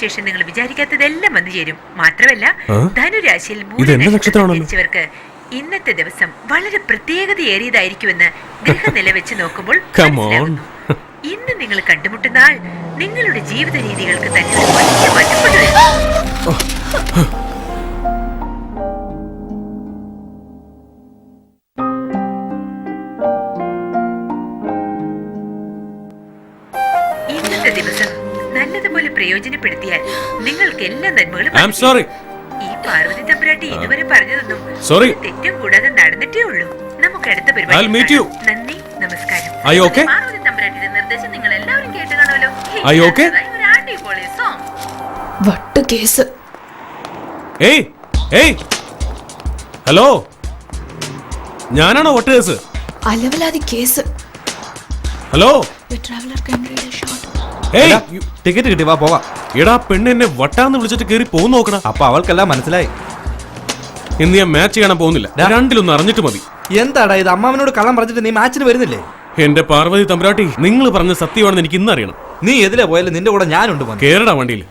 ശേഷം നിങ്ങൾ വിചാരിക്കാത്തതെല്ലാം വന്നു ചേരും. മാത്രമല്ല ധനുരാശിയിൽ ജനിച്ചവർക്ക് ഇന്നത്തെ ദിവസം വളരെ പ്രത്യേകതയേറിയതായിരിക്കുമെന്ന് ഗ്രഹനില വെച്ച് നോക്കുമ്പോൾ ഇന്ന് നിങ്ങൾ കണ്ടുമുട്ടുന്ന ആൾ നിങ്ങളുടെ ജീവിത രീതികൾക്ക് തന്നെ വലിയ മാറ്റം കൊണ്ടുവരും. ഇന്നത്തെ ദിവസം നല്ലതുപോലെ പ്രയോജനപ്പെടുത്തിയാൽ നിങ്ങൾക്ക് എല്ലാ നന്മകളും ഈ പാർവതി തമ്പുരാട്ടി ഇതുവരെ പറഞ്ഞതൊന്നും തെറ്റും കൂടാതെ നടന്നിട്ടേ ഉള്ളൂ. നമുക്ക് അടുത്ത പരിപാടി. നന്ദി, നമസ്കാരം. പാർവതി തമ്പുരാട്ടിയുടെ നിർദ്ദേശം നിങ്ങൾ എല്ലാവരും കേട്ട് കാണുമല്ലോ. ഹലോ, ഞാനാണോ വട്ട് കേസ്? അലവലാതി കേസ്. ഹലോ, ടിക്കറ്റ് കിട്ടി, വാ പോവാം. എടാ പെണ്ണ് എന്നെ വട്ടാന്ന് വിളിച്ചിട്ട് കേറി പോകുന്ന നോക്കണം. അപ്പൊ അവൾക്കെല്ലാം മനസ്സിലായി. ഇന്ന് ഞാൻ മാച്ച് കാണാൻ പോകുന്നില്ല. രണ്ടിലൊന്ന് അറിഞ്ഞിട്ട് മതി. എന്താടാ ഇത്? അമ്മാവനോട് കള്ളം പറഞ്ഞിട്ട് നീ മാച്ചിന് വരുന്നില്ലേ? എന്റെ പാർവതി തമ്പുരാട്ടി, നിങ്ങൾ പറഞ്ഞ സത്യമാണെന്ന് എനിക്ക് ഇന്ന് അറിയണം. നീ എതിലെ പോയാലും നിന്റെ കൂടെ ഞാനുണ്ട്. കേരള വണ്ടിയിൽ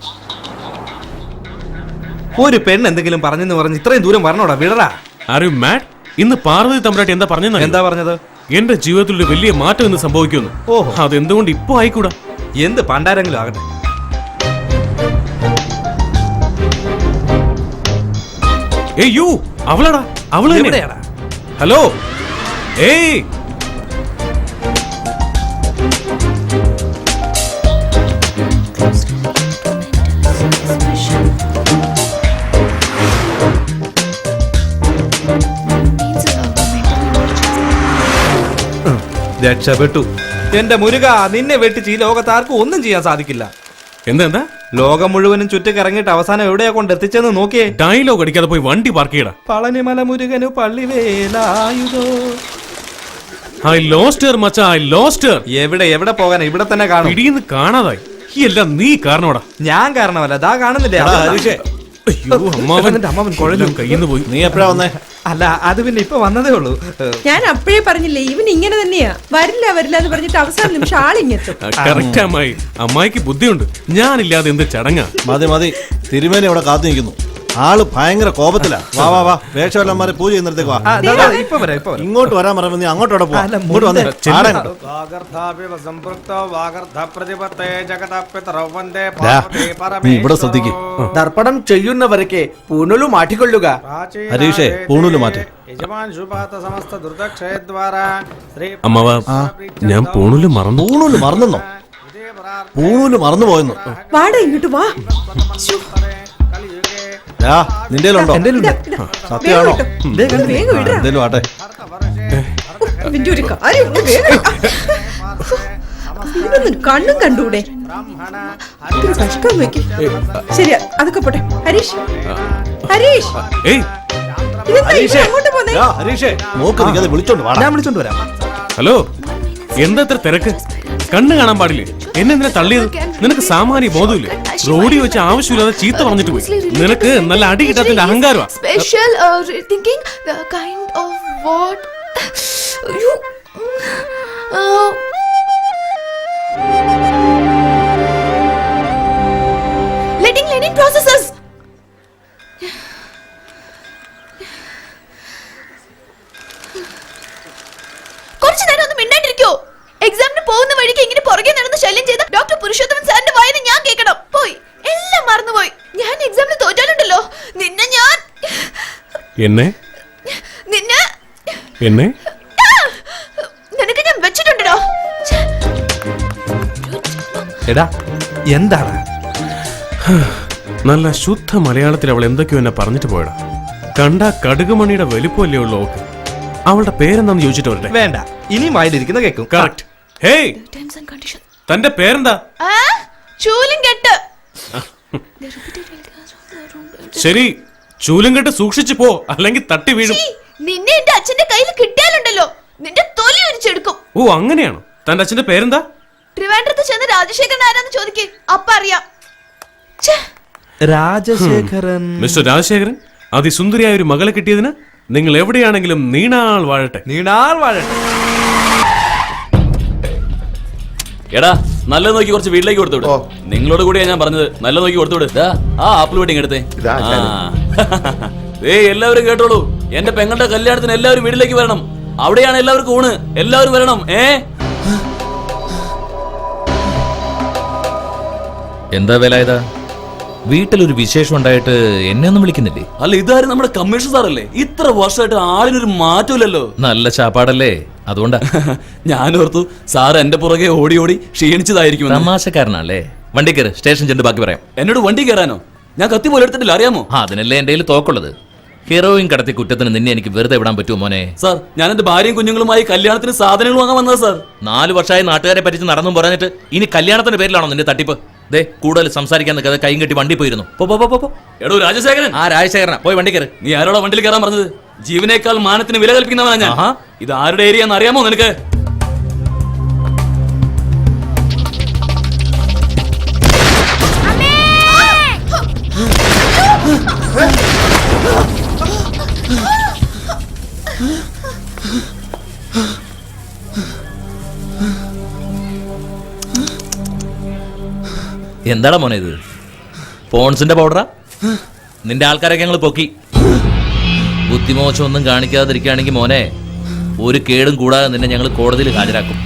ഒരു പെണ്ണ് എന്തെങ്കിലും പറഞ്ഞെന്ന് പറഞ്ഞ് ഇത്രയും ദൂരം വരണോടാ? വിടറാ. Are you mad? ഇന്ന് പാർവതി തമ്പുരാട്ടി എന്താ പറഞ്ഞത്? എന്താ പറഞ്ഞത്? എന്റെ ജീവിതത്തിൽ ഒരു വലിയ മാറ്റം ഇന്ന് സംഭവിക്കുന്നു. ഓഹോ, അതെന്തുകൊണ്ട് ഇപ്പൊ ആയിക്കൂടാ? എന്ത് പണ്ടാരെങ്കിലും ആകട്ടെ. അവളാടാ, അവള് എവിടെയാടാ? ഹലോ, ഏയ് രക്ഷപ്പെട്ടു. എന്റെ മുരുക, നിന്നെ വെട്ടിച്ച് ഈ ലോകത്ത് ആർക്കും ഒന്നും ചെയ്യാൻ സാധിക്കില്ല. എന്താ? ലോകം മുഴുവനും ചുറ്റിക്കറങ്ങിയിട്ട് അവസാനം എവിടെയാ കൊണ്ട് എത്തിച്ചെന്ന് നോക്കിയേ. ഡയലോഗ് അടിക്കാതെ പോയി വണ്ടി പാർക്ക് ചെയ്യടാ. പളനിമല മുരുകനു പള്ളിവേലായുധോ. ഐ ലോസ്റ്റ് ഹർ മച്ചാ, ഐ ലോസ്റ്റ് ഹർ. എവിടെ പോകാൻ? ഇവിടെ തന്നെ കാണും. ഇടിയെന്ന് കാണാതായി. ഈ എല്ലാം നീ കാരണോടാ. ഞാൻ കാരണമല്ല, ദാ കാണുന്നില്ലേ? അമ്മാവൻ കുഴലും കയ്യിന്ന് പോയി. നീ എപ്പോഴാ വന്നേ? അല്ല, അത് പിന്നെ ഇപ്പൊ വന്നതേ ഉള്ളൂ. ഞാൻ അപ്പോഴേ പറഞ്ഞില്ലേ ഇവൻ ഇങ്ങനെ തന്നെയാ. വരില്ല എന്ന് പറഞ്ഞിട്ട് അവസാന നിമിഷം ആളിങ്ങെത്തും. കറക്റ്റ് അമ്മായി. അമ്മായിക്ക് ബുദ്ധിയുണ്ട്. ഞാനില്ലാതെ എന്ത് ചടങ്ങാ? മതി, തിരുമേനി അവിടെ കാത്തു നിൽക്കുന്നു. ആള് ഭയങ്കര കോപത്തിലാ. വാ, വേഷവല്ലന്മാരെ പൂജ ചെയ്യുന്നിടത്തേക്ക് വാ. ഇങ്ങോട്ട് വരാൻ പറയുമ്പോ നീ അങ്ങോട്ടോടെ പോ. നീ ഇവിടെ ശ്രദ്ധിക്കും. ദർപ്പണം ചെയ്യുന്നവരൊക്കെ പൂണൂല് മാറ്റിക്കൊള്ളുക. ഹരീഷേ, പൂണൂല് മാറ്റേ. അമ്മാവ, ഞാൻ പൂണൂല് മറന്നു. പൂണൂല് മറന്നോ? പൂണൂല് മറന്നു പോയെന്നു. വാടാ ഇങ്ങോട്ട് വാ. നിന്റെ സത്യമാണോ? എന്തേലും ആട്ടെ. കണ്ണും കണ്ടൂടെ? കഷ്ടം വെക്കും. ശരിയാ, അതൊക്കെ പോട്ടെ. ഹരീഷ്, ഞാൻ വിളിച്ചോണ്ട് വരാം. ഹലോ, എന്താ തിരക്ക്? കണ്ണ് കാണാൻ പാടില്ലേ? എന്നെ എന്തിനാ തള്ളിയത്? നിനക്ക് സാമാന്യ ബോധമില്ലേ? റോഡിൽ വെച്ച് ആവശ്യമില്ലാതെ ചീത്ത പറഞ്ഞിട്ട് പോയി. നിനക്ക് നല്ല അടി കിട്ടാത്തിന്റെ അഹങ്കാരമാ. കുറച്ചു നേരം ഒന്ന് മിണ്ടാണ്ടിരിക്കോ? എക്സാമിന് പോകുന്ന വഴിക്ക് ഇങ്ങനെ പുറകെ നടന്ന് ശല്യം ചെയ്ത ഡോക്ടർ പുരുഷോത്തമൻ സാറിന്റെ വായന ഞാൻ കേൾക്കണം. പോയി എല്ലാം മറന്നുപോയി. ഞാൻ എക്സാമിന് തോറ്റാലുണ്ടല്ലോ നിന്നെ ഞാൻ നിനക്ക് ഞാൻ വെച്ചിട്ടുണ്ടോ? എടാ, എന്താണ്? നല്ല ശുദ്ധ മലയാളത്തിൽ അവൾ എന്തൊക്കെയോ എന്നെ പറഞ്ഞിട്ട് പോയടാ. കണ്ട കടുകുമണിയുടെ വലിപ്പമല്ലേ ഉള്ളൂ. ഓക്കെ, അവളുടെ പേരെന്താന്ന് ചോദിച്ചിട്ട് വരട്ടെ. വേണ്ട, ഇനി വായിലിരിക്കുന്ന കേൾക്കും. കറക്റ്റ്. ഹേയ്, തന്റെ പേരെന്താ? ശരി, ചൂലും കെട്ട് സൂക്ഷിച്ചു പോ, അല്ലെങ്കിൽ തട്ടി വീഴും. നിന്നെ എന്റെ അച്ഛന്റെ കയ്യിൽ കിട്ടിയാലുണ്ടല്ലോ നിന്റെ തൊലി ഉരിച്ചെടുക്കും. ഓ, അങ്ങനെയാണോ? തന്റെ അച്ഛന്റെ പേരെന്താ? ട്രിവാൻഡ്രത്ത് ചെന്ന് രാജശേഖരൻ ആരാന്ന് ചോദിക്കേ, അപ്പ അറിയാം. രാജശേഖരൻ. മിസ്റ്റർ രാജശേഖരൻ, അതിസുന്ദരിയായ ഒരു മകളെ കിട്ടിയതിന് നിങ്ങൾ എവിടെയാണെങ്കിലും നീണാൾ വാഴട്ടെ. നീണാൾ വാഴട്ടെ. എടാ, നല്ല നോക്കി കുറച്ച് വീട്ടിലേക്ക് കൊടുത്തു വിടും. നിങ്ങളോട് കൂടിയാ ഞാൻ പറഞ്ഞത്, നല്ല നോക്കി കൊടുത്തു വിട്. ആ ആപ്പിൾ വെഡിങ് എടുത്തേ. എല്ലാവരും കേട്ടോളൂ, എന്റെ പെങ്ങളുടെ കല്യാണത്തിന് എല്ലാവരും വീട്ടിലേക്ക് വരണം. അവിടെയാണ് എല്ലാവർക്കും ഊണ്. എല്ലാവരും വരണം. എന്താ വേല ഇതാ? വീട്ടിലൊരു വിശേഷം ഉണ്ടായിട്ട് എന്നെ ഒന്നും വിളിക്കുന്നില്ലേ? അല്ല, ഇതാരും നമ്മുടെ കമ്മീഷൻ സാറല്ലേ? ഇത്ര വർഷമായിട്ട് ആളിനൊരു മാറ്റമില്ലല്ലോ. നല്ല ചാപ്പാടല്ലേ, അതുകൊണ്ടാ. ഞാനോർത്തു സാർ എന്റെ പുറകെ ഓടി ഓടി ക്ഷീണിച്ചതായിരിക്കും. തമാശക്കാരനല്ലേ? വണ്ടി കയറ്, സ്റ്റേഷൻ ചെന്ന് ബാക്കി പറയാം. എന്നോട് വണ്ടി കയറാനോ? ഞാൻ കത്തി പോലെ എടുത്തിട്ടില്ല, അറിയാമോ? അതിനല്ലേ എന്റെ കയ്യിൽ തോക്കുള്ളത്. ഹീറോയിൻ കടത്തി കുറ്റത്തിന് നിന്നെ എനിക്ക് വെറുതെ വിടാൻ പറ്റുമോ മോനെ? സാർ, ഞാൻ എന്റെ ഭാര്യയും കുഞ്ഞുങ്ങളുമായി കല്യാണത്തിന് സാധനങ്ങൾ വാങ്ങാൻ വന്നത് സാർ. 4 വർഷമായി നാട്ടുകാരെ പറ്റിച്ച് നടന്നും പറഞ്ഞിട്ട് ഇനി കല്യാണത്തിന്റെ പേരിലാണോ നിന്റെ തട്ടിപ്പ്? ദേ, കൂടുതൽ സംസാരിക്കാൻ നിൽക്കാതെ കൈയും കെട്ടി വണ്ടി പോയിരുന്നു. എടോ രാജശേഖരൻ. ആ രാജശേഖരനാ, പോയി വണ്ടി കയറി. നീ ആരോടാ വണ്ടിയിൽ കയറാൻ പറഞ്ഞത്? ജീവനേക്കാൾ മാനത്തിന് വില കൽപ്പിക്കുന്നവനാ ഞാൻ. ഇത് ആരുടെ ഏരിയ എന്ന് അറിയാമോ നിനക്ക്? എന്താടാ മോനെ ഇത്? പോൺസിന്റെ പൗഡറാ? നിന്റെ ആൾക്കാരൊക്കെ ഞങ്ങൾ പൊക്കി. ബുദ്ധിമോശം ഒന്നും കാണിക്കാതിരിക്കുകയാണെങ്കിൽ മോനെ, ഒരു കേടും കൂടാതെ നിന്നെ ഞങ്ങൾ കോടതിയിൽ ഹാജരാക്കും.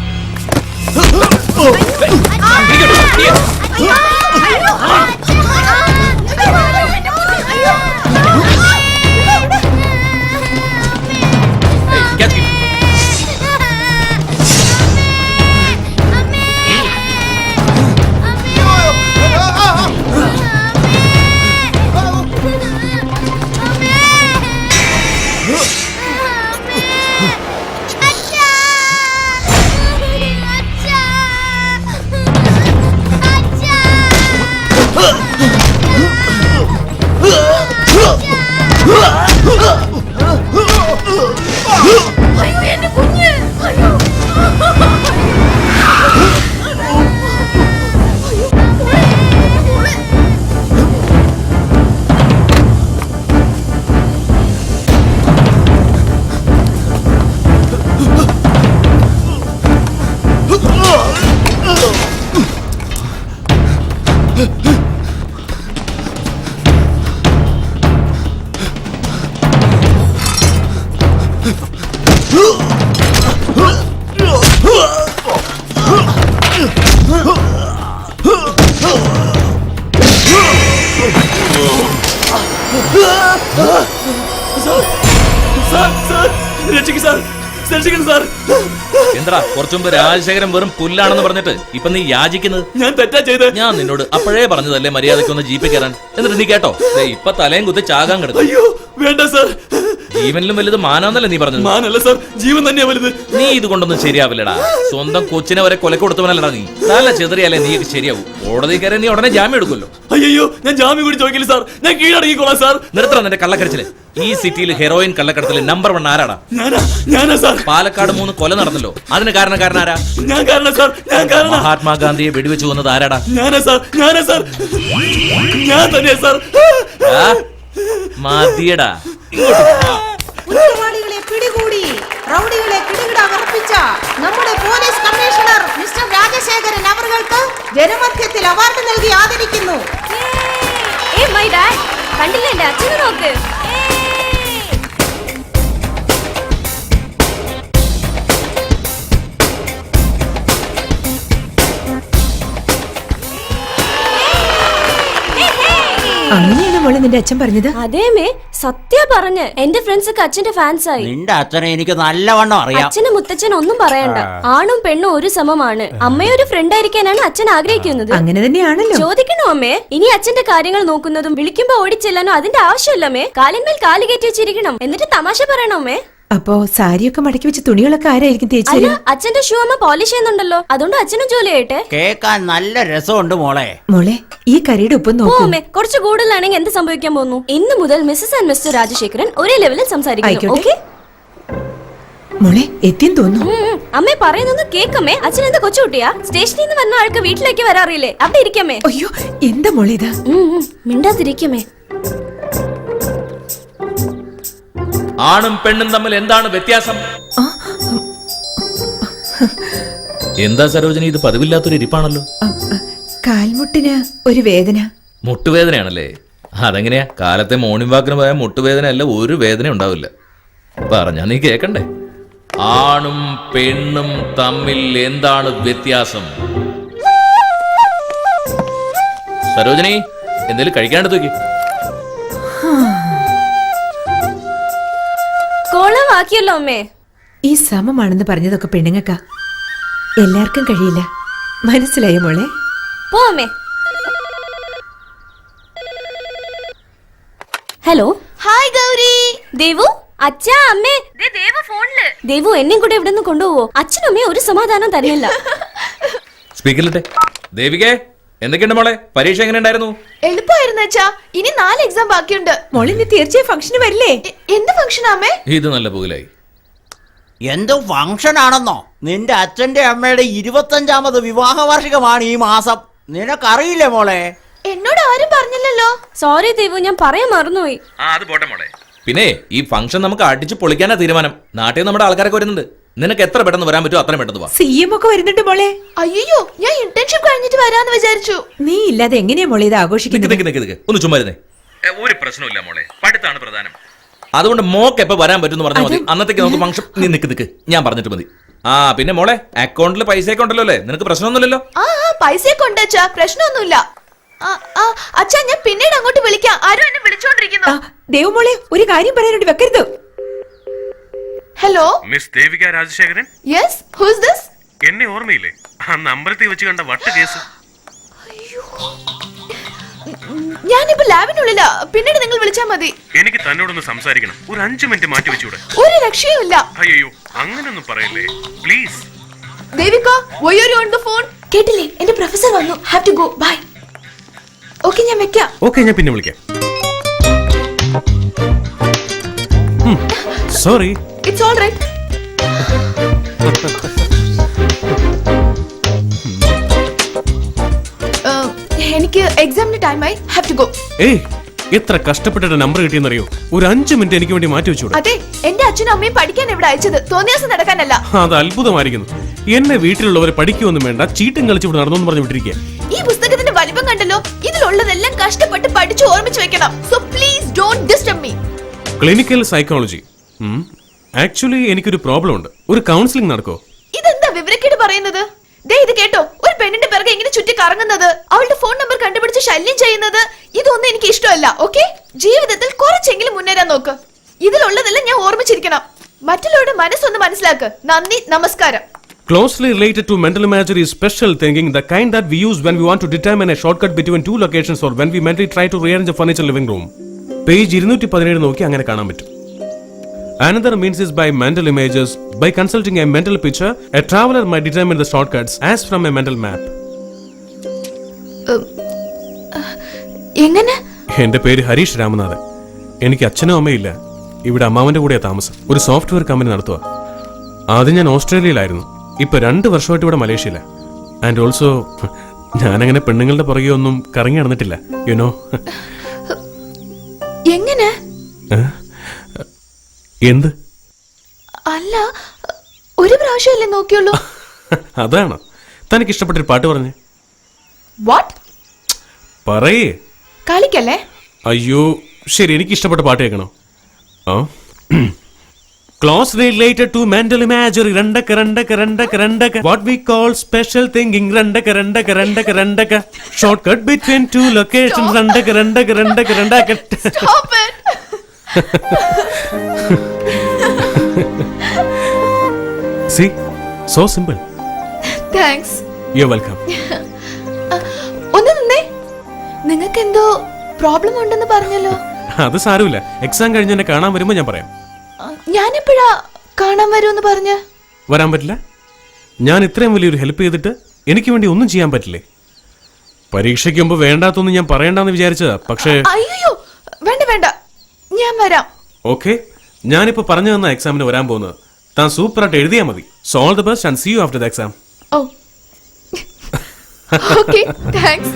എന്താ കുറച്ചു മുമ്പ് രാജശേഖരൻ വെറും പുല്ലാണെന്ന് പറഞ്ഞിട്ട് ഇപ്പൊ നീ യാചിക്കുന്നത്? ഞാൻ തെറ്റാ ചെയ്ത്. ഞാൻ നിന്നോട് അപ്പോഴേ പറഞ്ഞതല്ലേ മര്യാദയ്ക്കൊന്ന് ജീപ്പിൽ കയറാൻ. എന്നിട്ട് നീ കേട്ടോ? ഇപ്പൊ തലയും കുത്തി ചാകാൻ കിടക്കും. അയ്യോ വേണ്ട സാർ. ജീവനിലും വലുത് മാനാന്നല്ലേ നീ പറഞ്ഞത്? മാനല്ല സാർ, ജീവൻ തന്നെയാ വലുത്. നീ ഇത് കൊണ്ടൊന്നും ശരിയാവില്ലടാ. സ്വന്തം കൊച്ചിനെ വരെ കൊല കൊടുത്തവനല്ലടാ നീ. തല ചെതറിയാലേ നീ ശരിയാവും. കോടതി കയറി നീ ഉടനെ ജാമ്യം എടുക്കുമല്ലോ. അയ്യോ, ഞാൻ ജാമ്യം കൂടി ചോദിക്കില്ല സാർ. ഞാൻ കീഴടങ്ങിക്കോളാം സാർ. നിർത്തണം നിന്റെ കള്ളക്കരച്ചില്. ഈ സിറ്റിയിൽ ഹെറോയിൻ കള്ളക്കടത്തില് നമ്പർ 1 ആരാടാ? ഞാനാ സാർ. പാലക്കാട് 3 കൊല നടന്നല്ലോ, അതിന് കാരണക്കാരനാരാ? ഞാൻ കാരണം സാർ, ഞാൻ കാരണം. മഹാത്മാഗാന്ധിയെ വെടിവെച്ച് കൊന്നത് ആരാടാ? ഞാനാ സാർ, ഞാനാ സാർ, ഞാൻ തന്നെയാ സാർ. മതിയടാ. കുറ്റവാളികളെ പിടികൂടി റൗഡികളെ കിടുകിട വിറപ്പിച്ച നമ്മുടെ പോലീസ് കമ്മീഷണർ മിസ്റ്റർ രാജശേഖരൻ അവർക്ക് ജനമധ്യത്തിൽ അവാർഡ് നൽകി ആദരിക്കുന്നു. കണ്ടില്ലേ എന്റെ അച്ഛനെ നോക്ക്. അങ്ങനെയാണ് മോളെ നിന്റെ അച്ഛൻ പറഞ്ഞത്? അതേമേ, സത്യ പറഞ്ഞ് എന്റെ ഫ്രണ്ട്സ് ഒക്കെ അച്ഛന്റെ ഫാൻസ് ആയി. നിന്റെ അച്ഛനെ എനിക്ക് നല്ലവണ്ണം അറിയാം. അച്ഛനും മുത്തച്ഛനും ഒന്നും പറയണ്ട. ആണും പെണ്ണും ഒരു സമമാണ്. അമ്മയൊരു ഫ്രണ്ട് ആയിരിക്കാനാണ് അച്ഛൻ ആഗ്രഹിക്കുന്നത്. അങ്ങനെ തന്നെയാണല്ലോ. ചോദിക്കണോ അമ്മേ? ഇനി അച്ഛന്റെ കാര്യങ്ങൾ നോക്കുന്നതും വിളിക്കുമ്പോ ഓടിച്ചെല്ലാനോ അതിന്റെ ആവശ്യമില്ലമ്മേ. കാലിന്മേൽ കാല് കയറ്റി വെച്ചിരിക്കണം. എന്നിട്ട് തമാശ പറയണോ അമ്മേ? അപ്പോ സാരിയൊക്കെ മടക്കി വെച്ച് തുണികളൊക്കെ ആരായിരിക്കും തേച്ച് അല്ല, തരുക? അച്ഛന്റെ ഷൂ അമ്മ പോളിഷ് ചെയ്യുന്നുണ്ടല്ലോ, അതുകൊണ്ട് അച്ഛനും ജോലി ചെയ്യട്ടെ. കേക്കാൻ നല്ല രസമുണ്ട് മോളെ. മോളെ, ഈ കറിയുടെ ഉപ്പം ഓ നോക്കൂ. അമ്മേ, കുറച്ച് കൂടുതലാണെങ്കിൽ എന്ത് സംഭവിക്കാൻ പോകുന്നു? ഇന്ന് മുതൽ മിസ്സസ് ആൻഡ് മിസ്റ്റർ രാജശേഖരൻ ഒരേ ലെവലിൽ സംസാരിക്കണം. ആയിക്കോട്ടെ. ഓക്കെ? മോളെ എത്തിയെന്ന് തോന്നുന്നു. അമ്മേ പറയുന്നത് കേക്കമ്മേ. അച്ഛൻ എന്താ കൊച്ചുകുട്ടിയാ? സ്റ്റേഷനിൽ നിന്ന് വന്ന ആൾക്ക് വീട്ടിലേക്ക് വരാറില്ലേ? അവിടെ ഇരിക്കമ്മേ. അയ്യോ, എന്താ മോളെ ഇത്? മിണ്ടാതിരിക്കമ്മേ. ആണും പെണ്ണും തമ്മിൽ എന്താണ് വ്യത്യാസം? എന്താ സരോജിനി, ഇത് പതിവില്ലാത്തൊരു ഇരിപ്പാണല്ലോ. കാൽമുട്ടിന് ഒരു വേദന. മുട്ടുവേദനയാണല്ലേ? അതെങ്ങനെയാ? കാലത്തെ മോർണിംഗ് വാക്കിന് പോയാൽ മുട്ടുവേദന അല്ല, ഒരു വേദന ഉണ്ടാവില്ല. പറഞ്ഞാ നീ കേക്കണ്ടേ? ആണും പെണ്ണും തമ്മിൽ എന്താണ് വ്യത്യാസം? സരോജിനി, എന്തേലും കഴിക്കാണ്ട് തൂക്കി. കോളമാക്കിയല്ലോ അമ്മേ. ഈ സമമാണെന്ന് പറഞ്ഞതൊക്കെ പെണ്ണുങ്ങൾക്കാ, എല്ലാവർക്കും കഴിയില്ല. മനസ്സിലായോ മോളെ? പോ അമ്മേ. ഹലോ. ഹായ് ഗൗരി. ദേവു, അച്ഛാ, അമ്മേ. ദേവു ഫോണില്. ദേവു എന്നെയും കൂടെ ഇവിടെ നിന്ന് കൊണ്ടുപോവോ? അച്ഛനും അമ്മയും ഒരു സമാധാനം തരുന്നില്ല. സ്പീക്കറിലിട്ടെ. ദേവികേ, എന്തൊക്കെയുണ്ട് മോളെ? പരീക്ഷ എങ്ങനെ ഉണ്ടായിരുന്നു? എളുപ്പമായിരുന്നു അച്ഛാ. ഇനി 4 എക്സാം ബാക്കിയുണ്ട്. മോളെ നീ തീർച്ചയായും ഫംഗ്ഷന് വരില്ലേ? എന്ത് ഫംഗ്ഷനാ അമ്മേ? ഇത് നല്ല പുകലായി. എന്തോ ഫംഗ്ഷൻ ആണെന്നോ? നിന്റെ അച്ഛന്റെ അമ്മയുടെ 25ാമത് വിവാഹ വാർഷികമാണ് ഈ മാസം. നിനക്കറിയില്ലേ മോളെ? എന്നോട് ആരും പറഞ്ഞില്ലല്ലോ. സോറി ദേവു, ഞാൻ പറയാൻ മറന്നുപോയി. അത് പോട്ടെ മോളെ. പിന്നെ ഈ ഫംഗ്ഷൻ നമുക്ക് അടിച്ചു പൊളിക്കാനാ തീരുമാനം. നാട്ടിൽ നമ്മുടെ ആൾക്കാരൊക്കെ വരുന്നുണ്ട്. നിനക്ക് എത്ര പെട്ടെന്ന് വരാൻ പറ്റുമോ അത്രയും പെട്ടെന്ന് വാ. CM ഒക്കെ വരുന്നുണ്ട് മോളെ. അയ്യോ, ഞാൻ ഇന്റേൺഷിപ്പ് കഴിഞ്ഞിട്ട് വരാന്ന് വിചാരിച്ചു. നീ ഇല്ലാതെ എങ്ങനെയാ മോളെ ഇത് ആഘോഷിക്കുന്നത്? ഒന്ന് ചുമ്മാരുന്നേ. ഒരു പ്രശ്നമില്ല മോളെ, പഠിത്താണ് പ്രധാനം. അതുകൊണ്ട് മോക്ക് എപ്പോ വരാൻ പറ്റുമെന്ന് പറഞ്ഞാൽ മതി. അന്നത്തേക്ക് നമുക്ക് ഫംഗ്ഷൻ. നീ നിക്ക്, ഞാൻ പറഞ്ഞിട്ട് മതി. ആ പിന്നെ മോളെ, അക്കൗണ്ടിൽ പൈസയൊക്കെ ഉണ്ടല്ലോ അല്ലേ? നിനക്ക് പ്രശ്നമൊന്നുമില്ലല്ലോ? ആ പൈസയൊക്കെ ഉണ്ട് അച്ഛാ, പ്രശ്നമൊന്നുമില്ല. അച്ഛാ, ഞാൻ പിന്നീട് അങ്ങോട്ട് വിളിക്കാം. ആരും എന്നെ വിളിച്ചോണ്ടിരിക്കുന്നു. ദേവു മോളെ, ഒരു കാര്യം പറയാനോട് വെക്കരുത്. Hello, miss Devika Rajasekharan. Yes, whose this? എന്നെ ഓർമ്മയില്ലേ? ആ നമ്പറത്തിൽ വെച്ച് കണ്ട വട്ട് കേസ്. ഞാനിപ്പോ ലാബിനുള്ളിലാ, പിന്നീട് നിങ്ങൾ വിളിച്ചാ മതി. എനിക്ക് തന്നോടൊന്ന് സംസാരിക്കണം. ഒരു 5 മിനിറ്റ് മാറ്റി വെച്ചൂടെ? ഒരു രക്ഷയുമില്ല. അയ്യോ, അങ്ങനൊന്നും പറയല്ലേ please. Devika, why are you on the phone? കേട്ടില്ലേ, എന്റെ പ്രൊഫസർ വന്നു. Have to go, bye. Okay, ഞാൻ വെക്കാം. ഓക്കെ, ഞാൻ പിന്നെ വിളിക്കാം. സോറി. It's all right. എനിക്ക് എക്സാമിന് ടൈമായി. Have to go. ഏയ്, എത്ര കഷ്ടപ്പെട്ടിട്ട് നമ്പർ കിട്ടിയെന്നറിയോ? ഒരു 5 മിനിറ്റ് എനിക്ക് വേണ്ടി മാറ്റി വെച്ചൂടെ? അതെ, എന്റെ അച്ഛനും അമ്മയും പഠിക്കാൻ ഇവിടെ അയച്ചത് തോന്നിയാസം നടക്കാനല്ല. അത് അത്ഭുതമായിരിക്കുന്നു. എന്നെ വീട്ടിലുള്ളവർ പഠിക്കുമൊന്നും വേണ്ട, ചീട്ടും കളിച്ച് ഇവിടെ നടന്നു പറഞ്ഞു വിട്ടിരിക്കുക. ഈ പുസ്തകത്തിന്റെ വലിപ്പം കണ്ടല്ലോ. ഇതിലുള്ളതെല്ലാം കഷ്ടപ്പെട്ട് പഠിച്ച് ഓർമ്മിച്ച് വെക്കണം. So please don't disturb me. Clinical psychology. Actually എനിക്കൊരു പ്രോബ്ലം ഉണ്ട്. ഒരു കൗൺസിലിംഗ് നടക്കോ? ഇതെന്താ വിവരക്കേട് പറയുന്നത്? ദേ ഇത് കേട്ടോ, ഒരു പെണ്ണിന്റെ പിറകെ ഇങ്ങനെ ചുറ്റി കറങ്ങുന്നത്, അവളുടെ ഫോൺ നമ്പർ കണ്ടുപിടിച്ച് ശല്യം ചെയ്യുന്നത്, ഇതൊന്നും എനിക്ക് ഇഷ്ടമല്ല. ഓക്കെ, ജീവിതത്തിൽ കുറച്ചെങ്കിലും മുന്നേറാൻ നോക്ക്. ഇതിലുള്ളതെല്ലാം ഞാൻ ഓർമ്മിച്ചിരിക്കണം. മറ്റുള്ളവരുടെ മനസ്സൊന്ന് മനസ്സിലാക്ക്. നന്ദി, നമസ്കാരം. Closely related to mental imagery is special thinking, the kind that we use when we want to determine a shortcut between 2 locations or when we mentally try to rearrange a furniture living room. Page 217 നോക്കി അങ്ങനെ കാണാൻ പറ്റും. Another means is by mental images. By consulting a mental picture, a traveler might determine the shortcuts as from a mental map. എങ്ങനെ? എന്റെ പേര് ഹരീഷ് രാമനാഥൻ. എനിക്ക് അച്ഛനും അമ്മയില്ല. ഇവിടെ അമ്മാവന്റെ കൂടെയാ താമസം. ഒരു സോഫ്റ്റ്വെയർ കമ്പനി നടത്തുക. ആദ്യം ഞാൻ ഓസ്ട്രേലിയയിലായിരുന്നു. ഇപ്പൊ 2 വർഷമായിട്ട് ഇവിടെ മലേഷ്യയില. ആൻഡ് ഓൾസോ ഞാനങ്ങനെ പെണ്ണുങ്ങളുടെ പുറകെ ഒന്നും കറങ്ങി നടന്നിട്ടില്ല. യുനോ. എങ്ങനെ? എന്ത്? അല്ല, ഒരു പ്രാവശ്യമല്ലേ നോക്കിയുള്ളൂ. അതാണ്. തനിക്ക് ഇഷ്ടപ്പെട്ടൊരു പാട്ട് പറഞ്ഞേ. വാട്ട്? പറയേ. കളിക്കല്ലേ? അയ്യോ ശരി, എനിക്ക് ഇഷ്ടപ്പെട്ട പാട്ട് കേൾക്കണോ? Closely related to mental imagery, randaka. What we call special thinking, randaka. Shortcut between 2 locations, randaka. Stop it. See, so simple. Thanks. You're welcome. ഒന്ന് നിന്നേ. നിങ്ങൾക്ക് എന്തോ പ്രോബ്ലം ഉണ്ടെന്ന് പറഞ്ഞല്ലോ. അത് സാരമില്ല. എക്സാം കഴിഞ്ഞ് എന്നെ കാണാൻ വരുമ്പോ ഞാൻ പറയാം. ഞാനെപ്പോഴാ കാണാൻ വരുമെന്ന് പറഞ്ഞ? വരാൻ പറ്റില്ല? ഞാൻ ഇത്രയും വലിയൊരു ഹെൽപ്പ് ചെയ്തിട്ട് എനിക്ക് വേണ്ടി ഒന്നും ചെയ്യാൻ പറ്റില്ലേ? പരീക്ഷയ്ക്ക് മുമ്പ് വേണ്ടാത്തൊന്നും ഞാൻ പറയണ്ടെന്ന് വിചാരിച്ചതാ. പക്ഷേ അയ്യോ, വേണ്ട, ഞാൻ വരാം. ഓക്കെ, ഞാനിപ്പോ പറഞ്ഞു തന്ന എക്സാമിന് വരാൻ പോകുന്നത്. താൻ സൂപ്പറായിട്ട് എഴുതിയാൽ മതി. So all the best and see you after the exam. Oh, okay, thanks.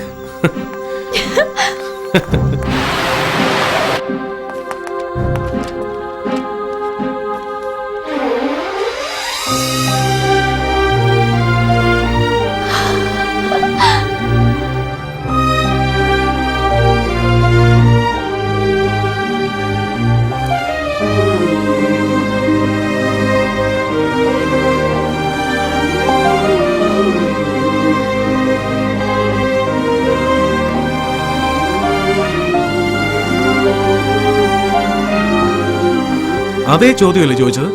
അതേ ചോദ്യമല്ലേ ചോദിച്ചത്?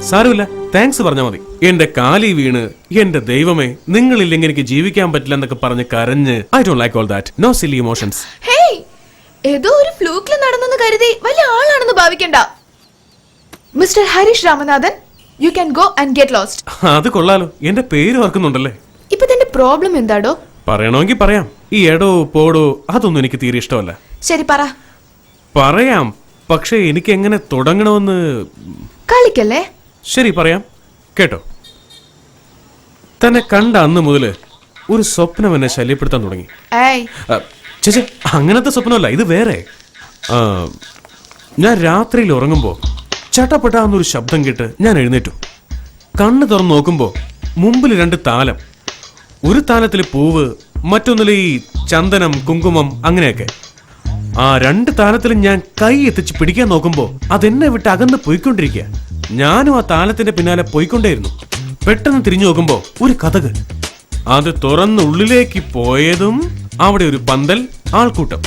സാരമില്ല, താങ്ക്സ് പറഞ്ഞാൽ മതി. എന്റെ കാലി വീണ് എന്റെ ദൈവമേ നിങ്ങളില്ലെങ്കിൽ എനിക്ക് ജീവിക്കാൻ പറ്റില്ല എന്നൊക്കെ പറഞ്ഞ് കരഞ്ഞ് I don't like all that. No silly emotions. Hey, ഏതോ ഒരു ഫ്ലൂക്കിൽ നടന്നെന്ന് കരുതി വലിയ ആളാണെന്ന് ഭാവിക്കണ്ട. Mister Harish Ramanathan, you can go and get lost. അത് കൊള്ളാലോ, എന്റെ പേര് ഓർക്കുന്നുണ്ടല്ലേ. ഇപ്പൊ തന്റെ പ്രോബ്ലം എന്താടോ? പറയണമെങ്കിൽ പറയാം. ഈ എടോ പോടോ അതൊന്നും എനിക്ക് തീരെ ഇഷ്ടമല്ല. ശരി പറ. പറയാം, പക്ഷെ എനിക്ക് എങ്ങനെ തുടങ്ങണമെന്ന്. കളിക്കല്ലേ. ശരി പറയാം, കേട്ടോ. തന്നെ കണ്ട അന്ന് മുതല് ഒരു സ്വപ്നം എന്നെ ശല്യപ്പെടുത്താൻ തുടങ്ങി. ഏയ്, ചേച്ചി, അങ്ങനത്തെ സ്വപ്നമല്ല, ഇത് വേറെ. ഞാൻ രാത്രിയിൽ ഉറങ്ങുമ്പോ ചട്ടപ്പെട്ടാന്നൊരു ശബ്ദം കേട്ട് ഞാൻ എഴുന്നേറ്റു. കണ്ണ് തുറന്ന് നോക്കുമ്പോ മുമ്പിൽ 2 താലം. ഒരു താലത്തിൽ പൂവ്, മറ്റൊന്നിൽ ഈ ചന്ദനം, കുങ്കുമം അങ്ങനെയൊക്കെ. ആ 2 താലത്തിലും ഞാൻ കൈ എത്തിച്ച് പിടിക്കാൻ നോക്കുമ്പോ അതെന്നെ വിട്ട് അകന്ന് പോയിക്കൊണ്ടിരിക്കുക. ഞാനും ആ താലത്തിന്റെ പിന്നാലെ പോയിക്കൊണ്ടേയിരുന്നു. പെട്ടെന്ന് തിരിഞ്ഞു നോക്കുമ്പോ ഒരു കതക്. അത് തുറന്ന് ഉള്ളിലേക്ക് പോയതും അവിടെ ഒരു പന്തൽ, ആൾക്കൂട്ടം.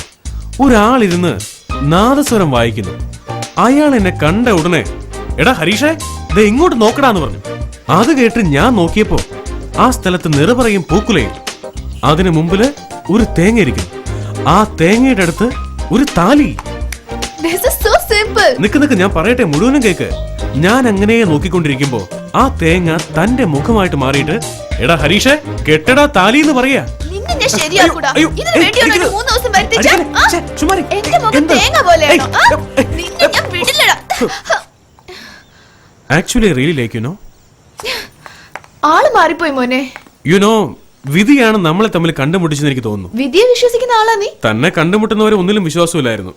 ഒരാളിരുന്ന് നാദസ്വരം വായിക്കുന്നു. അയാൾ എന്നെ കണ്ട ഉടനെ എടാ ഹരീഷേ ദേ ഇങ്ങോട്ട് നോക്കടാന്ന് പറഞ്ഞു. അത് കേട്ട് ഞാൻ നോക്കിയപ്പോ ആ സ്ഥലത്ത് നിറപറയും പൂക്കുലയും. അതിനു മുമ്പില് ഒരു തേങ്ങ ഇരിക്കുന്നു. ആ തേങ്ങയുടെ അടുത്ത് ഒരു താലി. this is so simple. നിക്ക് ഞാൻ പറയട്ടെ, മുഴുവനും കേക്ക്. ഞാൻ അങ്ങനെ നോക്കിക്കൊണ്ടിരിക്കുമ്പോ ആ തേങ്ങ തന്റെ മുഖമായിട്ട് മാറിയിട്ട് എടാ ഹരീഷേ കെട്ടടാ താലി എന്ന് പറയാ. നിന്നെ ഞാൻ ശരിയാക്കൂടാ. അയ്യോ, ഇതിന് വേണ്ടിയാണോ 3 ദിവസം വരുത്തിച്ച? എന്റെ മുഖം എന്താ? തേങ്ങ പോലെയാണോ? നിന്നെ ഞാൻ വിടില്ലടാ. Actually really like you know. ആള് മാറിപ്പോയി മോനെ. യു നോ, വിധിയാണ് നമ്മളെ തമ്മിൽ കണ്ടുമുട്ടിച്ചെന്ന് എനിക്ക് തോന്നുന്നു. വിധിയെ വിശ്വസിക്കുന്ന ആളാ നീ. തന്നെ കണ്ടുമുട്ടുന്നവരെ ഒന്നിലും വിശ്വാസമില്ലായിരുന്നു.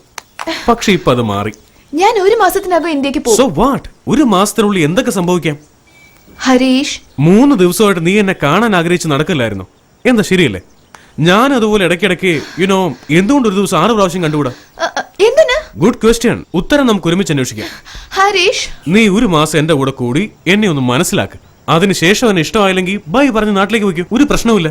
പക്ഷെ ഇപ്പൊ അത് മാറി. ഞാൻ 1 മാസത്തിനകം ഇന്ത്യക്ക് പോകും. So what? 1 മാസത്തിനുള്ളിൽ എന്തൊക്കെ സംഭവിക്കാം? ഹരീഷ്, 3 ദിവസമായിട്ട് നീ എന്നെ കാണാൻ ആഗ്രഹിച്ച് നടക്കില്ലായിരുന്നു. എന്താ ശരിയല്ലേ? ഞാൻ അതുപോലെ ഇടയ്ക്കിടയ്ക്ക് യുനോ എന്തുകൊണ്ട് ഒരു ദിവസം 6 പ്രാവശ്യം കണ്ടുകൂടാ? എന്തിനാ? Good question. ഉത്തരം നമുക്ക് ഒരുമിച്ച് അന്വേഷിക്കാം. ഹരീഷ്, നീ 1 മാസം എന്റെ കൂടെ കൂടി എന്നെ ഒന്ന് മനസ്സിലാക്ക്. അതിനുശേഷം എന്നെ ഇഷ്ടമായില്ലെങ്കിൽ ബൈ പറഞ്ഞ് നാട്ടിലേക്ക് വയ്ക്കും. ഒരു പ്രശ്നവുമില്ല.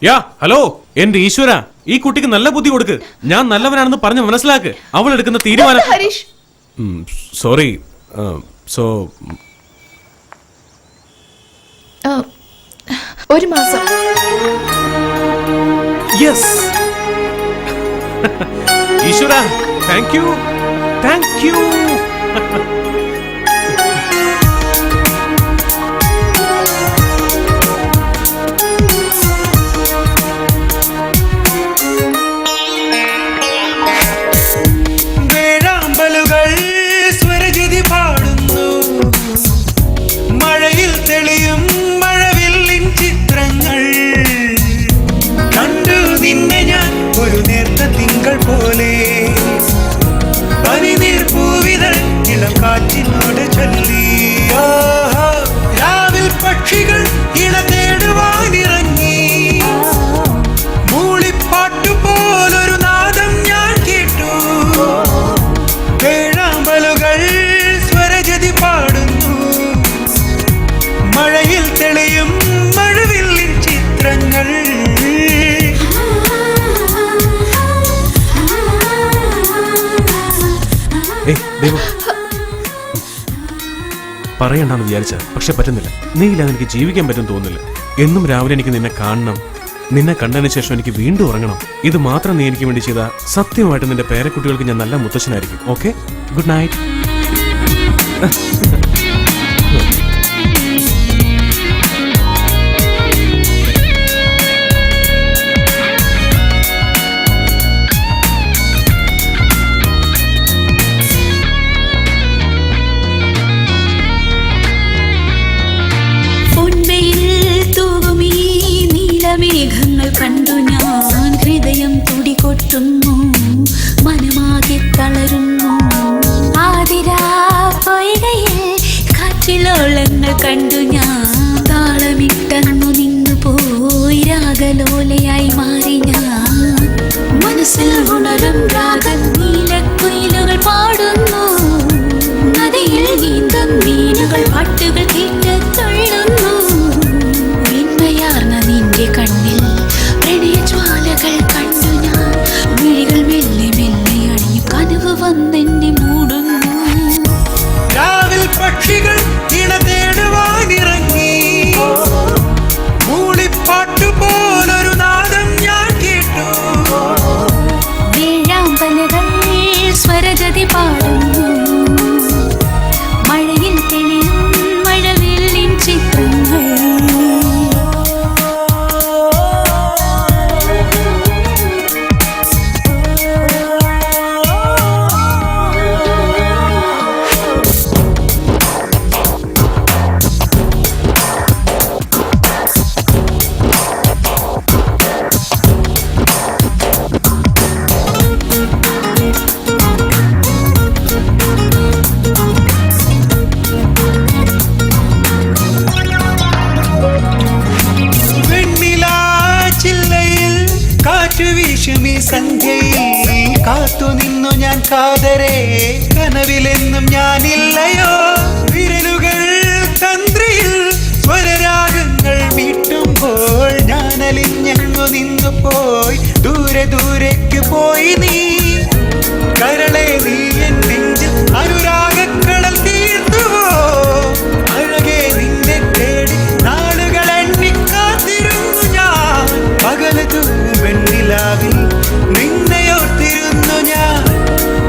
യാ ഹലോ, എന്റെ ഈശ്വര, ഈ കുട്ടിക്ക് നല്ല ബുദ്ധി കൊടുക്ക്. ഞാൻ നല്ലവനാണെന്ന് പറഞ്ഞ് മനസ്സിലാക്ക്. അവൾ എടുക്കുന്ന തീരുമാനം. ഹരീഷ്, സോറി. സോ 1 മാസം. യെസ്. ഈശ്വര, താങ്ക് യു, താങ്ക് യു. മഴയിൽ തെളിയും മഴവില്ലിൻ ചിത്രങ്ങൾ കണ്ടു നിന്നെ ഞാൻ ഒരു നേർത്ത തിങ്കൾ പോലെ. പനിനീർ പൂവിതൾ ഇളം കാറ്റിനോട് ചൊല്ലി. രാവിൽ പക്ഷികൾ ഇണ തേടുവാനിറങ്ങി. മൂളിപ്പാട്ടുപോലൊരു നാദം ഞാൻ കേട്ടു. വേഴാമ്പലുകൾ സ്വരജതി പാടുന്നു. മഴയിൽ തെളിയും മഴവില്ലിൻ ചിത്രങ്ങൾ. പറയണ്ടെന്ന് വിചാരിച്ച, പക്ഷെ പറ്റുന്നില്ല. നീ ഇല്ലാതെ എനിക്ക് ജീവിക്കാൻ പറ്റും തോന്നുന്നില്ല. എന്നും രാവിലെ എനിക്ക് നിന്നെ കാണണം. നിന്നെ കണ്ടതിന് ശേഷം എനിക്ക് വീണ്ടും ഉറങ്ങണം. ഇത് മാത്രം നീ എനിക്ക് വേണ്ടി ചെയ്ത സത്യമായിട്ട് നിന്റെ പേരക്കുട്ടികൾക്ക് ഞാൻ നല്ല മുത്തശ്ശനായിരിക്കും. Okay, good night. മേഘങ്ങൾ കണ്ടു ഞാൻ ഹൃദയം തുടികൊട്ടുന്നു. മനമാകെ തളരുന്നു. ആതിരാ പൊയ്കയിൽ കാറ്റിലോളങ്ങൾ കണ്ടു ഞാൻ. താളമിട്ടന്നു നിന്നു പോയി രാഗലോലയായി മാറി ഞാൻ. മനസ്സിൽ ഉണരും രാഗം നീലക്കുയിലുകൾ പാടുന്നു. നദിയിൽ നീന്തും മീനുകൾ പാട്ടുകൾ കേട്ട് തുള്ളുന്നു. നിന്റെ കണ്ണിൽ പ്രണയജ്വാലകൾ കണ്ടു ഞാൻ. വിഴികൾ മെല്ലെ മെല്ലെ കാതരേ കനവിലെന്നും ഞാനില്ലയോ വിരലുകൾ തന്ത്രിയിൽ സ്വരരാഗങ്ങൾ മീട്ടുമ്പോൾ ഞാൻ അലിഞ്ഞു നിന്നു പോയി ദൂരെ ദൂരേക്ക് പോയി നീ കരളെ നീ എൻ നെഞ്ചിൽ അനുരാഗക്കടൽ തീർത്തുവോ അഴകെ നിന്നെ തേടി നാളുകൾ എണ്ണിക്കാത്തിരുന്നു ഞാൻ പകല് തൂവെണ്ണിലാവിൽ നിന്നെയോർത്തിരുന്നു ഞാൻ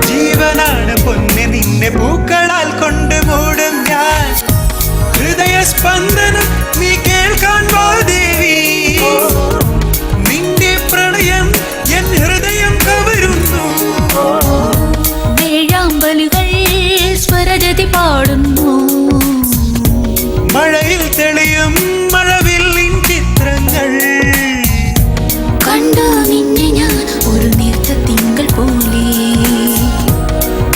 ജീവനാണ് പൊന്നെ നിന്നെ പൂക്കളാൽ കൊണ്ട് മൂടും ഞാൻ ഹൃദയ സ്പന്ദനം നീ കേൾക്കാൻ വാ ദേവി നിന്റെ പ്രണയം എൻ ഹൃദയം കവരുന്നു വേഴാമ്പലുകൾ സ്വരജതി പാടുന്നു മഴയിൽ തെളിയും മഴവില്ലിൻ ചിത്രങ്ങൾ കണ്ടു നിന്നെ ഞാൻ ഒരു നേർത്ത തിങ്കൾ പോലെ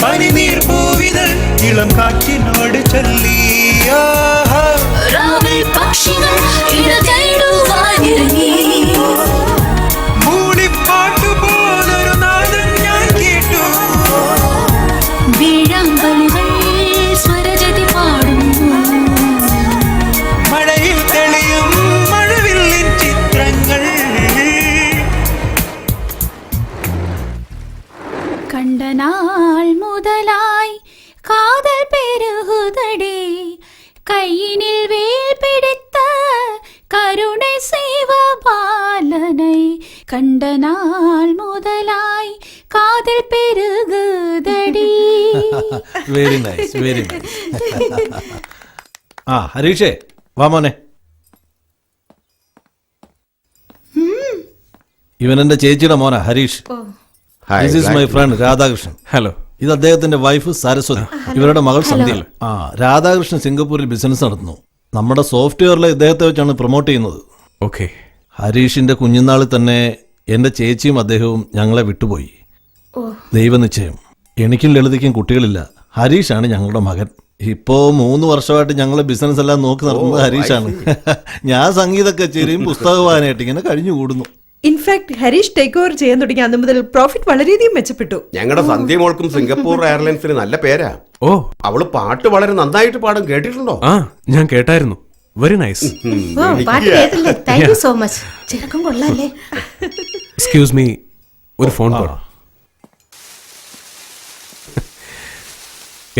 പനിനീർ പൂവിതൾ ഇളം കാറ്റിനോട് ചൊല്ലി ആഹാ. രാവിൽ പക്ഷികൾ ഇടതേടുവാനിറങ്ങി മൂളിപ്പാട്ടു പോലൊരു നാദം ഞാൻ കേട്ടു വേഴാമ്പലുകൾ സ്വരജതി പാടുന്നു മഴയിൽ തെളിയും മഴവില്ലിൻ ചിത്രങ്ങൾ കണ്ട നാൾ മുതലായി കാതൽ പെരുകുതടേ கையினில் வேல் பிடித்த கருணை செய்வ பாலனை கண்ட நாள் முதலாய் காதல் பெருகுதடி വെരി നൈസ് വെരി നൈസ്. ആ ഹരീഷേ വാ മോനെ. ഇവൻ എന്റെ ചേച്ചിയുടെ മോനാ Harish. This is my friend Radhakrishnan. Hello. ഇത് അദ്ദേഹത്തിന്റെ വൈഫ് സരസ്വതി, ഇവരുടെ മകൾ സന്ധ്യ. ആ രാധാകൃഷ്ണൻ സിംഗപ്പൂരിൽ ബിസിനസ് നടത്തുന്നു. നമ്മുടെ സോഫ്റ്റ്വെയറിലെ ഇദ്ദേഹത്തെ വെച്ചാണ് പ്രൊമോട്ട് ചെയ്യുന്നത്. ഓക്കെ. ഹരീഷിന്റെ കുഞ്ഞുനാളിൽ തന്നെ എന്റെ ചേച്ചിയും അദ്ദേഹവും ഞങ്ങളെ വിട്ടുപോയി. ദൈവനിശ്ചയം. എനിക്കും ലളിതയ്ക്കും കുട്ടികളില്ല. ഹരീഷാണ് ഞങ്ങളുടെ മകൻ. ഇപ്പോ 3 വർഷമായിട്ട് ഞങ്ങളെ ബിസിനസ് എല്ലാം നോക്കി നടത്തുന്നത് ഹരീഷാണ്. ഞാൻ സംഗീത കച്ചേരിയും പുസ്തക വായനയായിട്ട് ഇങ്ങനെ കഴിഞ്ഞു കൂടുന്നു. ഇൻഫാക്ട് ഹരീഷ് ടേക്ക് ഓവർ ചെയ്യാൻ തുടങ്ങി അന്ന് മുതൽ പ്രോഫിറ്റ് വളരെയധികം മെച്ചപ്പെട്ടു. ഞങ്ങളുടെ സന്ധ്യ മോൾക്കും സിംഗപ്പൂർ എയർലൈൻസിന് നല്ല പേരാ. ഓ, അവള് പാട്ട് വളരെ നന്നായിട്ട് പാടും, കേട്ടിട്ടുണ്ടോ? ആ ഞാൻ കേട്ടായിരുന്നു. Very nice. Thank you so much. ചെറുക്കം കൊള്ളാല്ലേ. എക്സ്ക്യൂസ് മീ, ഒരു ഫോൺ കോൾ.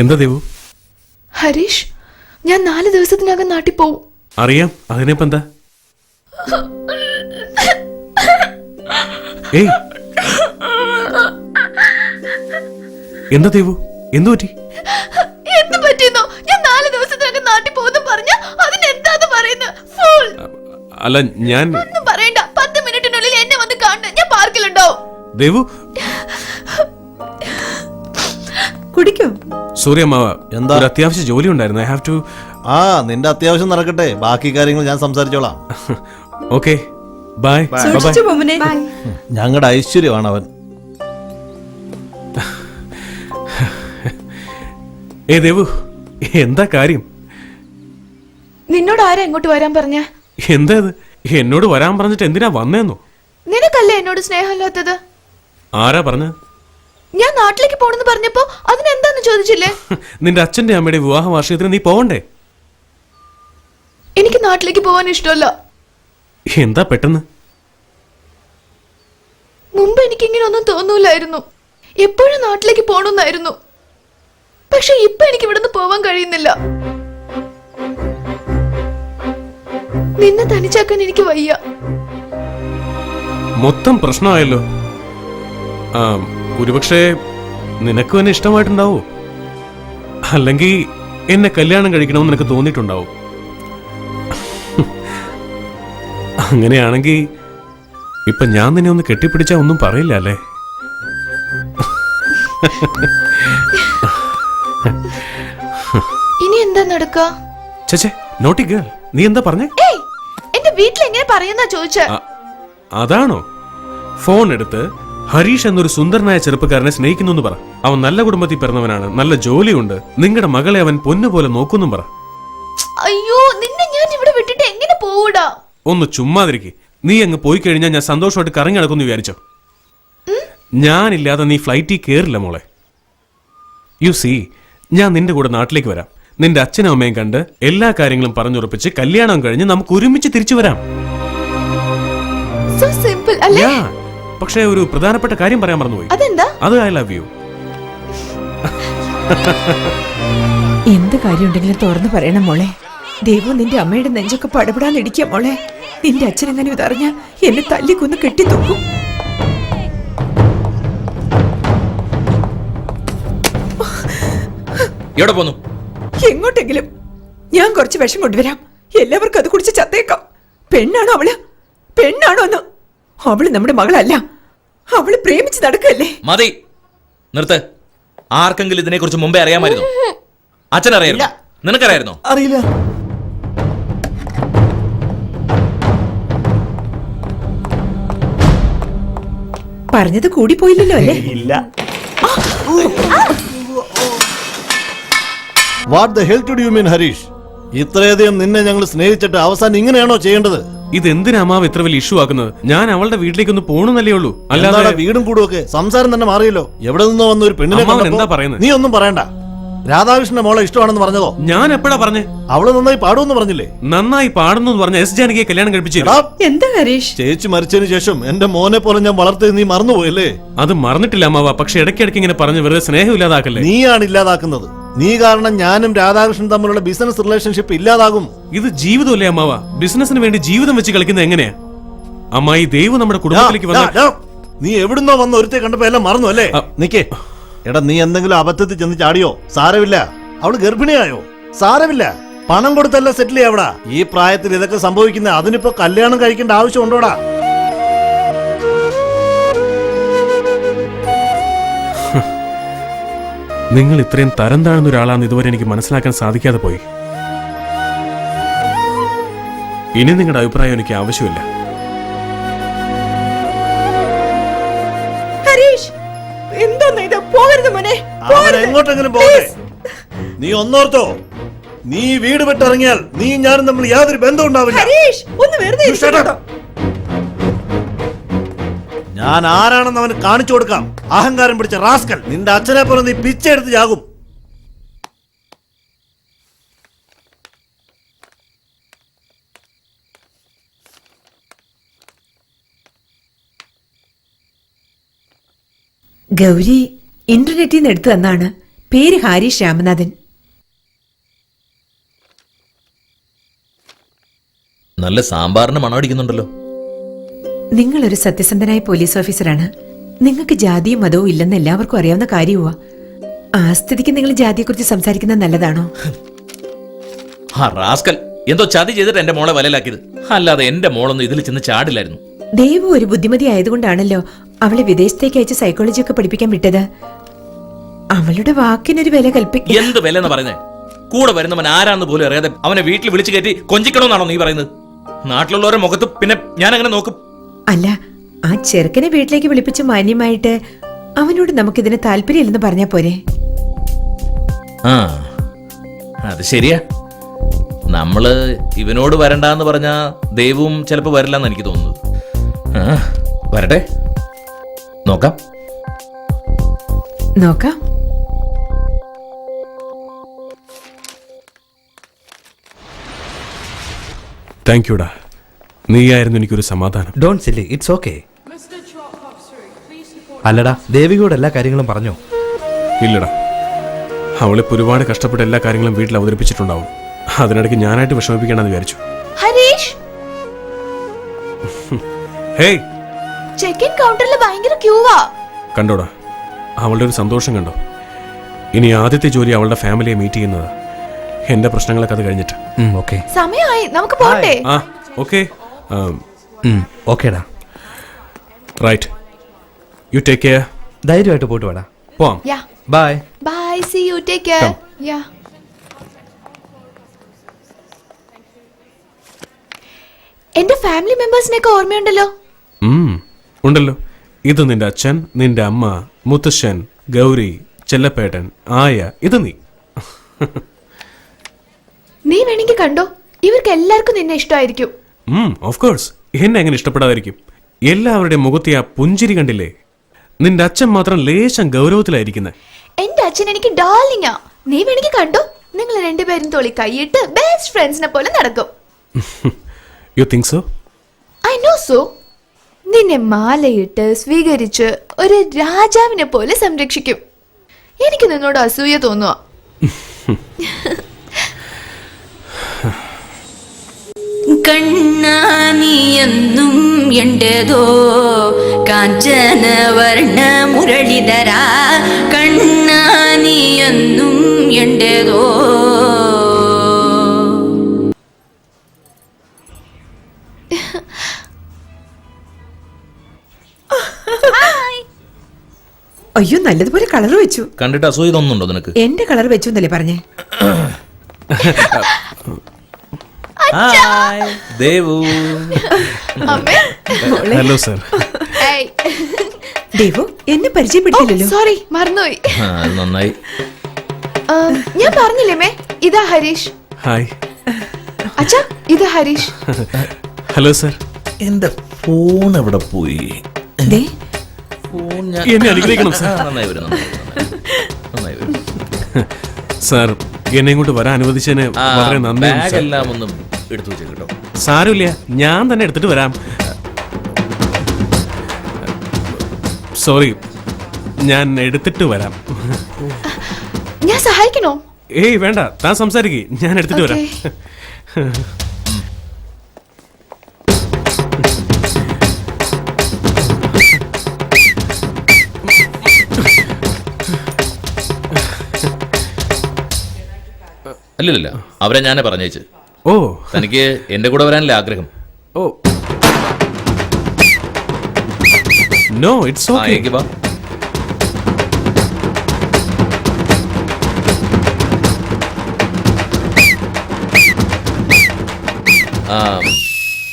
എന്താ ദേവു? ഹരീഷ്, ഞാൻ 4 ദിവസത്തിനകം നാട്ടിൽ പോവും. അറിയാം. അതിനിപ്പോ എന്താ? ഏയ് എന്താ ദേവു, എന്തു പറ്റി? എന്ത് പറ്റിയെന്നോ? ഞാൻ 4 ദിവസത്തിനകം നാട്ടിൽ പോകുന്നു പറഞ്ഞ അതിനെന്താന്ന് പറയുന്നത്? ഫൂൾ. അല്ല ഞാൻ ഒന്നും പറയണ്ട. 10 മിനിറ്റിനുള്ളിൽ എന്നെ വന്ന് കാണണം. ഞാൻ പാർക്കിലുണ്ടാവും. ദേവു. കുടിക്കോ? സൂര്യമാവ, എന്താ? ഒരു അത്യാവശ്യ ജോലി ഉണ്ടായിരുന്നു. I have to. ആ നിന്റെ അത്യാവശ്യം നടക്കട്ടെ, ബാക്കി കാര്യങ്ങൾ ഞാൻ സംസാരിച്ചോളാം. Okay, by. സൂക്ഷിച്ചു പോമനെ. ഞങ്ങളുടെ ഐശ്വര്യമാണ് അവൻ. ഏ ദേവു, എന്താ കാര്യം? നിന്നോട് ആരാ ഇങ്ങോട്ട് വരാൻ പറഞ്ഞ? എന്താ ഇത്? എന്നോട് വരാൻ പറഞ്ഞിട്ട് എന്തിനാ വന്നേന്നോ? നിനക്കല്ലേ എന്നോട് സ്നേഹമില്ലാത്തത്? ആരാ പറഞ്ഞ? ഞാൻ നാട്ടിലേക്ക് പോണെന്ന് പറഞ്ഞപ്പോ അതിനെന്താന്ന് ചോദിച്ചില്ലേ? നിന്റെ അച്ഛന്റെ അമ്മയുടെ വിവാഹ വാർഷികത്തിന് നീ പോവണ്ടേ? എനിക്ക് നാട്ടിലേക്ക് പോവാൻ ഇഷ്ടമല്ല. എന്താ പെട്ടെന്ന്? മുമ്പ് എനിക്കിങ്ങനെ ഒന്നും തോന്നൂലായിരുന്നു. എപ്പോഴും നാട്ടിലേക്ക് പോണെന്നായിരുന്നു. പക്ഷെ ഇപ്പൊ എനിക്ക് ഇവിടുന്ന് പോവാൻ കഴിയുന്നില്ല. നിന്നെ തനിച്ചാക്കാൻ എനിക്ക് വയ്യ. മൊത്തം പ്രശ്നമായല്ലോ. ഒരുപക്ഷെ നിനക്കും എന്നെ ഇഷ്ടമായിട്ടുണ്ടാവോ? അല്ലെങ്കിൽ എന്നെ കല്യാണം കഴിക്കണമെന്ന് നിനക്ക് തോന്നിയിട്ടുണ്ടാവും. അങ്ങനെയാണെങ്കിൽ ഇപ്പൊ ഞാൻ നിന്നെ ഒന്ന് കെട്ടിപ്പിടിച്ചാ ഒന്നും പറയില്ല അല്ലേ? ഇനി എന്താ നടക്ക? ചേച്ചേ, നോട്ടി ഗേൾ, നീ എന്താ പറഞ്ഞേ? ഏയ്, എന്റെ വീട്ടിൽ എങ്ങനെ പറയുന്ന ചോദിച്ച? അതാണോ? ഫോൺ എടുത്ത് ഹരീഷ് എന്നൊരു സുന്ദരനായ ചെറുപ്പക്കാരനെ സ്നേഹിക്കുന്നു എന്ന് പറ. അവൻ നല്ല കുടുംബത്തിൽ പിറന്നവനാണ്, നല്ല ജോലിയുണ്ട്, നിങ്ങളുടെ മകളെ അവൻ പൊന്നുപോലെ നോക്കുന്നു പറ. അയ്യോ, നിന്നെ ഞാൻ ഇവിടെ വിട്ടിട്ട് എങ്ങനെ പോവൂടാ? ഒന്ന് ചുമ്മാതിരിക്കെ. നീ അങ്ങ് പോയി കഴിഞ്ഞാൽ ഞാൻ സന്തോഷമായിട്ട് കറങ്ങി നടക്കുന്നു വിചാരിച്ചോ? ഞാനില്ലാതെ നീ ഫ്ലൈറ്റിൽ കേറില്ല മോളെ. യു സി, ഞാൻ നിന്റെ കൂടെ നാട്ടിലേക്ക് വരാം. നിന്റെ അച്ഛനും അമ്മയും കണ്ട് എല്ലാ കാര്യങ്ങളും പറഞ്ഞുറപ്പിച്ച് കല്യാണം കഴിഞ്ഞ് നമുക്ക് ഒരുമിച്ച് തിരിച്ചു വരാം. So simple, അല്ലേ? Yeah. പക്ഷേ ഒരു പ്രധാനപ്പെട്ട കാര്യം പറയാൻ മറന്നുപോയി. അതെന്താ? അത് ഐ ലവ് യു. എന്ത് കാര്യം ഉണ്ടെങ്കിലും തുറന്നു പറയണം മോളെ. ദൈവം നിന്റെ അമ്മയുടെ നെഞ്ചൊക്കെ പടപെടാന്നിടിക്കുക മോളെ. നിന്റെ അച്ഛനെങ്ങനെ ഇതറിഞ്ഞ എന്നെ തല്ലിക്കൊന്ന് കെട്ടിത്തൂക്കും. എവിടെ പോന്നു? എങ്ങോട്ടെങ്കിലും. ഞാൻ കുറച്ച് വിഷം കൊണ്ടുവരാം. എല്ലാവർക്കും അത് കുടിച്ച് ചത്തേക്കാം. പെണ്ണാണോ അവള്? പെണ്ണാണോ എന്ന്? അവള് നമ്മുടെ മകളല്ല. അവള് പ്രേമിച്ച് നടക്കല്ലേ? മതി, നിർത്ത്. ആർക്കെങ്കിലും ഇതിനെ കുറിച്ച് മുമ്പേ അറിയാമായിരുന്നു? അച്ഛനറിയായിരുന്നു? നിനക്കറിയായിരുന്നോ? അറിയില്ല. പറഞ്ഞത് കൂടി പോയില്ലല്ലോ അല്ലേ? ഇല്ല. What the hell do you mean Harish? ഇത്രയധികം നിന്നെ ഞങ്ങൾ സ്നേഹിച്ചിട്ട് അവസാനം ഇങ്ങനെയാണോ ചെയ്യേണ്ടത്? ഇത് എന്തിനാ അമ്മാവ് ഇത്ര വലിയ ഇഷ്യൂ ആക്കുന്നത്? ഞാൻ അവളുടെ വീട്ടിലേക്ക് ഒന്ന് പോണെന്നല്ലേ ഉള്ളൂ. അല്ലാതെ വീടും കൂടുമൊക്കെ സംസാരം തന്നെ മാറിയല്ലോ. എവിടെ നിന്നോ വന്ന ഒരു പെണ്ണിനെ അമ്മാവൻ കണ്ടപ്പോ എന്താ പറയുന്നത്? നീ ഒന്നും പറയണ്ട. രാധാകൃഷ്ണന്റെ മോളെ ഇഷ്ടമാണെന്ന് പറഞ്ഞതോ? ഞാൻ എപ്പോഴാ പറഞ്ഞേ? അവള് നന്നായി പാടുമെന്ന് പറഞ്ഞില്ലേ? നന്നായി പാടുന്നു എന്ന് പറഞ്ഞ എസ് ജാനകിയെ കല്യാണം കഴിപ്പിച്ചു. എടാ, എന്താ ഹരീഷ്? ചേച്ചി മരിച്ചതിന് ശേഷം എന്റെ മോനെ പോലെ ഞാൻ വളർത്തിയത് നീ മറന്നുപോയല്ലേ? അത് മറന്നിട്ടില്ല അമ്മാവ. പക്ഷെ ഇടയ്ക്കിടയ്ക്ക് ഇങ്ങനെ പറഞ്ഞ് വെറുതെ സ്നേഹം ഇല്ലാതാക്കല്ലേ? നീയാണ് ഇല്ലാതാക്കുന്നത്. നീ കാരണം ഞാനും രാധാകൃഷ്ണൻ തമ്മിലുള്ള ബിസിനസ് റിലേഷൻഷിപ്പ് ഇല്ലാതാകും. ഇത് ജീവിതമല്ലേ അമ്മാവ? ബിസിനസിന് വേണ്ടി ജീവിതം വെച്ച് കളിക്കുന്നത് എങ്ങനെയാ? അമ്മായി, ദൈവം നമ്മുടെ കുടുംബത്തിലേക്ക് വന്ന... നീ എവിടുന്നോ വന്ന് ഒരുത്തെ കണ്ടപ്പോ എല്ലാം മറന്നു അല്ലേ? നിക്കേ. എടാ, നീ എന്തെങ്കിലും അബദ്ധത്തിൽ ചെന്ന് ചാടിയോ? സാരമില്ല. അവള് ഗർഭിണിയായോ? സാരമില്ല. പണം കൊടുത്തല്ല സെറ്റിൽ ചെയ്യാവടാ. ഈ പ്രായത്തിൽ ഇതൊക്കെ സംഭവിക്കുന്ന അതിനിപ്പോ കല്യാണം കഴിക്കേണ്ട ആവശ്യം ഉണ്ടോടാ? നിങ്ങൾ ഇത്രയും തരം താഴ്ന്ന ഒരാളാണെന്ന് ഇതുവരെ എനിക്ക് മനസ്സിലാക്കാൻ സാധിക്കാതെ പോയി. ഇനി നിങ്ങളുടെ അഭിപ്രായം എനിക്ക് ആവശ്യമില്ല. ഹരീഷ്, എന്തോന്ന് ഇത്? പോകരുത് മോനെ. എങ്ങോട്ടെങ്കിലും പോകട്ടെ. നീ ഒന്നോർത്തോ, നീ വീട് വിട്ടിറങ്ങിയാൽ നീ ഞാനും തമ്മിൽ യാതൊരു ബന്ധം ഉണ്ടാവില്ല. ഹരീഷ്, ഒന്ന് വെറുതെ ഇരിക്കട്ടോ. ഞാൻ ആരാണെന്ന് അവന് കാണിച്ചു കൊടുക്കാം. അഹങ്കാരം പിടിച്ച റാസ്കൽ. നിന്റെ അച്ഛനെ പോലെ നീ പിച്ചെടുത്ത് ചാകും. ഗൗരി ഇന്റർനെറ്റിൽ നിന്ന് എടുത്തു തന്നാണ്. പേര് ഹാരിഷ് രാമനാഥൻ. നല്ല സാമ്പാറിന് മണമടിക്കുന്നുണ്ടല്ലോ. നിങ്ങളൊരു സത്യസന്ധനായ പോലീസ് ഓഫീസറാണ്. നിങ്ങൾക്ക് ജാതിയും മതവും ഇല്ലെന്ന് എല്ലാവർക്കും അറിയാവുന്ന കാര്യവുമാ. ആ സ്ഥിതിക്ക് നിങ്ങൾ ജാതിയെക്കുറിച്ച് സംസാരിക്കുന്നത് നല്ലതാണോ? റാസ്കൽ എന്തോ ചതി ചെയ്തിട്ട് എന്റെ മോളെ വലയിലാക്കിയത്. അല്ലാതെ എന്റെ മോളൊന്നും ഇതിൽ ചെന്ന് ചാടില്ലായിരുന്നു. ദേവു ഒരു ബുദ്ധിമതി ആയതുകൊണ്ടാണല്ലോ അവളെ വിദേശത്തേക്ക് അയച്ച് സൈക്കോളജി ഒക്കെ പഠിപ്പിക്കാൻ വിട്ടത്. അവളുടെ വാക്കിനൊരു വില കൽപ്പിക്കും. എന്ത് വില എന്ന് പറയുന്നത്? കൂടെ വരുന്നവൻ ആരാന്ന് പോലും അറിയാതെ അവനെ വീട്ടിൽ വിളിച്ചു കയറ്റി കൊഞ്ചിക്കണമെന്നാണോ നീ പറയുന്നത്? നാട്ടിലുള്ളവരുടെ മുഖത്ത് പിന്നെ ഞാൻ അങ്ങനെ നോക്കും? അല്ല, ആ ചെറുക്കനെ വീട്ടിലേക്ക് വിളിപ്പിച്ച് മാന്യമായിട്ട് അവനോട് നമുക്കിതിന് താല്പര്യമില്ലെന്ന് പറഞ്ഞാ പോരെ? ആ, അത് ശരിയാ. നമ്മള് ഇവനോട് വരണ്ടെന്ന് പറഞ്ഞാ ദൈവവും ചിലപ്പോ വരില്ലെന്ന് എനിക്ക് തോന്നുന്നത്. വരട്ടെ, നോക്കാം. നോക്കാം. താങ്ക് യുടാ. നീയായിരുന്നു എനിക്കൊരു സമാധാനം. Don't silly, it's okay. അല്ലടാ, ദേവികയോട് എല്ലാ കാര്യങ്ങളും പറഞ്ഞോ? ഇല്ലടാ, അവളിപ്പോ ഒരുപാട് കഷ്ടപ്പെട്ട് എല്ലാ കാര്യങ്ങളും വീട്ടിൽ അവതരിപ്പിച്ചിട്ടുണ്ടാവും. അതിനിടയ്ക്ക് ഞാനായിട്ട് വിഷമിപ്പിക്കണമെന്ന് വിചാരിച്ചു. ഹരീഷ്, ഹേയ്, ചെക്ക് ഇൻ കൗണ്ടറിൽ ഭയങ്കര ക്യൂവാ. കണ്ടോടാ, അവളുടെ ഒരു സന്തോഷം കണ്ടോ? ഇനി ആദ്യത്തെ ജോലി അവളുടെ ഫാമിലിയെ മീറ്റ് ചെയ്യുന്നത്. എന്റെ പ്രശ്നങ്ങളൊക്കെ അത് കഴിഞ്ഞിട്ട്. ഓക്കെ, സമയമായി, നമുക്ക് പോട്ടെ. ആ, ഓക്കെ. ഓക്കേടാ. Right, you take care. ധൈര്യമായിട്ട് പോയിട്ട് വേടാ. പോവാം. Yeah. Bye. Bye, see you, take care. Come. Yeah. എന്റെ ഫാമിലി മെമ്പേഴ്സിനെയൊക്കെ ഓർമ്മയുണ്ടല്ലോ. ഉണ്ടല്ലോ. ഇത് നിന്റെ അച്ഛൻ, നിന്റെ അമ്മ, മുത്തശ്ശൻ, ഗൗരി, ചെല്ലപ്പേട്ടൻ, ആയ. ഇത് നീ. നീ വേണമെങ്കിൽ കണ്ടോ, ഇവർക്ക് എല്ലാവർക്കും നിന്നെ ഇഷ്ടമായിരിക്കും. Of course. എന്നെ എങ്ങനെ ഇഷ്ടപ്പെടാതിരിക്കും? എല്ലാവരുടെയും മുഖത്തെ ആ പുഞ്ചിരി കണ്ടില്ലേ? നിന്റെ അച്ഛൻ മാത്രം ലേശം ഗൗരവത്തിലായിരിക്കുന്നത്. എന്റെ അച്ഛൻ എനിക്ക് ഡാർലിങ്ങാ. നീ വേണമെങ്കിൽ കണ്ടോ, നിങ്ങൾ രണ്ടുപേരും തോളി കൈയിട്ട് ബെസ്റ്റ് ഫ്രണ്ട്സിനെ പോലെ നടക്കും. You think so? I know so. നിന്നെ മാലയിട്ട് സ്വീകരിച്ച് ഒരു രാജാവിനെ പോലെ സംരക്ഷിക്കും. എനിക്ക് നിന്നോട് അസൂയ തോന്നുക. കണ്ണാനിയെന്നും എന്റേതോ കാഞ്ചനവർണ്ണ മുരളിധര, കണ്ണാനിയെന്നും എന്റേതോ. അയ്യോ, നല്ലതുപോലെ കളർ വെച്ചു. കണ്ടിട്ട് അസൂയ തോന്നുന്നുണ്ടോ നിനക്ക്? എന്റെ കളർ വെച്ചു എന്നല്ലേ പറഞ്ഞേ? Hi Devu. Hello sir. Devu, എന്നെ പരിചയപ്പെടുത്തില്ലല്ലോ. സോറി, മറന്നുപോയി. അത് നന്നായി. ഞാൻ പറഞ്ഞില്ലേ മേ, ഇതാ ഹരീഷ്. ഹായ്. അച്ഛാ, ഇത് ഹരീഷ്. Hello sir. എന്റെ ഫോൺ എവിടെ പോയി? ദേ, എന്നെ അനുഗ്രഹിക്കണം സർ. നന്നായി വരും, നന്നായി വരും. സാർ, എന്നെ ഇങ്ങോട്ട് വരാൻ അനുവദിച്ചതിന് വളരെ നന്ദി. ബാഗ് എല്ലാം ഒന്നും എടുത്തു വെച്ചു കേട്ടോ. സാരമില്ല, ഞാൻ തന്നെ എടുത്തിട്ട് വരാം. സോറി, ഞാൻ എടുത്തിട്ട് വരാം. ഞാൻ സഹായിക്കണോ? ഏയ് വേണ്ട, താൻ സംസാരിക്കേ, ഞാൻ എടുത്തിട്ട് വരാം. അല്ലല്ല, അവരെ ഞാനേ പറഞ്ഞേച്ച്. ഓ, തനിക്ക് എന്റെ കൂടെ വരാനല്ലേ ആഗ്രഹം? ഓ, നോ, ഇറ്റ്സ് ഓക്കേ. എനിക്ക് വാ.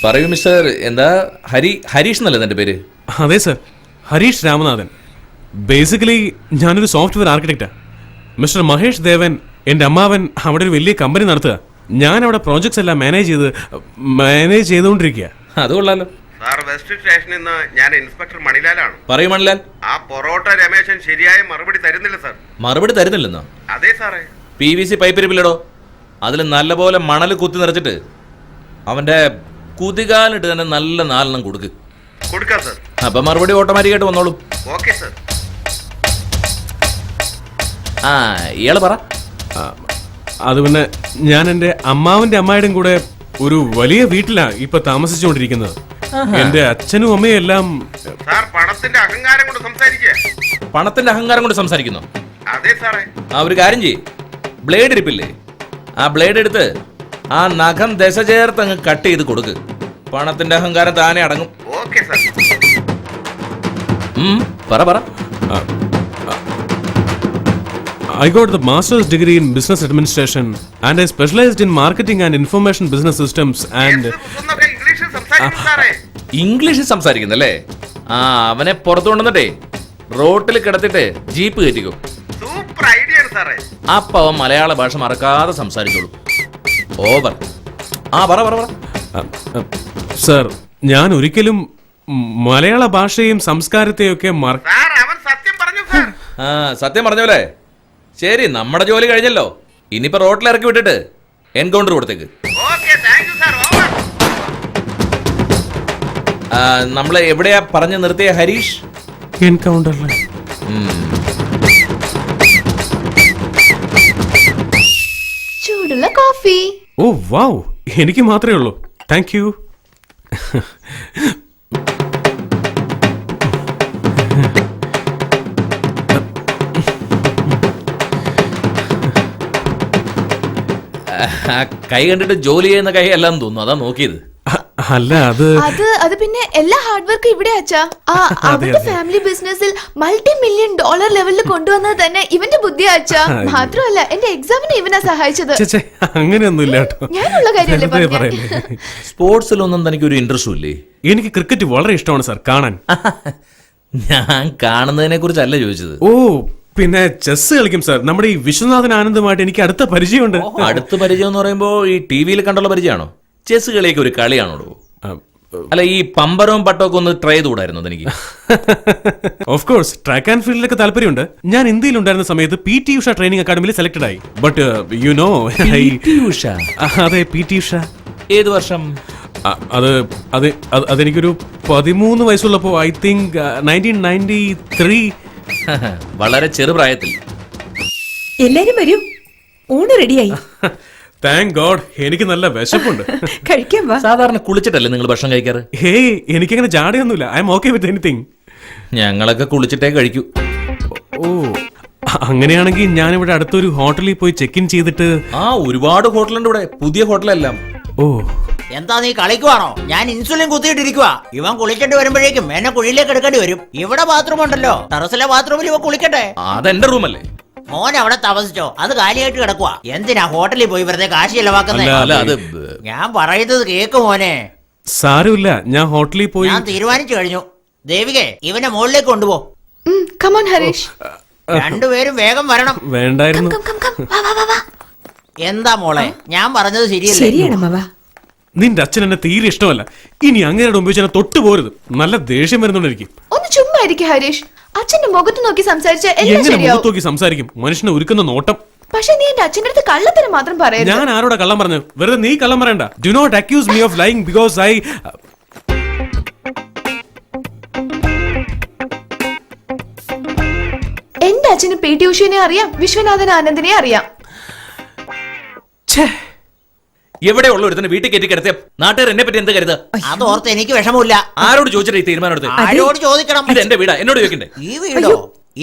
പറയൂ മിസ്റ്റർ, എന്താ ഹരീഷ് എന്നല്ലേ തന്റെ പേര്? അതെ സർ, ഹരീഷ് രാമനാഥൻ. ബേസിക്കലി ഞാനൊരു സോഫ്റ്റ്വെയർ ആർക്കിടെക്റ്റാ. മിസ്റ്റർ മഹേഷ് ദേവൻ, എൻ്റെ അമ്മാവൻ അവിടെ ഒരു വലിയ കമ്പനി നടത്തുക. ഞാൻ അവിടെ പ്രോജക്ട്സ് എല്ലാം മാനേജ് ചെയ്തുകൊണ്ടിരിക്കുക. അത് കൊള്ളാലോ. സാർ, വെസ്റ്റ് സ്റ്റേഷനിൽ നിന്ന് ഞാൻ ഇൻസ്പെക്ടർ മണിലാലാണ്. പറയൂ മണിലാൽ. ആ പൊറോട്ട രമേശൻ ശരിയായ മറുപടി തരുന്നില്ല സാർ. മറുപടി തരുന്നില്ലെന്നോ? അതെ സാറേ. PVC പൈപ്പ് ഇരിപ്പില്ലടോ, അതിൽ നല്ലപോലെ മണൽ കുത്തി നിറച്ചിട്ട് അവന്റെ കുതികാലിട്ട് തന്നെ നല്ല 4 എണ്ണം കൊടുക്കാം സാർ. അപ്പൊ മറുപടി ഓട്ടോമാറ്റിക്കായിട്ട് വന്നോളൂ. Okay sir. ഇയാള് പറ. അത് പിന്നെ ഞാൻ എൻ്റെ അമ്മാവൻ്റെ അമ്മായിയുടെയും കൂടെ ഒരു വലിയ വീട്ടിലാ ഇപ്പൊ താമസിച്ചുകൊണ്ടിരിക്കുന്നത്. എന്റെ അച്ഛനും അമ്മയും എല്ലാം സാർ, പണത്തിന്റെ അഹങ്കാരം കൊണ്ട് സംസാരിക്കുക. പണത്തിന്റെ അഹങ്കാരം കൊണ്ട് സംസാരിക്കുന്നു? അതെ സാറേ. ഒരു കാര്യം ചെയ്യ്, ബ്ലേഡ് ഇരിപ്പില്ലേ, ആ ബ്ലേഡ് എടുത്ത് ആ നഖം ദശ ചേർത്ത് അങ്ങ് കട്ട് ചെയ്ത് കൊടുക്ക്. പണത്തിന്റെ അഹങ്കാരം താനെ അടങ്ങും. Okay sir. പറ. I got the master's degree in business administration and I specialized in marketing and information business systems and ഇംഗ്ലീഷിൽ സംസാരിക്കുന്നല്ലേ? അവനെ പുറത്തു കൊണ്ടുവന്നിട്ടേ റോട്ടിൽ കിടത്തിട്ട് ജീപ്പ് കയറ്റിക്കോ. സൂപ്പർ ഐഡിയ ആണ് സാറേ. അപ്പൊ അവൻ മലയാള ഭാഷ മറക്കാതെ സംസാരിച്ചോളൂ. ഓവർ. പറ. സർ, ഞാൻ ഒരിക്കലും മലയാള ഭാഷയും സംസ്കാരത്തെയും ഒക്കെ സത്യം പറഞ്ഞോലേ. ശരി, നമ്മുടെ ജോലി കഴിഞ്ഞല്ലോ. ഇനിയിപ്പോ റോട്ടിൽ ഇറക്കി വിട്ടിട്ട് എൻകൗണ്ടർ കൊടുത്തേക്ക്. നമ്മളെ എവിടെയാ പറഞ്ഞു നിർത്തിയ ഹരീഷ്? എൻകൗണ്ടറിൽ. ചൂടുള്ള കോഫി. ഓ വാവ്, എനിക്ക് മാത്രമേ ഉള്ളൂ. Thank you. കൈ കണ്ടിട്ട് ജോലി ചെയ്യുന്ന കൈ അല്ലാന്ന് തോന്നുന്നു, അതാ നോക്കിയത്. അല്ല, അത് പിന്നെ എല്ലാ ഹാർഡ് വർക്ക് ഇവിടെ അച്ഛാ. അവരുടെ ഫാമിലി ബിസിനസ്സിൽ $multi-million ലെവലിൽ കൊണ്ടുവന്നത് തന്നെ ഇവന്റെ ബുദ്ധിയാ അച്ഛാ. മാത്രമല്ല എന്റെ എക്സാമിന് ഇവനാ സഹായിച്ചത്. അങ്ങനെയൊന്നുമില്ല കേട്ടോ, ഞാനുള്ള കാര്യമല്ലേ. സ്പോർട്സിലൊന്നും തനിക്ക് ഒരു ഇൻട്രസ്റ്റും ഇല്ലേ? എനിക്ക് ക്രിക്കറ്റ് വളരെ ഇഷ്ടമാണ് സാർ, കാണാൻ. ഞാൻ കാണുന്നതിനെ കുറിച്ചല്ല ചോദിച്ചത്. ഓ, പിന്നെ ചെസ് കളിക്കും സാർ. നമ്മുടെ ഈ വിശ്വനാഥൻ ആനന്ദുമായിട്ട് എനിക്ക് അടുത്ത പരിചയമുണ്ട്. അടുത്ത പരിചയം എന്ന് പറയുമ്പോ ഈ TV-യിൽ കണ്ടുള്ള പരിചയമാണോ? ചെസ് കളിയൊക്കെ ഒരു കളിയാണോ? അല്ല, ഈ പമ്പരവും പട്ടവും ഒന്ന് ട്രൈ ചെയ്തുകൂടായിരുന്നു എനിക്ക്? ഓഫ് കോഴ്സ് ട്രാക്ക് ആൻഡ് ഫീൽഡിലൊക്കെ താല്പര്യമുണ്ട്. ഞാൻ ഇന്ത്യയിൽ ഉണ്ടായിരുന്ന സമയത്ത് PT ഉഷ ട്രെയിനിങ് അക്കാഡമിയിൽ സെലക്ടഡ് ആയി. ബട്ട് യു നോ, അതെ PT ഉഷ. ഏത് വർഷം? അതെനിക്കൊരു 13 വയസ്സുള്ളപ്പോ, ഐ തിങ്ക് 1993. വളരെ ചെറുപ്രായത്തിൽ. എല്ലാരും വരൂ, ഊണ് റെഡിയായി. താങ്ക് ഗോഡ്, എനിക്ക് നല്ല വിശപ്പുണ്ട്. കഴിക്കാൻ വാ. സാധാരണ കുളിച്ചിട്ടല്ലേ നിങ്ങൾ ഭക്ഷണം കഴിക്കാറ്? ഹേയ്, എനിക്കങ്ങനെ ജാടയൊന്നുമില്ല. I am okay with anything. ഞങ്ങളൊക്കെ കുളിച്ചിട്ടേ കഴിക്കൂ. ഓ, അങ്ങനെയാണെങ്കിൽ ഞാനിവിടെ അടുത്തൊരു ഹോട്ടലിൽ പോയി ചെക്ക് ഇൻ ചെയ്തിട്ട്. ഒരുപാട് ഹോട്ടലുണ്ട് ഇവിടെ, പുതിയ ഹോട്ടലെല്ലാം. ഓ, എന്താ നീ കളിക്കുവാണോ? ഞാൻ ഇൻസുലിൻ കുത്തിയിട്ടിരിക്കുക. ഇവൻ കുളിച്ചിട്ട് വരുമ്പോഴേക്കും എന്നെ കുഴിയിലേക്ക് എടുക്കേണ്ടി വരും. ഇവിടെ ബാത്റൂം ഉണ്ടല്ലോ, ടെറസിലെ ബാത്റൂമിൽ ഇവ കുളിക്കട്ടെ. അതെന്റെ റൂമല്ലേ? മോൻ അവിടെ താമസിച്ചോ? അത് കാലിയായിട്ട് കിടക്കുക. എന്തിനാ ഹോട്ടലിൽ പോയി വെറുതെ കാശ് ചെലവാക്കുന്നത്? ഞാൻ പറയുന്നത് കേക്ക് മോനെ. സാരമില്ല, ഞാൻ ഹോട്ടലിൽ പോയി. ഞാൻ തീരുമാനിച്ചു കഴിഞ്ഞു. ദേവികെ, ഇവനെ മുകളിലേക്ക് കൊണ്ടുപോ. Come on Harish. രണ്ടുപേരും വേഗം വരണം. വേണ്ടായിരുന്നു. എന്താ മോളെ, ഞാൻ പറഞ്ഞത് ശരിയല്ലേ? നിന്റെ അച്ഛൻ എന്നെ തീരെ ഇഷ്ടമല്ല. ഇനി അങ്ങനെയുടെ മുമ്പ് വെച്ച് തൊട്ടു പോരുത്. നല്ല ദേഷ്യം വരുന്നുണ്ട് എനിക്ക്. ഒന്ന് ചുമ്മാ ഇരിക്കും ഹരീഷ്. അച്ഛന്റെ മുഖത്ത് നോക്കി സംസാരിച്ച എങ്ങനെ മുഖത്ത് നോക്കി സംസാരിക്കും? മനുഷ്യനെ ഒരുക്കുന്ന നോട്ടം. പക്ഷെ നീ എന്റെ അച്ഛന്റെ അടുത്ത് കള്ളത്തിന് മാത്രം പറയരുത്. ഞാൻ ആരോടാ കള്ളം പറഞ്ഞു? വെറുതെ നീ കള്ളം പറയണ്ട. Do not accuse me of lying because I. എന്റെ അച്ഛന് PT ഉഷനെ അറിയാം, വിശ്വനാഥൻ ആനന്ദിനെ അറിയാം. എവിടെ ഉള്ള ഒരുത്തന്നെ വീട്ടിൽ കയറ്റി കിടത്തിയ നാട്ടുകാർ എന്നെ പറ്റി എന്ത് കരുത്? അതോർത്ത് എനിക്ക് വിഷമമില്ല. ആരോട് ചോദിച്ചിട്ട് ഈ തീരുമാനം എടുത്ത്? ആരോട് ചോദിക്കണം? ഇത് എന്റെ വീടാ, എന്നോട് ചോദിക്കണ്ടേ? ഈ വീടോ?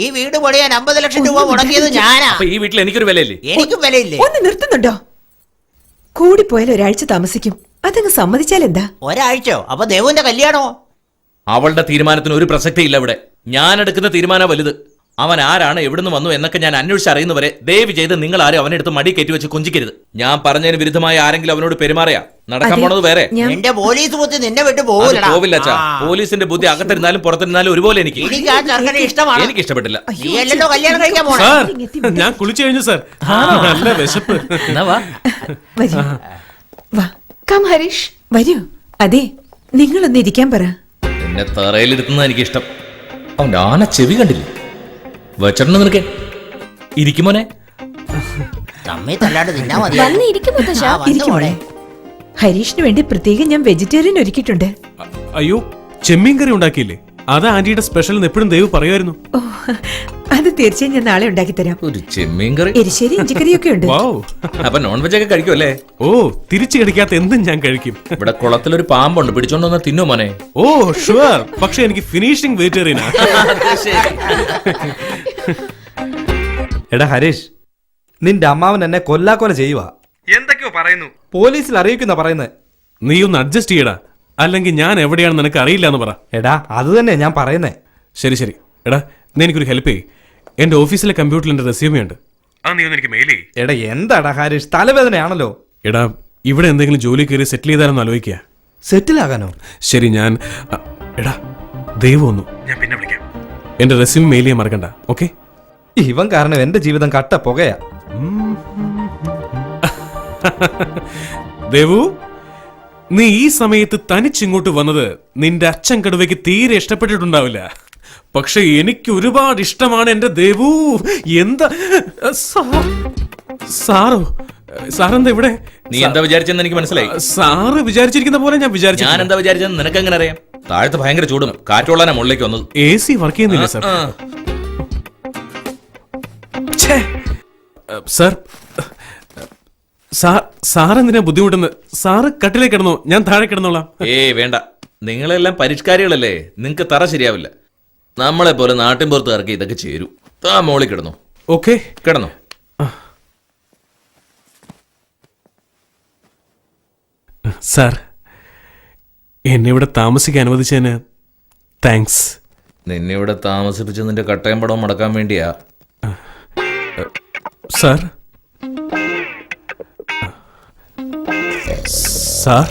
ഈ വീട് പണിയാൻ 50 ലക്ഷം രൂപ മുടക്കിയത് ഞാനാ. അപ്പൊ ഈ വീട്ടിൽ എനിക്കൊരു വിലയില്ലേ? എനിക്കും വിലയില്ലേ? ഒന്ന് നിർത്തുന്നുണ്ടോ? കൂടിപ്പോയാൽ ഒരാഴ്ച താമസിക്കും. അതങ്ങ് സമ്മതിച്ചാൽ എന്താ? ഒരാഴ്ചയോ? അപ്പൊ ദേവുവിന്റെ കല്യാണോ? അവളുടെ തീരുമാനത്തിന് ഒരു പ്രസക്തി ഇല്ല ഇവിടെ. ഞാൻ എടുക്കുന്ന തീരുമാനം വലുത്. അവൻ ആരാണ്, എവിടുന്ന് വന്നു എന്നൊക്കെ ഞാൻ അന്വേഷിച്ചറിയുന്നവരെ ദയവ് ചെയ്ത് നിങ്ങൾ ആരും അവനെടുത്ത് മടി കയറ്റി വെച്ച് കൊഞ്ചിക്കരുത്. ഞാൻ പറഞ്ഞതിന് വിരുദ്ധമായി ആരെങ്കിലും അവനോട് പെരുമാറിയാ നടക്കാൻ പോണത് വേറെ. എന്റെ പോലീസ് ബുദ്ധി നിന്നെ വിട്ട് പോവില്ല. പോലീസിന്റെ ബുദ്ധി അകത്തിരുന്നാലും പുറത്തിരുന്നാലും ഒരുപോലെ എനിക്ക് ഇഷ്ടമാണ്. എനിക്ക് ഇഷ്ടപ്പെട്ടില്ല. കല്യാണം കഴിക്കാൻ പോണ. സാർ, ഞാൻ കുളിച്ചു കഴിഞ്ഞു സാർ. നല്ല വിശപ്പ്. കം ഹരീഷ്, വരൂ. അതെ, നിങ്ങളൊന്ന് ഇരിക്കാൻ പറ. എന്നെ തറയിലിരുത്തുന്നത് എനിക്കിഷ്ടം. അവന്റെ ആന ചെവി കണ്ടില്ലേ? വെച്ചിട്ടുണ്ട് നിനക്ക്. ഇരിക്കുമോനെ. ഹരീഷിന് വേണ്ടി പ്രത്യേകം ഞാൻ വെജിറ്റേറിയൻ ഒരുക്കിയിട്ടുണ്ട്. അയ്യോ, ചെമ്മീൻ കറി ഉണ്ടാക്കിയില്ലേ? അത് ആന്റിയുടെ സ്പെഷ്യൽ എപ്പോഴും ദേവ് പറയുമായിരുന്നു. ഓ, അത് തീർച്ചയായും ഞാൻ നാളെ ഉണ്ടാക്കി തരാം. ഒരു ചെമ്മീൻ കറി, എരിശ്ശേരി, ഇഞ്ചിക്കറിയൊക്കെ ഉണ്ട്. അപ്പൊ നോൺ വെജ് ഒക്കെ കഴിക്കുമല്ലേ? ഓ, തിരിച്ചു കഴിക്കാത്ത എന്തും ഞാൻ കഴിക്കും. ഇവിടെ കുളത്തിലൊരു പാമ്പുണ്ട്, പിടിച്ചോണ്ടൊന്ന് തിന്നു മോനെ. ഓ ഷുവർ, പക്ഷെ എനിക്ക് ഫിനിഷിംഗ് വെജിറ്റേറിയനാ. എടാ ഹരീഷ്, നിന്റെ അമ്മാവൻ എന്നെ കൊല്ലാക്കൊല ചെയ്യുക. എന്തൊക്കെയോ പറയുന്നു. പോലീസിൽ അറിയിക്കുന്ന പറയുന്നത്. നീ ഒന്ന് അഡ്ജസ്റ്റ് ചെയ്യടാ, അല്ലെങ്കിൽ ഞാൻ എവിടെയാണെന്ന് നിനക്ക് അറിയില്ല എന്ന് പറ. എടാ, അത് തന്നെ ഞാൻ പറയുന്നേ. ശരി ശരി. എടാ, നീ എനിക്കൊരു ഹെൽപ്പ് ചെയ്യ്. എന്റെ ഓഫീസിലെ കമ്പ്യൂട്ടറിൽ എന്റെ റെസ്യൂമേ ഉണ്ട്. നീ ഒന്ന് എനിക്ക് മെയിൽ ചെയ്യ്. എടാ എന്താടാ ഹരീഷ്, തലവേദനയാണല്ലോ. എടാ, ഇവിടെ എന്തെങ്കിലും ജോലി കയറി സെറ്റിൽ ചെയ്താലെന്ന് ആലോചിക്കുക. സെറ്റിൽ ആകാനോ? ശരി, ഞാൻ എടാ ദൈവം ഒന്നു ഞാൻ പിന്നെ വിളിക്കാം. എന്റെ റെസ്യൂമേ മെയിൽ ചെയ്യാൻ മറക്കണ്ട, ഓക്കെ? ഇവൻ കാരണം എന്റെ ജീവിതം കട്ട പുകയാ. ദേവു, നീ ഈ സമയത്ത് തനിച്ചിങ്ങോട്ട് വന്നത് നിന്റെ അച്ഛൻ കടുവയ്ക്ക് തീരെ ഇഷ്ടപ്പെട്ടിട്ടുണ്ടാവില്ല. പക്ഷെ എനിക്ക് ഒരുപാട് ഇഷ്ടമാണ് എന്റെ ദേവു. എന്താ സാറോ? സാറെന്താ ഇവിടെ? നീ എന്താ വിചാരിച്ചെന്ന് എനിക്ക് മനസ്സിലായി. സാറ് വിചാരിച്ചിരിക്കുന്ന പോലെ ഞാൻ വിചാരിച്ചു. ഞാൻ എന്താ വിചാരിച്ചെന്ന് നിനക്ക് എങ്ങനെ അറിയാം? താഴത്ത് ഭയങ്കര ചൂടും കാറ്റുള്ളാനാ മുകളിലേക്ക് വന്നത്. AC വർക്ക് ചെയ്യുന്നില്ല സാർ. സാറെന്തിനാ ബുദ്ധിമുട്ടുന്നത്? സാറ് കട്ടിലേക്ക് കിടന്നോ, ഞാൻ താഴെ കിടന്നോളാം. വേണ്ട, നിങ്ങളെല്ലാം പരിഷ്കാരികളല്ലേ, നിങ്ങക്ക് തറ ശരിയാവില്ല. നമ്മളെ പോലെ നാട്ടിൻപുറത്ത് ഇറക്കി ഇതൊക്കെ ചേരൂ. താ മോളിൽ കിടന്നു. ഓക്കെ, കിടന്നു. സാർ, എന്നെ ഇവിടെ താമസിക്കാൻ അനുവദിച്ചതിന് താങ്ക്സ്. നിന്നെ ഇവിടെ താമസിപ്പിച്ച് നിന്റെ കട്ടയം പടം മടക്കാൻ വേണ്ടിയാ. Sir, sir,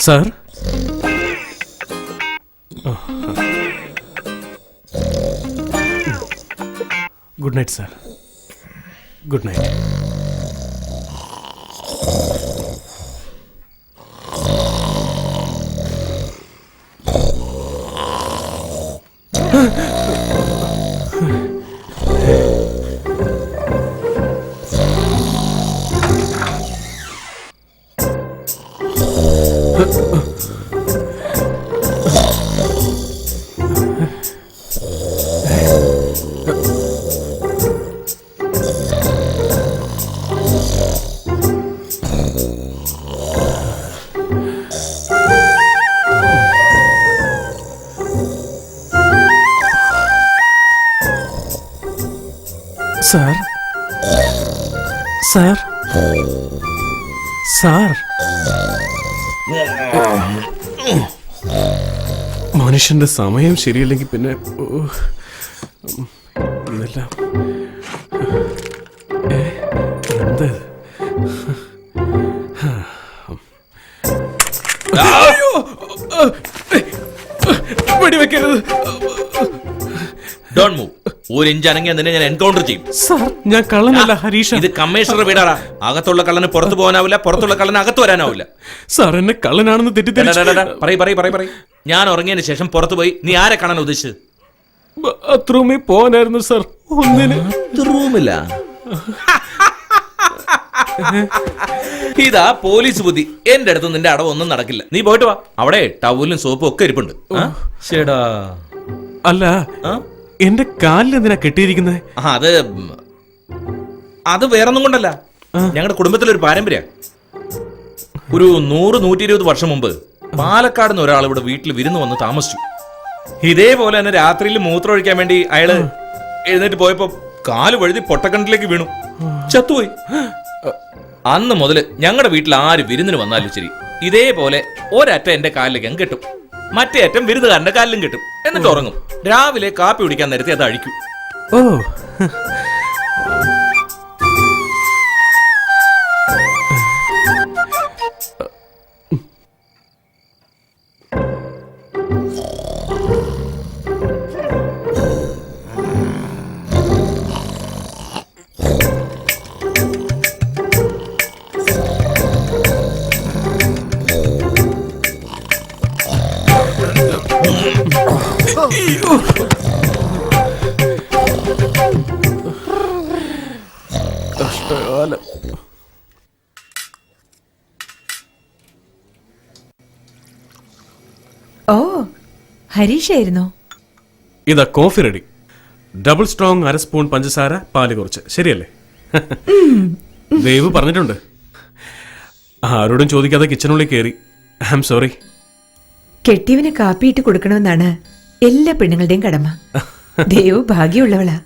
sir, good night sir. Good night. Sir sir sir മനുഷ്യന്റെ സമയം ശരിയല്ലെങ്കിൽ പിന്നെ ഇതെല്ലാം എന്ത് വെടിവെക്കരുത്. Don't move. ഒരു ഇഞ്ച് അനങ്ങിയാൽ നിന്നെ ഞാൻ എൻകൗണ്ടർ ചെയ്യും. സാർ ഞാൻ കള്ളനല്ല ഹരീഷ്. ഇത് കമ്മീഷണർ വീടാറാ. അകത്തുള്ള കള്ളന് പുറത്തു പോകാനാവില്ല, പുറത്തുള്ള കള്ളന് അകത്ത് വരാനാവില്ല. സാർ എന്നെ കള്ളനാണെന്ന് പറയ്. ഞാൻ ഉറങ്ങിയതിന് ശേഷം പുറത്തു പോയി നീ ആരെ കാണാൻ ഉദ്ദേശിച്ചത്? ബാത്റൂമിൽ പോകാനായിരുന്നു സാർ. ഒന്നിന് റൂമില്ല. ഇതാ പോലീസ് ബുദ്ധി. എന്റെ അടുത്ത് നിന്റെ അടവൊന്നും നടക്കില്ല. നീ പോയിട്ട് വാ. അവിടെ ടവലും സോപ്പും ഒക്കെ ഇരിപ്പുണ്ട്. ശരിടാ. അല്ല, എന്റെ കാലിൽ എന്തിനാ കെട്ടിയിരിക്കുന്നത്? അത് വേറൊന്നും കൊണ്ടല്ല. ഞങ്ങളുടെ കുടുംബത്തിലൊരു പാരമ്പര്യ. ഒരു 100-120 വർഷം മുമ്പ് പാലക്കാട് നിന്ന് ഒരാൾ ഇവിടെ വീട്ടിൽ വിരുന്ന് വന്ന് താമസിച്ചു. ഇതേപോലെ തന്നെ രാത്രിയിൽ മൂത്രം ഒഴിക്കാൻ വേണ്ടി അയാള് എഴുന്നേറ്റ് പോയപ്പോ കാല് വഴുതി പൊട്ടക്കിണറ്റിലേക്ക് വീണു, ചത്തുപോയി. അന്ന് മുതൽ ഞങ്ങളുടെ വീട്ടിൽ ആര് വിരുന്നിന് വന്നാലും ശരി ഇതേപോലെ ഒരറ്റം എന്റെ കാലിലേക്ക് അങ്ങ് കെട്ടും, മറ്റേ അറ്റം വിരുന്നുകാരന്റെ കാലിലും കെട്ടും. എന്നിട്ട് ഉറങ്ങും. രാവിലെ കാപ്പി കുടിക്കാൻ നേരത്തെ അത് അഴിക്കും. ഓ, കഷ്ടകാലം. ഓ, ഹരീഷായിരുന്നോ? ഇതാ coffee ready. Double strong 1/2 spoon പഞ്ചസാര, പാല് കുറച്ച്. ശരിയല്ലേ? ദേവ് പറഞ്ഞിട്ടുണ്ട്. ആരോടും ചോദിക്കാതെ കിച്ചണുള്ളിൽ കയറി. I am sorry. കെട്ടിയവന് കാപ്പിയിട്ട് കൊടുക്കണമെന്നാണ് എല്ലാ പെണ്ണുങ്ങളുടെയും കടമ. ദേവു ഭാഗ്യമുള്ളവളാ.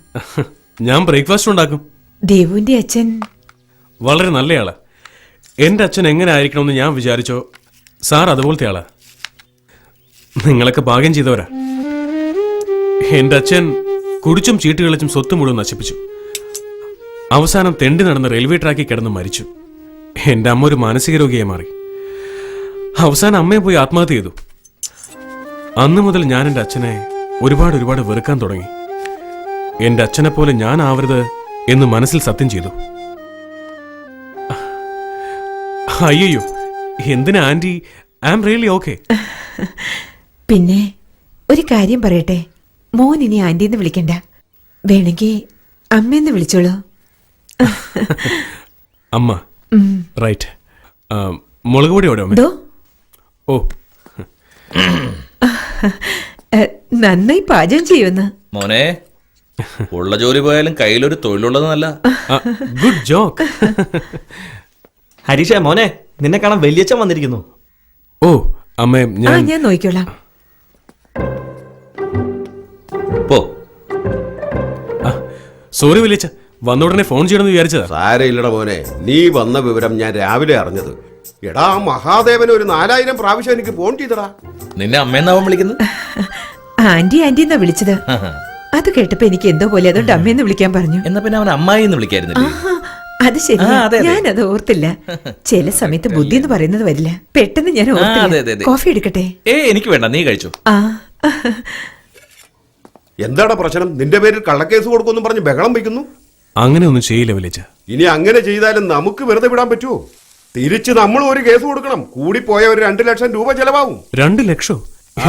ഞാൻ ബ്രേക്ക്ഫാസ്റ്റ് ഉണ്ടാക്കും. ദേവുവിന്റെ അച്ഛൻ വളരെ നല്ലയാളാ. എന്റെ അച്ഛൻ എങ്ങനെ ആയിരിക്കണമെന്ന് ഞാൻ വിചാരിച്ചോ സാർ അതുപോലത്തെ ആളാ. നിങ്ങളൊക്കെ ഭാഗ്യം ചെയ്തവരാ. എന്റെ അച്ഛൻ കുടിച്ചും ചീട്ട് കളിച്ചും സ്വത്ത് മുഴുവൻ നശിപ്പിച്ചു. അവസാനം തെണ്ടി നടന്ന് റെയിൽവേ ട്രാക്കിൽ കിടന്ന് മരിച്ചു. എന്റെ അമ്മ ഒരു മാനസിക രോഗിയായി മാറി. അവസാനം അമ്മയെ പോയി ആത്മഹത്യ ചെയ്തു. അന്നു മുതൽ ഞാൻ എൻ്റെ അച്ഛനെ ഒരുപാട് വെറുക്കാൻ തുടങ്ങി. എൻ്റെ അച്ഛനെ പോലെ ഞാൻ ആവരുത് എന്ന് മനസ്സിൽ സത്യം ചെയ്തു. അയ്യോ, എന്തിനാ aunty? I am really okay. പിന്നെ ഒരു കാര്യം പറയട്ടെ, മോൻ ഇനി ആന്റിന്ന് വിളിക്കണ്ട, വേണമെങ്കിൽ അമ്മയെന്ന് വിളിച്ചോളൂ. അമ്മ, റൈറ്റ്. മുളക് പൊടി എവിടെ? ഓ, നന്നായി പാചകം ചെയ്യുമെന്ന്. മോനെ, ഉള്ള ജോലി പോയാലും കയ്യിലൊരു തൊഴിലുള്ളത് നല്ല. Good joke. ഹരീഷ മോനെ, നിന്നെ കാണാൻ വലിയച്ഛൻ വന്നിരിക്കുന്നു. ഓ അമ്മേ, ഞാൻ നോക്കിക്കോളാം. പോ. സോറി വലിയച്ഛ, വന്ന ഉടനെ ഫോൺ ചെയ്യണമെന്ന് വിചാരിച്ചതാ. സാരയില്ലട മോനെ, നീ വന്ന വിവരം ഞാൻ രാവിലെ അറിഞ്ഞത്. എടാ, മഹാദേവന് ഒരു 4000 പ്രാവശ്യം എനിക്ക് ഫോൺ ചെയ്തടാ. നിന്നെ അമ്മയെന്നാവൻ വിളിക്കുന്നത്? ആന്റി ആന്റിന്നാ വിളിച്ചത്. അത് കേട്ടപ്പോ എനിക്ക് എന്തോ പോലെ, അതുകൊണ്ട് അമ്മയെന്ന് വിളിക്കാൻ പറഞ്ഞു. എന്നാ പിന്നെ അവൻ അമ്മായി എന്ന് വിളിക്കായിരുന്നില്ലേ? അത് ശരി, ഞാനത് ഓർത്തില്ല. ചില സമയത്ത് ബുദ്ധി എന്ന് പറയുന്നത് വരില്ല. പെട്ടെന്ന് ഞാൻ ഓർത്തില്ല. കോഫി എടുക്കട്ടെ? എനിക്ക് വേണ്ട, നീ കഴിച്ചു. എന്താടാ പ്രശ്നം? നിന്റെ പേരിൽ കള്ളക്കേസ് കൊടുക്കുമെന്നും പറഞ്ഞ് ബഹളം വയ്ക്കുന്നു. അങ്ങനെ ഒന്നും ചെയ്യില്ല വലിയച്ഛ. ഇനി അങ്ങനെ ചെയ്താലും നമുക്ക് വെറുതെ വിടാൻ പറ്റുമോ? തിരിച്ച് നമ്മൾ ഒരു കേസ് കൊടുക്കണം. കൂടിപ്പോയ ഒരു 2 ലക്ഷം രൂപ ചെലവാകും. 2 ലക്ഷം?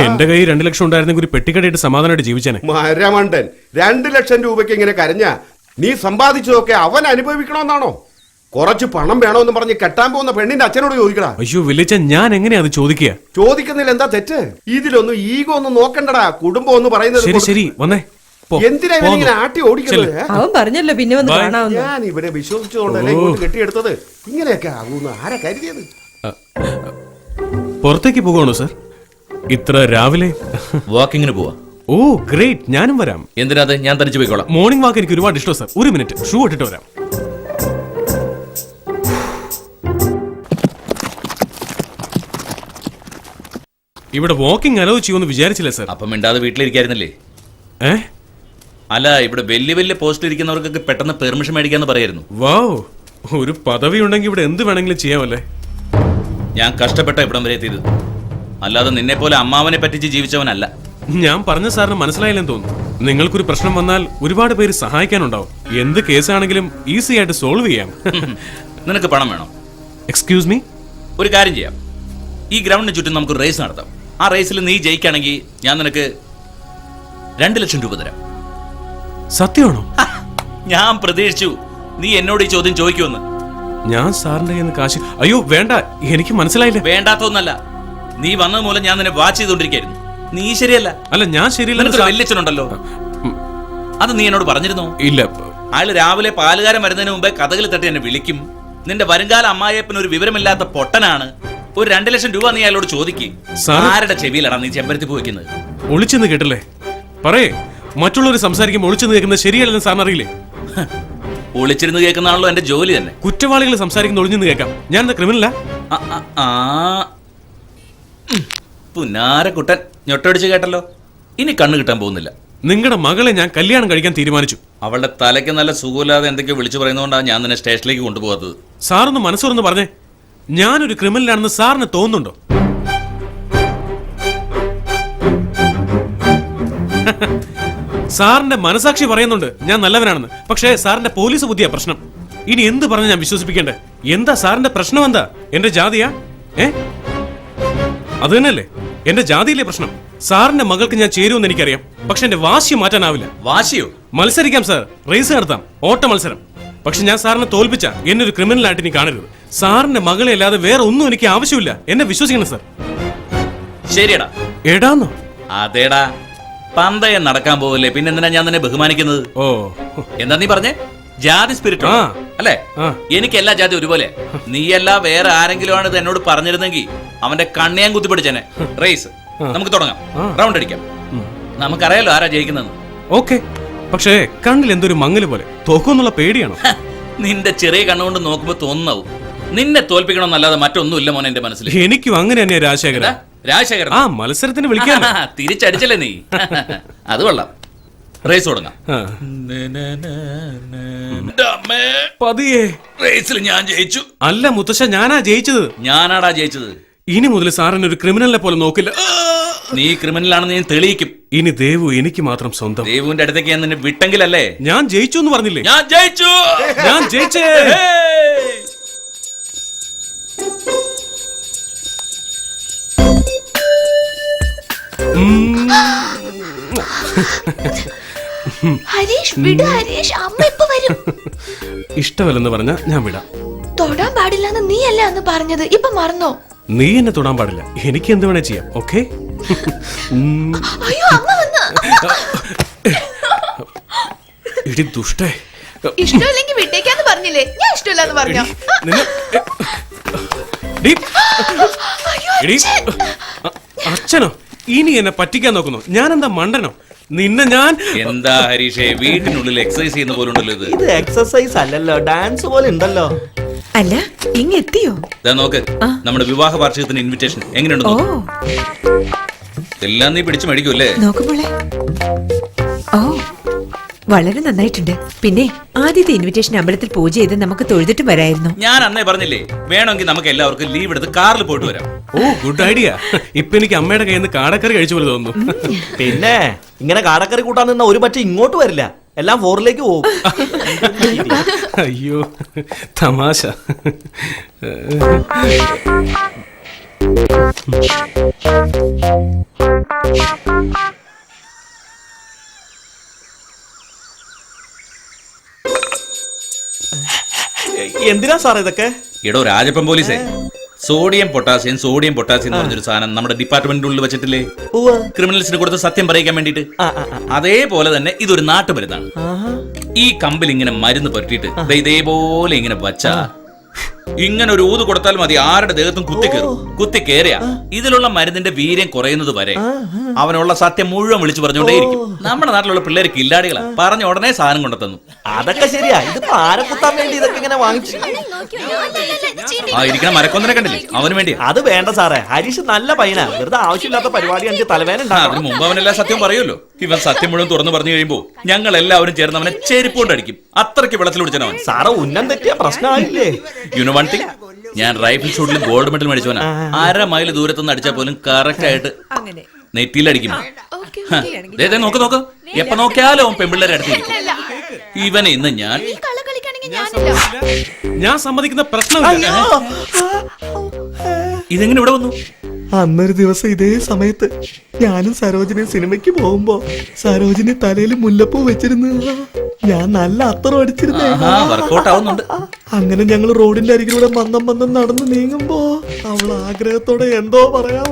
എന്റെ കയ്യിൽ 2 ലക്ഷം ഉണ്ടായിരുന്നെങ്കിൽ ഒരു പെട്ടിക്കടയിട്ട് സമാധാനമായിട്ട് ജീവിച്ചേനെ. മരമണ്ടൻ, 2 ലക്ഷം രൂപയ്ക്ക് ഇങ്ങനെ കരഞ്ഞ നീ സമ്പാദിച്ചതൊക്കെ അവൻ അനുഭവിക്കണമെന്നാണോ? കുറച്ച് പണം വേണമെന്ന് പറഞ്ഞ് കെട്ടാൻ പോകുന്ന പെണ്ണിന്റെ അച്ഛനോട് ചോദിക്കടാ. അയ്യോ വലിയച്ഛ, ഞാൻ എങ്ങനെയാ അത് ചോദിക്കുക? ചോദിക്കുന്നതിൽ എന്താ തെറ്റ്? ഇതിലൊന്നും ഈഗോ ഒന്നും നോക്കണ്ടടാ. കുടുംബം ഒന്ന് പറയുന്നത്. ശരി, വന്നേ. എന്തിനാ ഇങ്ങനെ ആട്ടി ഓടിക്കുന്നത്? അവൻ പറഞ്ഞല്ലോ പിന്നെ വന്ന് കാണാവുന്ന. ഞാൻ ഇവരെ വിശ്വസിച്ചതുകൊണ്ടല്ലേ ഇങ്ങോട്ട് കെട്ടിയെടുത്തത്. ഇങ്ങനെയൊക്കെ ആകൂന്ന് ആരാ കരുതിയത്? പുറത്തേക്ക് പോകണോ സർ? ഇത്ര രാവിലെ? വാക്കിങ്ങിന് പോവാ. ഓ ഗ്രേറ്റ്, ഞാനും വരാം. എന്തിനാ അത്? ഞാൻ തനിച്ച് പോയിക്കോളാം. മോർണിംഗ് വാക്ക് എനിക്ക് ഒരുപാട് ഇഷ്ടം സർ. ഒരു മിനിറ്റ്, ഷൂ ഇട്ടിട്ട് വരാം. ഇവിടെ വാക്കിംഗ് അലോ ചെയ്യുമെന്ന് വിചാരിച്ചില്ല സർ. അപ്പം മിണ്ടാതെ വീട്ടിലിരിക്കായിരുന്നില്ലേ? ഏ അല്ല, ഇവിടെ വലിയ വലിയ പോസ്റ്റിൽ ഇരിക്കുന്നവർക്കൊക്കെ പെട്ടെന്ന് പെർമിഷൻ മേടിക്കാന്ന് പറയായിരുന്നു. വാവ്, ഒരു പദവി ഉണ്ടെങ്കിൽ ഇവിടെ എന്ത് വേണമെങ്കിലും ചെയ്യാമല്ലേ. ഞാൻ കഷ്ടപ്പെട്ട ഇവിടം വരെ എത്തിയത്, അല്ലാതെ നിന്നെ പോലെ അമ്മാവനെ പറ്റിച്ച് ജീവിച്ചവനല്ല. ഞാൻ പറഞ്ഞ സാറിന് മനസ്സിലായില്ലെന്ന് തോന്നുന്നു. നിങ്ങൾക്കൊരു പ്രശ്നം വന്നാൽ ഒരുപാട് പേര് സഹായിക്കാനുണ്ടാവും. എന്ത് കേസാണെങ്കിലും ഈസി ആയിട്ട് സോൾവ് ചെയ്യാം. നിനക്ക് പണം വേണം? Excuse me? ഒരു കാര്യം ചെയ്യാം, ഈ ഗ്രൗണ്ടിന് ചുറ്റും നമുക്ക് റേസ് നടത്താം. ആ റേസിൽ നീ ജയിക്കുകയാണെങ്കിൽ ഞാൻ നിനക്ക് 2 ലക്ഷം രൂപ തരാം. സത്യമാണോ? ഞാൻ പ്രതീക്ഷിച്ചു നീ എന്നോട് ഈ ചോദ്യം ചോദിക്കുമെന്ന്. ഞാൻ സാറിന്റെ കയ്യിൽ നിന്ന് കാശ്... അയ്യോ വേണ്ട, എനിക്ക് മനസ്സിലായില്ല. വേണ്ടാത്തൊന്നല്ല, നീ വന്നത് മൂലം ഞാൻ നിന്നെ വാച്ച് ചെയ്തോണ്ടിരിക്കായിരുന്നു. നീ ശരിയല്ല. അല്ല, ഞാൻ ശരിയല്ല. വല്യച്ഛനുണ്ടല്ലോ, അത് നീ എന്നോട് പറഞ്ഞിരുന്നോ? ഇല്ല. അയാൾ രാവിലെ പാലുകാരൻ വരുന്നതിന് മുമ്പേ കഥകളി തട്ടി എന്നെ വിളിക്കും. നിന്റെ വരുംകാല അമ്മായിയപ്പന് ഒരു വിവരമില്ലാത്ത പൊട്ടനാണ്. ഒരു 2 ലക്ഷം രൂപ നീ അയാളോട് ചോദിക്കും. ആരുടെ ചെവിയിലാണ് നീ ചെമ്പരത്തി പോയിക്കുന്നത്? ഒളിച്ചെന്ന് കേട്ടല്ലേ? പറയേ, മറ്റുള്ളവർ സംസാരിക്കുമ്പോൾ ഒളിച്ചെന്ന് കേൾക്കുന്നത് ശരിയല്ലെന്ന് സാറിന് അറിയില്ലേ? ഒളിച്ചിരുന്ന് കേൾക്കുന്നതാണല്ലോ എന്റെ ജോലി തന്നെ. കുറ്റവാളികൾ സംസാരിക്കുന്ന ഒളിഞ്ഞെന്ന് കേൾക്കാം. ഞാൻ എന്താ ക്രിമിനലാ? പുന്നാരക്കുട്ടൻ ഞൊട്ടടിച്ച് കേട്ടല്ലോ. ഇനി കണ്ണു കിട്ടാൻ പോകുന്നില്ല. നിങ്ങളുടെ മകളെ ഞാൻ കല്യാണം കഴിക്കാൻ തീരുമാനിച്ചു. അവളുടെ തലയ്ക്ക് നല്ല സുഖമില്ലാതെ എന്തൊക്കെയോ വിളിച്ചു പറയുന്നതുകൊണ്ടാണ് ഞാൻ നിന്നെ സ്റ്റേഷനിലേക്ക് കൊണ്ടുപോകാത്തത്. സാറൊന്ന് മനസ്സുറന്ന് പറഞ്ഞേ, ഞാനൊരു ക്രിമിനലാണെന്ന് സാറിന് തോന്നുന്നുണ്ടോ? സാറിന്റെ മനസാക്ഷി പറയുന്നുണ്ട് ഞാൻ നല്ലവനാണെന്ന്. പക്ഷേ സാറിന്റെ പോലീസ് ബുദ്ധിയാ പ്രശ്നം. ഇനി എന്ത് പറഞ്ഞ് ഞാൻ വിശ്വസിപ്പിക്കണ്ടേ? എന്താ സാറിന്റെ പ്രശ്നം? എന്താ എന്റെ ജാതിയാ? അത് തന്നെയല്ലേ, എന്റെ ജാതിയിലെ പ്രശ്നം. സാറിന്റെ മകൾക്ക് ഞാൻ ചേരുമെന്ന് എനിക്കറിയാം, പക്ഷെ എന്റെ വാശി മാറ്റാനാവില്ല. വാശിയോ? മത്സരിക്കാം സാർ, റേസ് നടത്താം, ഓട്ട മത്സരം. പക്ഷെ ഞാൻ സാറിനെ തോൽപ്പിച്ച എന്നെ ഒരു ക്രിമിനലായിട്ട് ഇനി കാണരുത്. സാറിന്റെ മകളെ അല്ലാതെ വേറെ ഒന്നും എനിക്ക് ആവശ്യമില്ല. എന്നെ വിശ്വസിക്കണം സാർ. ശരിയടാ. എടാന്നോ? അതേടാ, പന്തയം നടക്കാൻ പോവില്ലേ, പിന്നെ എന്തിനാ ഞാൻ നിന്നെ ബഹുമാനിക്കുന്നത്? ഓ, എന്താ നീ പറഞ്ഞേ? ജാതി സ്പിരിറ്റ് അല്ലേ? എനിക്ക് എല്ലാ ജാതി ഒരുപോലെ. നീയല്ല വേറെ ആരെങ്കിലും ആണ് ഇത് എന്നോട് പറഞ്ഞിരുന്നെങ്കിൽ അവന്റെ കണ്ണിയാൻ കുത്തിപ്പിടിച്ചെന്നെ. റേസ് നമുക്ക് തുടങ്ങാം, റൗണ്ട് അടിക്കാം. നമുക്കറിയാലോ ആരാ ജയിക്കുന്നത്. ഓക്കെ, പക്ഷേ കണ്ണിൽ എന്തൊരു മങ്ങല് പോലെ. തോക്കുമെന്നുള്ള പേടിയാണോ? നിന്റെ ചെറിയ കണ്ണുകൊണ്ട് നോക്കുമ്പോ തോന്നാവും. നിന്നെ തോൽപ്പിക്കണമെന്നല്ലാതെ മറ്റൊന്നുമില്ല മോനെ എന്റെ മനസ്സിൽ. എനിക്കും അങ്ങനെ തന്നെയാ രാജശേഖരൻ. രാജശേഖരൻ ആ മത്സരത്തിന് വിളിക്കാൻ തിരിച്ചടിച്ചല്ലേ നീ? അത് കൊള്ളാം. റേസ് തുടങ്ങാം. പതിയെ. റേസിൽ ഞാൻ ജയിച്ചു. അല്ല മുത്തശ്ശ, ഞാനാ ജയിച്ചത്. ഞാനാടാ ജയിച്ചത്. ഇനി മുതൽ സാറിന് ഒരു ക്രിമിനലിനെ പോലെ നോക്കില്ല. നീ ക്രിമിനലാണെന്ന് ഞാൻ തെളിയിക്കും. ഇനി ദേവു എനിക്ക് മാത്രം സ്വന്തം. ദേവുവിന്റെ അടുത്തേക്ക് ഞാൻ നിന്നെ വിട്ടെങ്കിലല്ലേ? ഞാൻ ജയിച്ചു എന്ന് പറഞ്ഞില്ലേ? ഞാൻ ജയിച്ചു. ഞാൻ ജയിച്ചേ. ഹരീഷ് വിട്, ഹരീഷ് അമ്മ ഇപ്പൊ വരും. ഇഷ്ടമല്ലെന്ന് പറഞ്ഞ ഞാൻ വിടാം. തൊടാൻ പാടില്ലെന്ന് നീ അല്ലേ അന്ന് പറഞ്ഞത്, ഇപ്പൊ മറന്നോ? നീ എന്നെ തൊടാൻ പാടില്ല, എനിക്ക് എന്ത് വേണേ ചെയ്യാം. ഓക്കെ? അയ്യോ അമ്മ വന്ന്. ഇടി ദുഷ്ടേ. ഇഷ്ടമില്ലെങ്കിൽ വിട്ടേക്കാന്ന് പറഞ്ഞില്ലേ? ഞാൻ ഇഷ്ടമില്ലാന്ന് പറഞ്ഞോ? അച്ഛനോ? ഇനി എന്നെ പറ്റിക്കാൻ നോക്കുന്നു. ഞാൻ എന്താ മണ്ടനോ? നിന്നെ ഞാൻ... എന്താ ഹരീഷേ, വീട്ടിനുള്ളിൽ എക്സസൈസ് ചെയ്യുന്ന പോലെ ഉണ്ടല്ലോ ഇത്. ഇത് എക്സസൈസ് അല്ലല്ലോ, ഡാൻസ് പോലെ ഉണ്ടല്ലോ. അല്ല, ഇങ്ങെത്തിയോ? നോക്ക്, നമ്മുടെ വിവാഹ വാർഷികത്തിന് ഇൻവിറ്റേഷൻ എങ്ങനെയുണ്ടോ? എല്ലാം നീ പിടിച്ചു മേടിക്കൂല്ലേ? നോക്കുമ്പോളെ. ഓ, വളരെ നന്നായിട്ടുണ്ട്. പിന്നെ ആദ്യത്തെ ഇൻവിറ്റേഷൻ അമ്പലത്തിൽ പൂജ ചെയ്ത് നമുക്ക് തൊഴുതിട്ട് വരായിരുന്നു. ഞാൻ അന്നേ പറഞ്ഞില്ലേ, വേണമെങ്കിൽ നമുക്ക് എല്ലാവർക്കും ലീവ് എടുത്ത് കാറിൽ പോയിട്ട് വരാം. ഓ, ഗുഡ് ഐഡിയ. ഇപ്പൊ എനിക്ക് അമ്മയുടെ കയ്യിൽ നിന്ന് കാടക്കറി കഴിച്ചു പോലെ തോന്നുന്നു. പിന്നെ ഇങ്ങനെ കാടക്കറി കൂട്ടാൻ നിന്ന ഒരു പറ്റ ഇങ്ങോട്ട് വരില്ല, എല്ലാം 4ലേക്ക് പോകും. അയ്യോ, തമാശ. എന്തിനാ സാർ ഇതൊക്കെ? എടോ രാജപ്പൻ പോലീസേ, സോഡിയം പൊട്ടാസ്യം എന്ന് പറഞ്ഞൊരു സാധനം നമ്മുടെ ഡിപ്പാർട്ട്മെന്റിനുള്ളിൽ വെച്ചിട്ടില്ലേ? ക്രിമിനൽസിന് കൊടുത്ത് സത്യം പറയിക്കാൻ വേണ്ടിട്ട്. അതേപോലെ തന്നെ ഇതൊരു നാട്ടുമരുന്നാണ്. ഈ കമ്പിൽ ഇങ്ങനെ മരുന്ന് പറ്റിയിട്ട് ഇതേപോലെ ഇങ്ങനെ വച്ചാ ഇങ്ങനെ ഒരു ഊത് കൊടുത്താൽ മതി, ആരുടെ ദേഹത്തും കുത്തി കയറിയ ഇതിലുള്ള മരുന്നിന്റെ വീര്യം കുറയുന്നത് വരെ അവനുള്ള സത്യം മുഴുവൻ വിളിച്ചു പറഞ്ഞുകൊണ്ടേയിരിക്കും. നമ്മുടെ നാട്ടിലുള്ള പിള്ളേര് കില്ലാടികളാ, പറഞ്ഞ ഉടനെ സാധനം കൊണ്ടുതന്നു. അതൊക്കെ ശരിയാ. ഇത് ആരെ കുത്താൻ വേണ്ടി ഇതൊക്കെ ഇങ്ങനെ വാങ്ങിച്ചു? ആ ഇരിക്കണ മരക്കൊന്നിനെ കണ്ടില്ലേ, അവന് വേണ്ടി. അത് വേണ്ട സാറേ, ഹരീഷ് നല്ല പയ്യനാ. വെറുതെ ആവശ്യമില്ലാത്ത പരിപാടി അഞ്ച് തലവേന അതിന് മുമ്പ് അവനെല്ലാ സത്യം പറയുമല്ലോ. ഇവൻ സത്യം മുഴുവൻ തുറന്നു പറഞ്ഞു കഴിയുമ്പോ ഞങ്ങൾ എല്ലാവരും ചേർന്ന് അവനെ ചെരുപ്പ് കൊണ്ട് അടിക്കും. അത്രയ്ക്ക് വെള്ളത്തിൽ പിടിച്ചവൻ. സാറ് ഉന്നം തെറ്റിയ പ്രശ്നമായില്ലേ? യു നോ വൺ തിങ്, ഞാൻ റൈഫിൾ ഷൂട്ടിൽ ഗോൾഡ് മെഡൽ മേടിച്ചവനാ. 1/2 മൈൽ ദൂരത്തുനിന്ന് അടിച്ചാൽ പോലും കറക്റ്റ് ആയിട്ട് നെറ്റിയിലടിക്കും. നോക്ക് എപ്പ നോക്കിയാലും അവൻ പെമ്പിള്ളേരെ അടുത്തിരിക്കും. ഇവനെ ഇന്ന് ഞാൻ സമ്മതിക്കുന്ന പ്രശ്നമില്ല. ഇതെങ്ങനെ ഇവിടെ വന്നു? അന്നൊരു ദിവസം ഇതേ സമയത്ത് ഞാനും സരോജിനി സിനിമയ്ക്ക് പോകുമ്പോ സരോജിനി തലയിൽ മുല്ലപ്പൂ വെച്ചിരുന്നു. ഞാൻ നല്ല അത്തറം അടിച്ചിരുന്നേ. വർക്കൗട്ട് ആവുന്നുണ്ട്. അങ്ങനെ ഞങ്ങൾ റോഡിന്റെ അരികിലൂടെ മന്ദം നടന്ന് നീങ്ങുമ്പോ അവൾ ആഗ്രഹത്തോടെ എന്തോ പറയാ.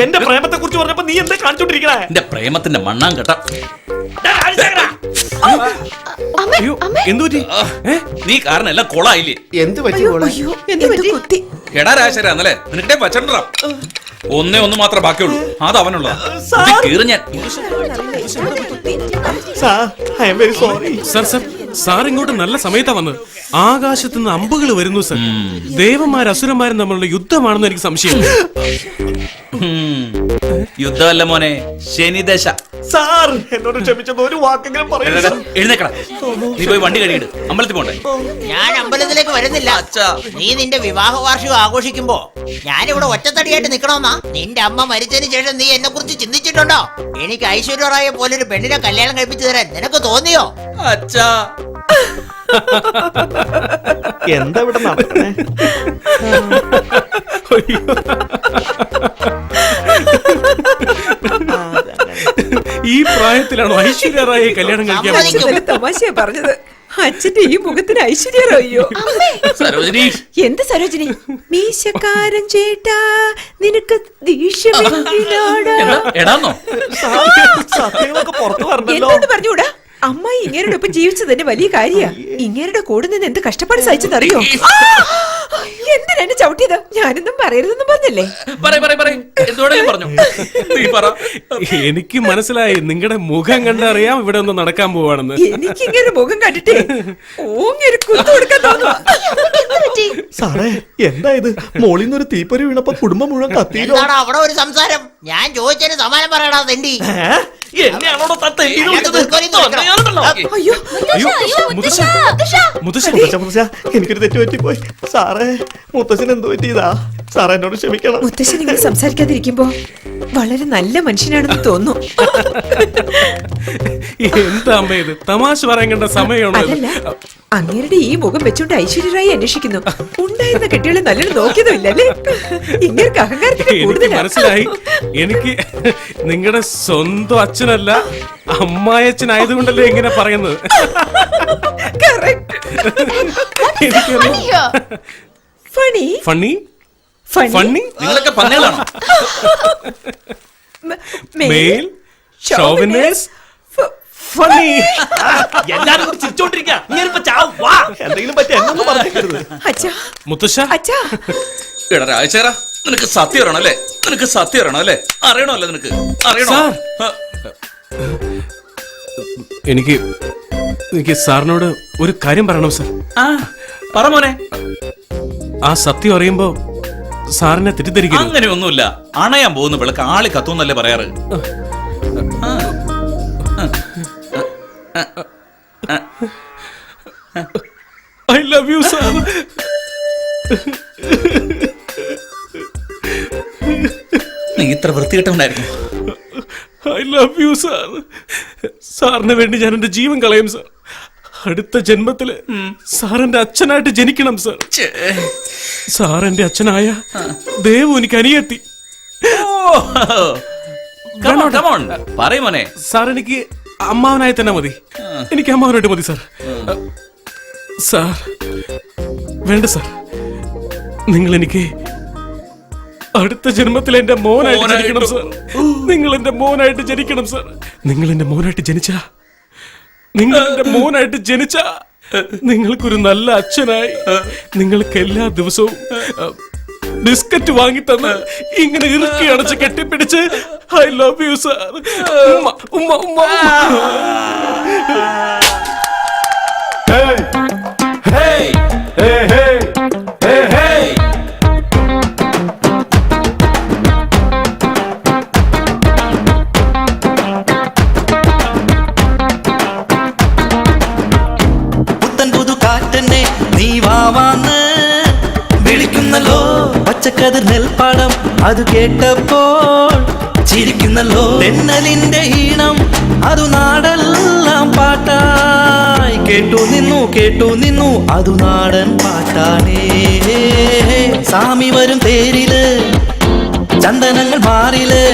എന്റെ പ്രേമത്തെ കുറിച്ച് പറഞ്ഞപ്പോ നീ എന്താ കാണിച്ചോണ്ടിരിക്കണേ? എന്റെ പ്രേമത്തിന്റെ മണ്ണാൻ കേട്ട. നീ കാരണം എല്ലാം കൊളായില്ലേ? എന്ത് പറ്റി? എടാ രാശരാ, അന്നല്ലേ നിനക്കിട്ടേ പച്ചണ്ടാ. ഒന്ന് മാത്രമേ ബാക്കിയുള്ളൂ, അത് അവനുള്ളതാ. സാർ ഇങ്ങോട്ട് നല്ല സമയത്താ വന്നത്. ആകാശത്തുനിന്ന് അമ്പുകൾ വരുന്നു സർ. ദേവന്മാരും അസുരന്മാരും തമ്മിലുള്ള യുദ്ധമാണെന്ന് എനിക്ക് സംശയം. യുദ്ധമല്ല മോനെ, ശനിദശ. സാർ എന്നോട് ക്ഷമിച്ചത് ഒരു വാക്കെങ്കിലും പറയുന്നത്. എഴുന്നേക്കടാ, നീ പോയി വണ്ടി കഴുകിയിട്ട് അമ്പലത്തിൽ പോണ്ടേ? ഞാൻ അമ്പലത്തിലേക്ക് വരുന്നില്ല. നീ നിന്റെ വിവാഹ വാർഷികം ആഘോഷിക്കുമ്പോ ഞാനിവിടെ ഒറ്റത്തടിയായിട്ട് നിക്കണമെന്നാ? നിന്റെ അമ്മ മരിച്ചതിന് ശേഷം നീ എന്നെ കുറിച്ച് ചിന്തിച്ചിട്ടുണ്ടോ? എനിക്ക് ഐശ്വര്യ റായെ പോലൊരു പെണ്ണിനെ കല്യാണം കഴിപ്പിച്ചു തരാൻ നിനക്ക് തോന്നിയോ? അച്ഛാ, എന്താ ഇവിടെ നടക്കണേ? ഈ പ്രായത്തിലാണോ ഐശ്വര്യ റായെ കല്യാണം കഴിക്കാൻ? തമാശയാ പറഞ്ഞത്. അച്ഛന്റെ ഈ മുഖത്തിന് ഐശ്വര്യോ? സരോജിനി, എന്ത് സരോജിനി? മീശക്കാരൻ ചേട്ടാ, നിനക്ക് എടാന്നോ സത്യങ്ങളൊക്കെ പുറത്തു പറഞ്ഞല്ലോ. എന്നോട് പറഞ്ഞൂടാ? അമ്മായി ഇങ്ങേരുടെ ഒപ്പം ജീവിച്ചത് തന്നെ വലിയ കാര്യാ. ഇങ്ങേരുടെ കൂടെ നിന്ന് എന്ത് കഷ്ടപ്പാട് സഹിച്ചെന്നറിയോ? എന്തിനാ ചവിട്ടിയത്? ഞാനൊന്നും പറയരുതെന്നും പറഞ്ഞല്ലേ? എനിക്ക് മനസ്സിലായി, നിങ്ങളുടെ മുഖം കണ്ടറിയാം ഇവിടെ ഒന്ന് നടക്കാൻ പോവാണെന്ന്. എനിക്ക് ഇങ്ങനെ മുഖം കണ്ടിട്ടേ ഓങ്ങൊരു കുത്തു കൊടുക്കാൻ തോന്നുന്നു. സാറേ എന്താ ഇത്? മോളിൽ നിന്നൊരു തീപ്പൊരി വീണപ്പോ കുടുംബം മുഴുവൻ കത്തിയില്ലോ. അവിടെ ഒരു സംസാരം. ഞാൻ ചോദിച്ചതിന് സമാനം പറയടാ തെണ്ടി. എനിക്കൊരു തെറ്റ് പറ്റിപ്പോയി സാറേ. മുത്തശ്ശൻ എന്ത് പറ്റിയതാ സാറേ? എന്നോട് ക്ഷമിക്കണം. മുത്തശ്ശൻ ഇങ്ങനെ സംസാരിക്കാതിരിക്കുമ്പോ വളരെ നല്ല മനുഷ്യനാണെന്ന് തോന്നുന്നു. എന്താ അമ്മ ഇത്? തമാശ പറയാൻ കണ്ട സമയമാണോ? അങ്ങേരുടെ ഈ മുഖം വെച്ചോണ്ട് ഐശ്വര്യ റായി അന്വേഷിക്കുന്നു. ഉണ്ടായിരുന്ന കെട്ടികളെ നല്ലോണം നോക്കിയതുമില്ലല്ലേ? ഇങ്ങനെ അഹങ്കാരത്തിന് മനസ്സിലായി. എനിക്ക് നിങ്ങളുടെ സ്വന്തം അച്ഛനല്ല അമ്മായച്ഛനായതുകൊണ്ടല്ലേ ഇങ്ങനെ പറയുന്നത്. ഫണ്ണി നിങ്ങളൊക്കെ പന്നികളാണോ? Mail ഷോവിനേഴ്സ് funny. എല്ലാരും ചിരിച്ചോണ്ടിരിക്കുക. എന്തെങ്കിലും പറ്റി എന്നൊന്നും പറഞ്ഞേക്കരുത്. മുത്തശ്ശ, എടാ രാജേശ്വരാ, നിനക്ക് സത്യം അറിയണല്ലേ? നിനക്ക് സത്യം അറിയണല്ലേ? അറിയണമല്ലോ നിനക്ക്? അറിയണോ? എനിക്ക് സാറിനോട് ഒരു കാര്യം പറയണം സാർ. പറ മോനെ. ആ സത്യം അറിയുമ്പോ സാറിനെ തെറ്റിദ്ധരിക്കും. അങ്ങനെയൊന്നുമില്ല. അണയാൻ പോകുന്ന വിളക്ക് ആളി കത്തുന്നല്ലേ പറയാറ്. I love you, sir. നീ ഇത്ര വൃത്തികെട്ടവനായിരുന്നു. I love you, sir. സാറിന് വേണ്ടി ഞാൻ എന്റെ ജീവൻ കളയും സാർ. അടുത്ത ജന്മത്തില് സാറിന്റെ അച്ഛനായിട്ട് ജനിക്കണം സാർ. സാറിന്റെ അച്ഛനായ ദേവു എനിക്ക് അനിയെത്തി. പറയമോനെ. സാർ എനിക്ക് അമ്മാവനായി തന്നെ മതി. എനിക്ക് അമ്മാവനായിട്ട് മതി സാർ. സാർ വേണ്ട സാർ, നിങ്ങൾ എനിക്ക് അടുത്ത ജന്മത്തിൽ എന്റെ മോനായിട്ട് ജനിക്കണം സാർ. നിങ്ങൾ എന്റെ മോനായിട്ട് ജനിക്കണം സാർ. നിങ്ങൾ എന്റെ മോനായിട്ട് ജനിച്ച നിങ്ങൾക്കൊരു നല്ല അച്ഛനായി നിങ്ങൾക്ക് എല്ലാ ദിവസവും ബിസ്ക്കറ്റ് വാങ്ങി തന്ന് ഇങ്ങനെ ഇറുക്കി അടച്ച് കെട്ടിപ്പിടിച്ച് ഐ ലവ് യു സാർ ഉമ്മ ഉമ്മ ഉമ്മ പുത്തൻ പുതു കാറ്റന്നെ നീ വാവാന്ന് വിളിക്കുന്നല്ലോ പച്ചക്കതിർ നെൽപ്പാടം അത് കേട്ടപ്പോൾ ചിരിക്കുന്നല്ലോ തെന്നലിന്റെ ഈണം അതു നാടെല്ലാം പാട്ടായി കേട്ടു നിന്നു അതു നാടൻ പാട്ടാണേ സാമി വരും തേരില് ചന്ദനങ്ങൾ മാറില്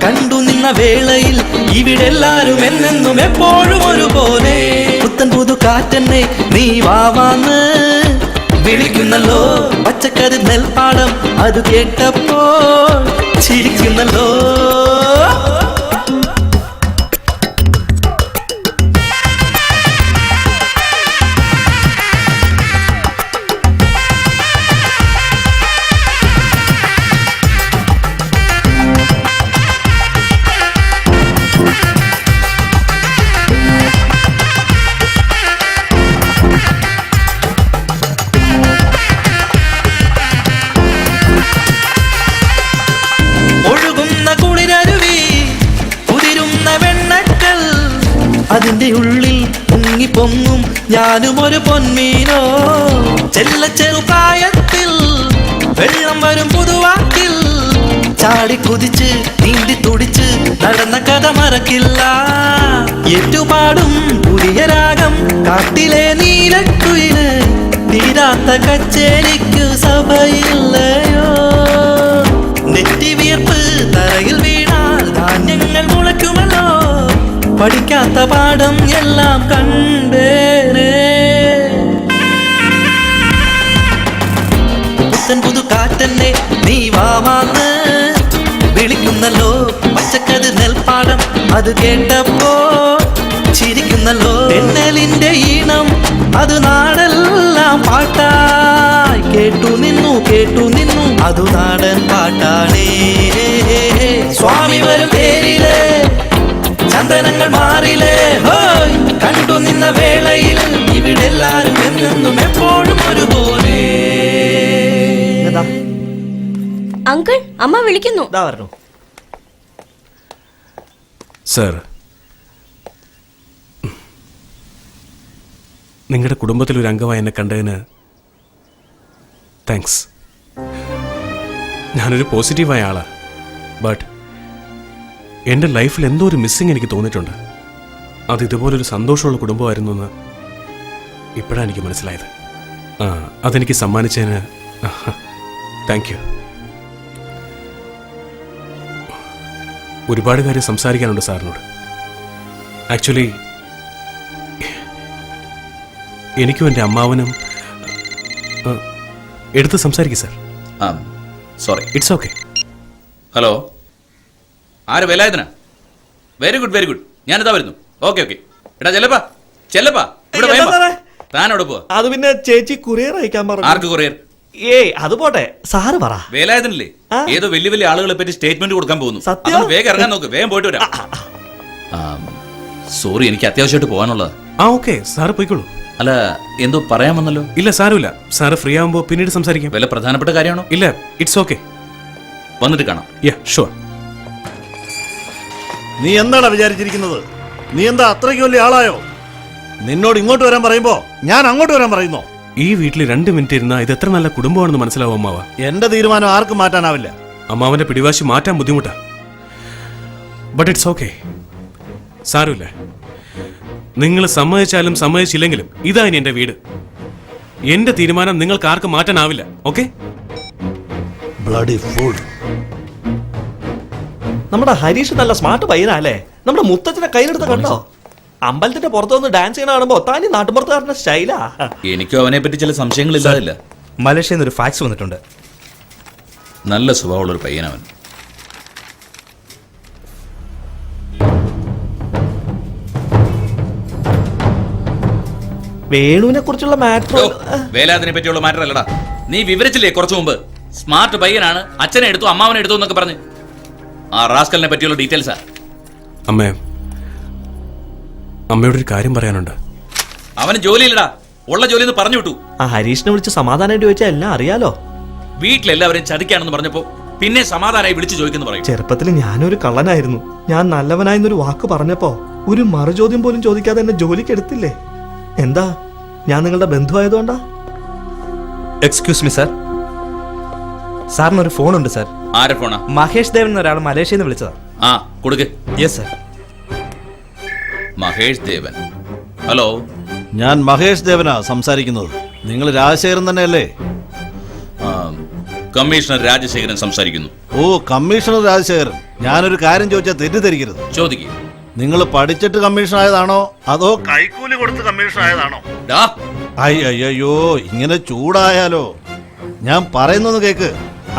കണ്ടു നിന്ന വേളയിൽ ഇവിടെല്ലാരും എന്നെന്നും എപ്പോഴും ഒരുപോലെ പുത്തൻ പുതു കാറ്റന്നെ നീ വാവാന്ന് വിളിക്കുന്നല്ലോ പച്ചക്കറി നെൽപ്പാടം അത് കേട്ടപ്പോൾ ചിരിക്കുന്നല്ലോ അതിന്റെ ഉള്ളിൽ മുങ്ങിപ്പൊങ്ങും ഞാനും ഒരു പൊന്മീനോ ചെറുപ്രായത്തിൽ വെള്ളം വരും പുതുവാക്കിൽ ചാടിക്കുതിച്ച് നീന്തി തുടിച്ച് നടന്ന കഥ മറക്കില്ല ഏറ്റുപാടും പുതിയ രാഗം കാട്ടിലെ നീലക്കുയില് തീരാത്ത കച്ചേരിക്കു സഭയില്ലയോ നെറ്റി വിയർപ്പ് തറയിൽ വീണാൽ ധാന്യങ്ങൾ മുളയ്ക്കുമല്ലോ പഠിക്കാത്ത പാഠം എല്ലാം കണ്ടേരേ പുത്തൻ പുതു കാറ്റന്നെ നീ വാവാന്ന് വിളിക്കുന്നല്ലോ പച്ചക്കതിർ നെൽപ്പാടം അത് കേട്ടപ്പോ ചിരിക്കുന്നല്ലോ തെന്നലിന്റെ ഈണം അത് നാടെല്ലാം പാട്ടായി കേട്ടു നിന്നു അതു നാടൻ പാട്ടാണേ സ്വാമി വരും പേരിലേ ചന്ദനങ്ങൾ മാറിലേ കണ്ടു നിന്ന വേളയിൽ ഇവിടെല്ലാരും എന്നെന്നും എപ്പോഴും ഒരുപോലെ അങ്കിൾ അമ്മ വിളിക്കുന്നു. സർ, നിങ്ങളുടെ കുടുംബത്തിൽ ഒരു അംഗമായി എന്നെ കണ്ടതിന് താങ്ക്സ്. ഞാനൊരു പോസിറ്റീവായ ആളാ, ബട്ട് എൻ്റെ ലൈഫിൽ എന്തോ ഒരു മിസ്സിങ് എനിക്ക് തോന്നിയിട്ടുണ്ട്. അത് ഇതുപോലൊരു സന്തോഷമുള്ള കുടുംബമായിരുന്നു എന്ന് ഇപ്പോഴാണ് എനിക്ക് മനസ്സിലായത്. അതെനിക്ക് സമ്മാനിച്ചതിന് താങ്ക് യു. ഒരുപാട് കാര്യം സംസാരിക്കാനുണ്ട് സാറിനോട്. ആക്ച്വലി എനിക്കും എൻ്റെ അമ്മാവനും എടുത്ത് സംസാരിക്കും sir. Sorry, it's okay. Hello, ആര്? വേലായുധന? വെരി ഗുഡ് വെരി ഗുഡ്, ഞാനിതാ വരുന്നു. Okay okay. എടാ ചെല്ലപ്പാ ഇവിടെ വേഗം. താനോട് പോവാ? അത് പിന്നെ ചേച്ചി കൊറിയർ അയക്കാൻ പറഞ്ഞു. ആർക്ക് കൊറിയർ? അത് പോട്ടെ, സാറ് പറ. വേലായുധനല്ലേ ഏതോ വലിയ വലിയ ആളുകളെ പറ്റി സ്റ്റേറ്റ്മെന്റ് കൊടുക്കാൻ പോകുന്നു. സത്യം? വേഗം ഇറങ്ങാൻ നോക്ക്, വേഗം പോയിട്ട് വരാം. സോറി, എനിക്ക് അത്യാവശ്യമായിട്ട് പോകാനുള്ളത്. ഓക്കെ സാറ് പോയിക്കോളൂ. അല്ല, എന്തോ പറയാമെന്നല്ലോ? ഇല്ല സാരമില്ല, സാറ് ഫ്രീ ആകുമ്പോൾ പിന്നീട് സംസാരിക്കാം. വല്ല പ്രധാനപ്പെട്ട കാര്യമാണോ? ഇല്ല, ഇറ്റ്സ് ഓക്കെ. വന്നിട്ട് കാണാം. ഷുവർ. നീ എന്താണ് വിചാരിച്ചിരിക്കുന്നത്? നീ എന്താ അത്രയ്ക്ക് വലിയ ആളായോ? നിന്നോട് ഇങ്ങോട്ട് വരാൻ പറയുമ്പോ ഞാൻ അങ്ങോട്ട് വരാൻ പറയുന്നോ? ഈ വീട്ടിൽ 2 മിനിറ്റ് ഇരുന്നാ ഇത് എത്ര നല്ല കുടുംബമാണെന്ന് മനസ്സിലാവും അമ്മാവ. എന്റെ തീരുമാനം ആർക്കും മാറ്റാനാവില്ല. അമ്മാവന്റെ പിടിവാശി മാറ്റാൻ ബുദ്ധിമുട്ടാ, ബട്ട് ഇറ്റ്സ് ഓക്കെ. സാരമില്ല, നിങ്ങൾ സമ്മതിച്ചാലും സമ്മതിച്ചില്ലെങ്കിലും ഇതാ ഇനി എന്റെ വീട്. എന്റെ തീരുമാനം നിങ്ങൾക്ക് ആർക്കും മാറ്റാനാവില്ല. ഓക്കെ? നമ്മുടെ ഹരീഷ് നല്ല സ്മാർട്ട് പയ്യനല്ലേ? നമ്മുടെ മുത്തച്ഛനെ കയ്യിലെടുത്ത് കണ്ടോ? അമ്പലത്തിന്റെ പുറത്തുനിന്ന് ഡാൻസ് ചെയ്യണ കാണുമ്പോ താനി നാട്ടുപുറത്തുകാരന്റെ സ്റ്റൈലാ. എനിക്കും അവനെ പറ്റി ചില സംശയങ്ങളില്ലാതില്ല. മലേഷ്യയിൽ നിന്ന് ഒരു ഫാക്സ് വന്നിട്ടുണ്ട്. നല്ല സ്വഭാവമുള്ളൊരു പയ്യനവൻ. വേണുവിനെ കുറിച്ചുള്ള മാറ്റർ വേലാതിനെ പറ്റിയുള്ള മാറ്റർ അല്ലടാ. നീ വിവരിച്ചില്ലേ കുറച്ചു മുമ്പ് സ്മാർട്ട് പയ്യനാണ്, അച്ഛനെ എടുത്തു അമ്മാവനെ എടുത്തു എന്നൊക്കെ പറഞ്ഞ്. ആ റാസ്കലിനെ പറ്റിയുള്ള ഡീറ്റെയിൽസാ. അമ്മയോട് ഒരു കാര്യം പറയാനുണ്ട്. അവന് ജോലിയില്ലടാ, ഉള്ള ജോലി എന്ന് പറഞ്ഞു വിട്ടു. ആ ഹരീഷിനെ വിളിച്ച് സമാധാനമായിട്ട് ചോദിച്ചാൽ എല്ലാം അറിയാലോ. വീട്ടിലെല്ലാവരും ചതിക്കാണെന്ന് പറഞ്ഞപ്പോ പിന്നെ സമാധാനമായി വിളിച്ചു ചോദിക്കുന്നു പറയും. ചെറുപ്പത്തിൽ ഞാനൊരു കള്ളനായിരുന്നു. ഞാൻ നല്ലവനായെന്നൊരു വാക്ക് പറഞ്ഞപ്പോ ഒരു മറുചോദ്യം പോലും ചോദിക്കാതെ എന്നെ ജോലിക്ക് എടുത്തില്ലേ? എന്താ, ഞാൻ നിങ്ങളുടെ ബന്ധുവായതുകൊണ്ടാ? എക്സ്ക്യൂസ് മീ സാർ, സാറിനൊരു ഫോണുണ്ട് സാർ. ആരെ ഫോണാ? മഹേഷ് ദേവൻ എന്നൊരാൾ മലേഷ്യയിൽ നിന്ന് വിളിച്ചതാ. ആ കൊടുക്ക്. Yes sir. Mahesh Devan. Hello, ഞാൻ മഹേഷ് ദേവനാ സംസാരിക്കുന്നത്. നിങ്ങൾ രാജശേഖരൻ തന്നെയല്ലേ? കമ്മീഷണർ രാജശേഖരൻ സംസാരിക്കുന്നു. ഓ, കമ്മീഷണർ രാജശേഖരൻ. ഞാനൊരു കാര്യം ചോദിച്ചാൽ തെറ്റിദ്ധരിക്കരുത്. ചോദിക്കുക. നിങ്ങൾ പഠിച്ചിട്ട് കമ്മീഷൻ ആയതാണോ അതോ കൈക്കൂലി കൊടുത്ത് കമ്മീഷൻ ആയതാണോ? അയ്യോ, ഇങ്ങനെ ചൂടായാലോ? ഞാൻ പറയുന്നത് കേക്ക്.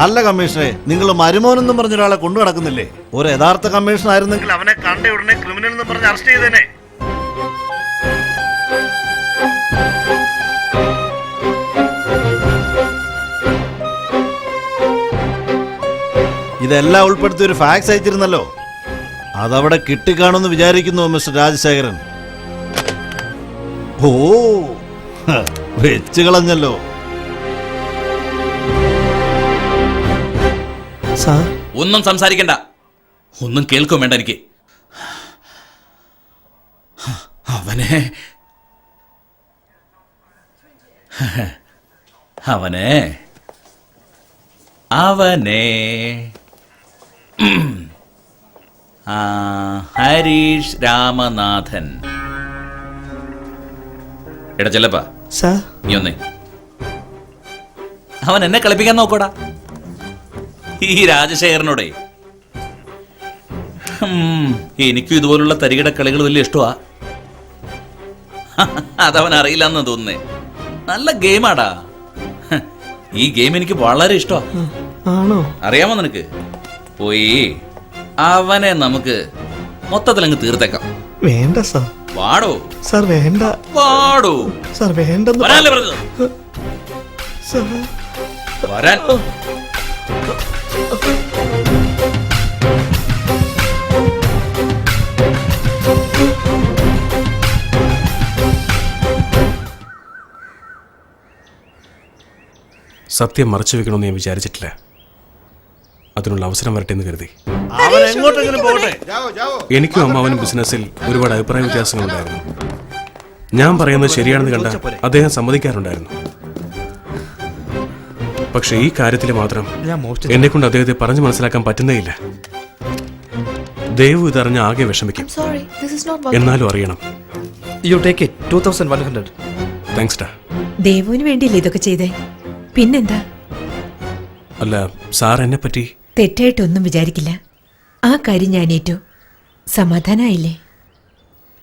അല്ല കമ്മീഷണറെ, നിങ്ങൾ മരുമോനെന്നും പറഞ്ഞ ഒരാളെ കൊണ്ടു നടക്കുന്നില്ലേ? ഒരു യഥാർത്ഥ കമ്മീഷൻ ആയിരുന്നെങ്കിൽ അവനെ കണ്ട ഉടനെ ക്രിമിനൽ എന്ന് പറഞ്ഞ് അറസ്റ്റ് ചെയ്തേനെ. ഇതെല്ലാം ഉൾപ്പെടുത്തി ഒരു ഫാക്സ് അയച്ചിരുന്നല്ലോ. അതവിടെ കിട്ടിക്കാണുമെന്ന് വിചാരിക്കുന്നു മിസ്റ്റർ രാജശേഖരൻ. ഓ, വെച്ച് കളഞ്ഞല്ലോ. ഒന്നും സംസാരിക്കണ്ട, ഒന്നും കേൾക്കും വേണ്ട എനിക്ക്. അവനെ അവനെ അവനെ ഹരീഷ് രാമനാഥൻ. എടാ ചെല്ലപ്പാ, നീ ഒന്നേ. അവൻ എന്നെ കളിപ്പിക്കാൻ നോക്കോടാ ഈ രാജശേഖരനോടെ. എനിക്കും ഇതുപോലുള്ള തരികിട കളികൾ വലിയ ഇഷ്ടമാ. അതവൻ അറിയില്ല എന്ന് തോന്നുന്നേ. നല്ല ഗെയിമാടാ ഈ ഗെയിം. എനിക്ക് വളരെ ഇഷ്ടമാ. അറിയാമോ നിനക്ക്? പോയി അവനെ നമുക്ക് മൊത്തത്തിൽ അങ്ങ് തീർത്തേക്കാം. വേണ്ട സാർ. വാടോ സാർ, വേണ്ട. വാടോ സാർ, വേണ്ട. വരാനല്ലേ പറഞ്ഞത്? വരാൻ. സത്യം മറച്ചു വെക്കണമെന്ന് ഞാൻ വിചാരിച്ചിട്ടില്ല. അതിനുള്ള അവസരം വരട്ടെ എന്ന് കരുതി. എനിക്കും അമ്മാവനും ബിസിനസ്സിൽ ഒരുപാട് അഭിപ്രായ വ്യത്യാസങ്ങളുണ്ടായിരുന്നു. ഞാൻ പറയുന്നത് ശരിയാണെന്ന് കണ്ട അദ്ദേഹം സമ്മതിക്കാറുണ്ടായിരുന്നു. പക്ഷെ ഈ കാര്യത്തിൽ മാത്രം എന്നെ കൊണ്ട് അദ്ദേഹത്തെ പറഞ്ഞു മനസ്സിലാക്കാൻ പറ്റുന്നേയില്ല. ദേവു ഇതറിഞ്ഞ ആകെ വിഷമിക്കും. എന്നാലും അറിയണം. താങ്ക്സ് ഡാ. ദേവുവിന് വേണ്ടിയില്ലേ ഇതൊക്കെ ചെയ്തേ? പിന്നെന്താ? അല്ല സാർ, എന്നെ പറ്റി തെറ്റായിട്ടൊന്നും വിചാരിക്കില്ല. ആ കാര്യം ഞാൻ ഏറ്റു. സമാധാനായില്ലേ?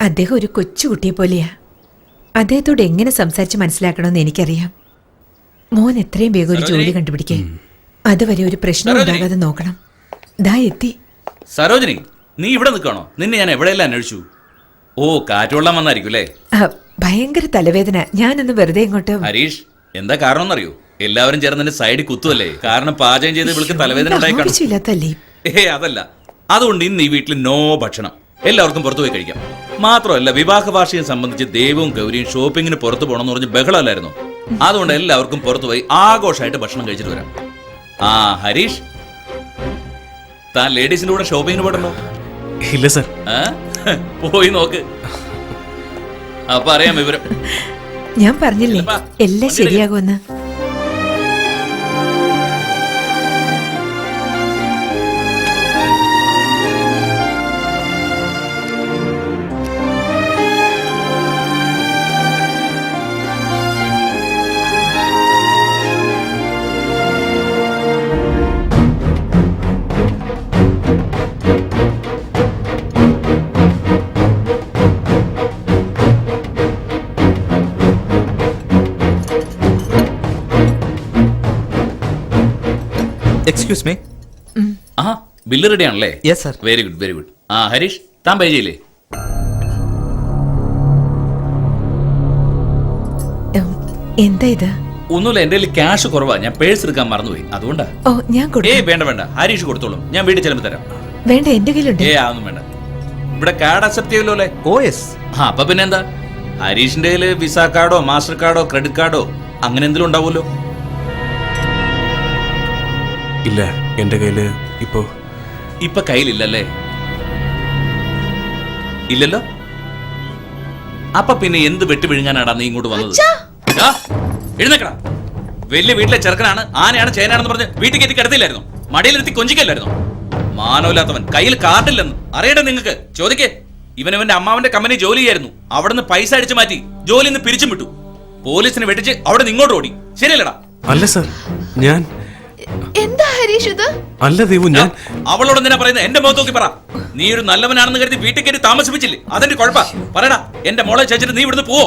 അദ്ദേഹം ഒരു കൊച്ചുകുട്ടിയെ പോലെയാ. അദ്ദേഹത്തോട് എങ്ങനെ സംസാരിച്ച് മനസ്സിലാക്കണമെന്ന് എനിക്കറിയാം. മോൻ എത്രയും വേഗം ഒരു ജോലി കണ്ടുപിടിക്കേ. അതുവരെ ഒരു പ്രശ്നം ഉണ്ടാകാതെ നോക്കണം. ദാ എത്തി. സരോജിനി, നീ ഇവിടെ നിൽക്കണോ? നിന്നെ ഞാൻ എവിടെയെല്ലാം അന്വേഷിച്ചു. ഓ, കാറ്റുകൊള്ളാൻ വന്നായിരിക്കും അല്ലേ? ഭയങ്കര തലവേദന. ഞാനൊന്ന് വെറുതെ ഇങ്ങോട്ട്. ഹരീഷ്, എന്താ കാരണം എന്നറിയോ? എല്ലാവരും ചേർന്ന് എന്നെ സൈഡിൽ കുത്തുവല്ലേ. കാരണം പാചകം ചെയ്ത് ഇവൾക്ക് തലവേദന ഉണ്ടായിക്കാണും. അതല്ല, അതുകൊണ്ട് ഇന്ന് ഈ വീട്ടിൽ നോ ഭക്ഷണം. എല്ലാവർക്കും പുറത്തു പോയി കഴിക്കാം. മാത്രമല്ല, വിവാഹ വാർഷികം സംബന്ധിച്ച് ദേവും ഗൗരിയും ഷോപ്പിങ്ങിന് പുറത്തു പോകണമെന്ന് പറഞ്ഞ് ബഹളമല്ലായിരുന്നു. അതുകൊണ്ട് എല്ലാവർക്കും പുറത്തു പോയി ആഘോഷമായിട്ട് ഭക്ഷണം കഴിച്ചിട്ട് വരാം. ആ ഹരീഷ്, താൻ ലേഡീസിന്റെ കൂടെ ഷോപ്പിങ്ങിന് പോകണ്ടോ? ഇല്ല സർ. പോയി നോക്ക്, അപ്പൊ അറിയാം വിവരം. ഞാൻ പറഞ്ഞില്ലേ എല്ലാം ശരിയാകുമെന്ന്. Excuse me. ആ ബില്ല് റെഡി ആണല്ലേ? Yes sir. Very good, very good. ആ ഹരീഷ്, താൻ പേ ചെയ്യില്ലേ? എന്താ ഇത്? ഒന്നുമില്ല, എന്റെ കയ്യിൽ ക്യാഷ് കുറവാ, ഞാൻ പേഴ്സ് എടുക്കാൻ മറന്നുപോയി, അതുകൊണ്ടാ. ഓ, ഞാൻ വേണ്ട വേണ്ട, ഹരീഷ് കൊടുത്തോളും, ഞാൻ വീട്ടിൽ ചെല്ലുമ്പോ തരാം. വേണ്ട, എന്റെ കയ്യിലുണ്ട്. അതൊന്നും വേണ്ട. ഇവിടെ കാർഡ് അക്സെപ്റ്റ് ചെയ്യല്ലോ അല്ലേ? Oh yes. അപ്പൊ പിന്നെ എന്താ, ഹരീഷിന്റെ കയ്യില് വിസ കാർഡോ മാസ്റ്റർ കാർഡോ ക്രെഡിറ്റ് കാർഡോ അങ്ങനെ എന്തെങ്കിലും ഉണ്ടാവുമല്ലോ? ഇല്ല, എന്റെ കയ്യില് ഇപ്പൊ കയ്യിലില്ലല്ലേ? ഇല്ലല്ലോ. അപ്പൊ പിന്നെ എന്ത് വെട്ടി വിഴുങ്ങാനാടാ നീ ഇങ്ങോട്ട് വന്നത്? എഴുന്നേക്കടാ. വലിയ വീട്ടിലെ ചെറുക്കനാണ്, ആനയാണ് ചേനാണെന്ന് പറഞ്ഞ് വീട്ടിൽ കയറ്റി കിടത്തില്ലായിരുന്നു, മടിയിലിരുത്തി കൊഞ്ചിക്കല്ലായിരുന്നു. മാനമില്ലാത്തവൻ, കയ്യിൽ കാർഡില്ലെന്ന് അറിയട്ടെ നിങ്ങൾക്ക്. ചോദിക്കേ, ഇവനവന്റെ അമ്മാവന്റെ കമ്പനി ജോലി ചെയ്യായിരുന്നു, അവിടുന്ന് പൈസ അടിച്ചു മാറ്റി ജോലി നിന്ന് പിരിച്ചും വിട്ടു. പോലീസിനെ വെട്ടിച്ച് അവിടെ നിന്ന് ഇങ്ങോട്ട് ഓടി. ശരിയല്ലടാ? അല്ല സർ, ഞാൻ എന്താ ഹരീഷ് ഇത്? അല്ല ദേവു, ഞാൻ അവളോട് എന്തിനാ പറയുന്നത്? എന്റെ മുഖത്ത് നോക്കി പറ. നീ ഒരു നല്ലവനാണെന്ന് കരുതി വീട്ടിൽ കയറ്റി താമസിപ്പിച്ചില്ലേ, അതെന്റെ കുഴപ്പ. പറയടാ, എന്റെ മോളെ ചതിച്ചിട്ട് നീ ഇവിടുന്ന് പോവോ?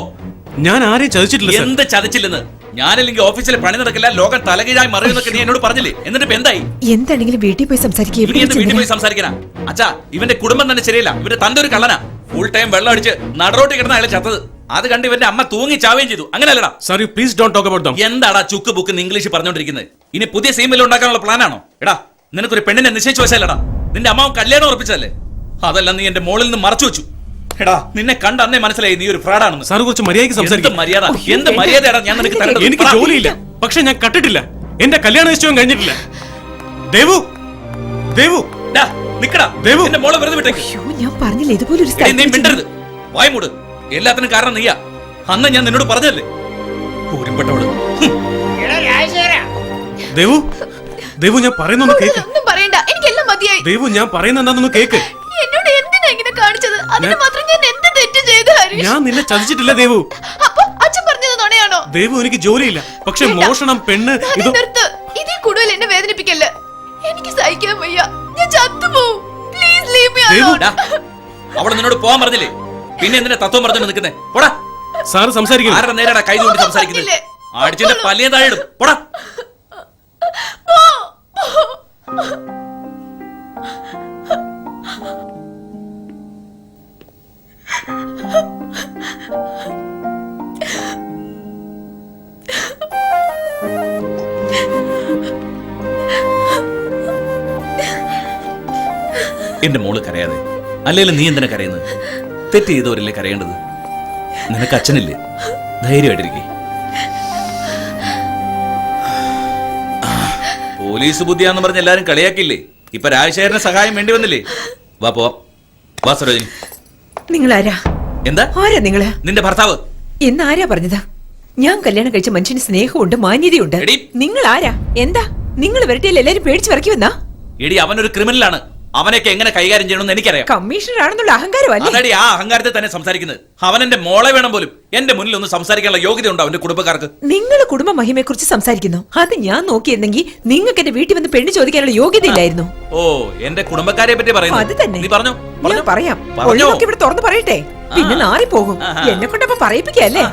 ഞാൻ ആരെയും ചതിച്ചിട്ടില്ല. എന്ത് ചതിച്ചില്ലെന്ന്? ഞാനല്ലെങ്കിൽ ഓഫീസിൽ പണി നടക്കില്ല, ലോകം തലകീഴായി മറിയുന്നൊക്കെ നീ എന്നോട് പറഞ്ഞില്ലേ? എന്നിട്ട് ഇപ്പൊ എന്തായി? എന്താണെങ്കിലും വീട്ടിൽ പോയി സംസാരിക്കുക. വീട്ടിൽ പോയി സംസാരിക്കണ? അച്ഛാ, ഇവന്റെ കുടുംബം തന്നെ ശരിയല്ല. ഇവന്റെ തന്റെ ഒരു കള്ളനാ. ഫുൾ ടൈം വെള്ളം അടിച്ച് നടറോട്ടി കിടന്ന അയാളെ ചത്തത്. അത് കണ്ട് ഇവന്റെ അമ്മ തൂങ്ങി ചാവുകയും ചെയ്തു. അങ്ങനെയല്ലടാ? Sorry, please don't talk about them. എന്താടാ ചുക്ക് ബുക്ക് ഇംഗ്ലീഷ് പറഞ്ഞോണ്ടിരിക്കുന്നത്? ഇനി പുതിയ സീമിൽ ഉണ്ടാക്കാനുള്ള പ്ലാനാണോ? എടാ, നിനക്കൊരു പെണ്ണിനെ നിശ്ചയിച്ചു വെച്ചല്ലടാ. നിന്റെ അമ്മാവൻ കല്യാണം ഉറപ്പിച്ചതല്ലേ? അതെല്ലാം നീ എന്റെ മോളിൽ നിന്ന് മറച്ചു വെച്ചു. എടാ, നിന്നെ കണ്ട അന്നേ മനസ്സിലായി നീ ഒരു ഫ്രോഡാണെന്ന്. സാർ കുറച്ച് മര്യാദയ്ക്ക് സംസാരിക്കും. മര്യാദ? എന്ത് മര്യാദയാടാ ഞാൻ നിനക്ക് തരേണ്ടത്? എനിക്ക് ജോലിയില്ല, പക്ഷെ ഞാൻ കട്ടിട്ടില്ല. എന്റെ കല്യാണ നിശ്ചയം കഴിഞ്ഞിട്ടില്ല. ദേവു, ദേവു, നിക്കടാ. ദേവു, എന്റെ മോളെ വെറുതെ വിട്ടേക്ക്. ഞാൻ പറഞ്ഞില്ല ഇതുപോലെ ഒരു നീ മിണ്ടരുത്, വായ് മൂട്. എല്ലാത്തിനും കാരണം നീയാ. അന്ന് ഞാൻ നിന്നോട് പറഞ്ഞല്ലേ, ഊരിപ്പെട്ടവള്. ദേവു, ദേവു, ഞാൻ പറയുന്നൊന്ന് കേക്ക്. ഒന്നും പറയണ്ട, എനിക്കെല്ലാം മതിയായി. ദേവു, ഞാൻ പറയുന്ന എന്താണെന്ന് കേക്ക്. എന്നോട് എന്തിനാ ഇങ്ങനെ കാണിച്ചത്? അതിന് മാത്രം ഞാൻ എന്ത് തെറ്റ് ചെയ്തു ഹരീഷ്? ഞാൻ നിന്നെ ചതിച്ചിട്ടില്ല ദേവു. അപ്പൊ അച്ഛൻ പറഞ്ഞത് നുണയാണോ? ദേവു, എനിക്ക് ജോലിയില്ല, പക്ഷെ മോഷണം, പെണ്ണ്, ഇത് നിർത്ത്. ഇതിൽ കൂടുതൽ എന്നെ വേദനിപ്പിക്കല്ല. എനിക്ക് സഹിക്കാൻ വയ്യ, ഞാൻ ചത്തുപോകും. Please leave me alone. അവള് നിന്നോട് പോവാൻ പറഞ്ഞില്ലേ, പിന്നെ എന്തിനാ തത്വം പറഞ്ഞോണ്ട് നിൽക്കുന്നേ? പോടാ. സാറ് സംസാരിക്കുന്നു. ആരുടെ നേരാടാ കൈ കൊണ്ട് സംസാരിക്കുന്നത്? അടിച്ചിന്റെ പല്ലിയ താഴെടും. പോടാ. എന്റെ മോള് കരയാതെ. അല്ലേലും നീ എന്തിനാ കരയുന്നത്? തെറ്റ് ചെയ്തവരല്ലേ കരയേണ്ടത്? നിനക്ക് അച്ഛനില്ലേ? ധൈര്യമായിട്ടിരിക്കേ. പോലീസ് ബുദ്ധിയാന്ന് പറഞ്ഞ് എല്ലാരും കളിയാക്കില്ലേ? ഇപ്പൊ രാജശേഖരന് സഹായം വേണ്ടി വന്നില്ലേ? വാ പോവാം. വാ സരോജിനി. നിങ്ങളാരാ? എന്താ ആരാ നിങ്ങള്? നിന്റെ ഭർത്താവ്. എന്ന് ആരാ പറഞ്ഞതാ? ഞാൻ കല്യാണം കഴിച്ച മനുഷ്യന് സ്നേഹമുണ്ട്, മാന്യതയുണ്ട്. നിങ്ങൾ ആരാ? എന്താ നിങ്ങൾ വരട്ടിയിൽ എല്ലാരും പേടിച്ചു വരക്കി വന്നാ? എടി, അവനൊരു ക്രിമിനലാണ്. അവനൊക്കെ എങ്ങനെ കൈകാര്യം ചെയ്യണമെന്ന് എനിക്കറിയാം. കമ്മീഷണർ ആണെന്നുള്ള അഹങ്കാരമല്ലേ? അതടി, ആ അഹങ്കാരത്തെ തന്നെ സംസാരിക്കുന്നത്. അവൻ എന്റെ മോളെ വേണം പോലും. എന്റെ മുന്നിൽ ഒന്ന് സംസാരിക്കാനുള്ള യോഗ്യത ഉണ്ടോ അവന്റെ കുടുംബക്കാർക്ക്? നിങ്ങൾ കുടുംബ മഹിമയെ കുറിച്ച് സംസാരിക്കുന്നു. അത് ഞാൻ നോക്കിയിരുന്നെങ്കിൽ നിങ്ങൾക്ക് എന്റെ വീട്ടിൽ വന്ന് പെണ്ണ് ചോദിക്കാനുള്ള യോഗ്യത ഇല്ലായിരുന്നു. ഓ, എന്റെ കുടുംബക്കാരെ പറ്റി പറയുന്നു. അത് തന്നെ. നീ പറഞ്ഞോ? ഞാൻ പറയാം. ഒഴിവൊക്കെ ഇവിടെ തുറന്നു പറയട്ടെ, പിന്നെ നാറി പോകും. എന്നെ കൊണ്ടപ്പോ പറയിപ്പിക്കല്ലേ?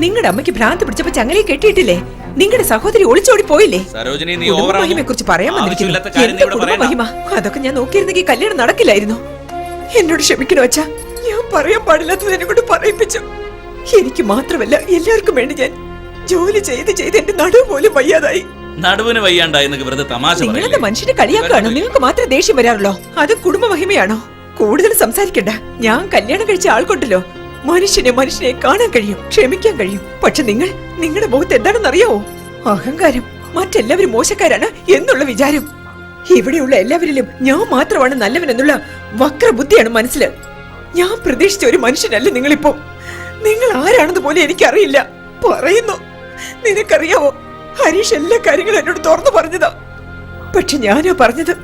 നിങ്ങളുടെ അമ്മയ്ക്ക് ഭ്രാന്ത് പിടിച്ചപ്പോ ചങ്ങലയെ കെട്ടിയിട്ടില്ലേ? നിങ്ങളുടെ സഹോദരി ഒളിച്ചോടി പോയില്ലേ? സരോജിനി, നീ മഹിമയെ കുറിച്ച് പറയാൻ വന്നിരിക്കുന്നു. അതൊക്കെ ഞാൻ നോക്കിയിരുന്നെങ്കിൽ കല്യാണം നടക്കില്ലായിരുന്നു. എന്നോട് ക്ഷമിക്കണോ അച്ഛാ, ഞാൻ പറയാൻ പാടില്ലാത്തത് എന്നെ കൊണ്ട് പറയിപ്പിച്ചു. എനിക്ക് മാത്രമല്ല, എല്ലാവർക്കും വേണ്ടി ഞാൻ ജോലി ചെയ്ത് ചെയ്ത് എന്റെ നടുവ് പോലും വയ്യാതായി. നടുവിന് വയ്യാണ്ടായി വെറുതെ തമാശ. നിങ്ങളെന്താ മനുഷ്യനെ കളിയാക്കാണോ? നിങ്ങൾക്ക് മാത്രമേ ദേഷ്യം വരാറുള്ളോ? അത് കുടുംബ മഹിമയാണോ? കൂടുതൽ സംസാരിക്കണ്ട. ഞാൻ കല്യാണം കഴിച്ച ആൾക്കൊണ്ടല്ലോ മനുഷ്യനെ കാണാൻ കഴിയും, ക്ഷമിക്കാൻ കഴിയും. പക്ഷെ നിങ്ങളുടെ മുഖത്ത് എന്താണെന്ന് അറിയാവോ? അഹങ്കാരം. മറ്റെല്ലാവരും മോശക്കാരാണ് എന്നുള്ള വിചാരം. ഇവിടെയുള്ള എല്ലാവരിലും ഞാൻ മാത്രമാണ് നല്ലവനെന്നുള്ള വക്രബുദ്ധിയാണ് മനസ്സിൽ. ഞാൻ പ്രതീക്ഷിച്ച ഒരു മനുഷ്യനല്ല നിങ്ങളിപ്പോ. നിങ്ങൾ ആരാണെന്ന് പോലും എനിക്കറിയില്ല. പറയുന്നു. നിനക്കറിയാവോ, ഹരീഷ് എല്ലാ കാര്യങ്ങളും എന്നോട് തുറന്നു പറഞ്ഞതാ. പക്ഷെ ഞാനാ പറഞ്ഞത്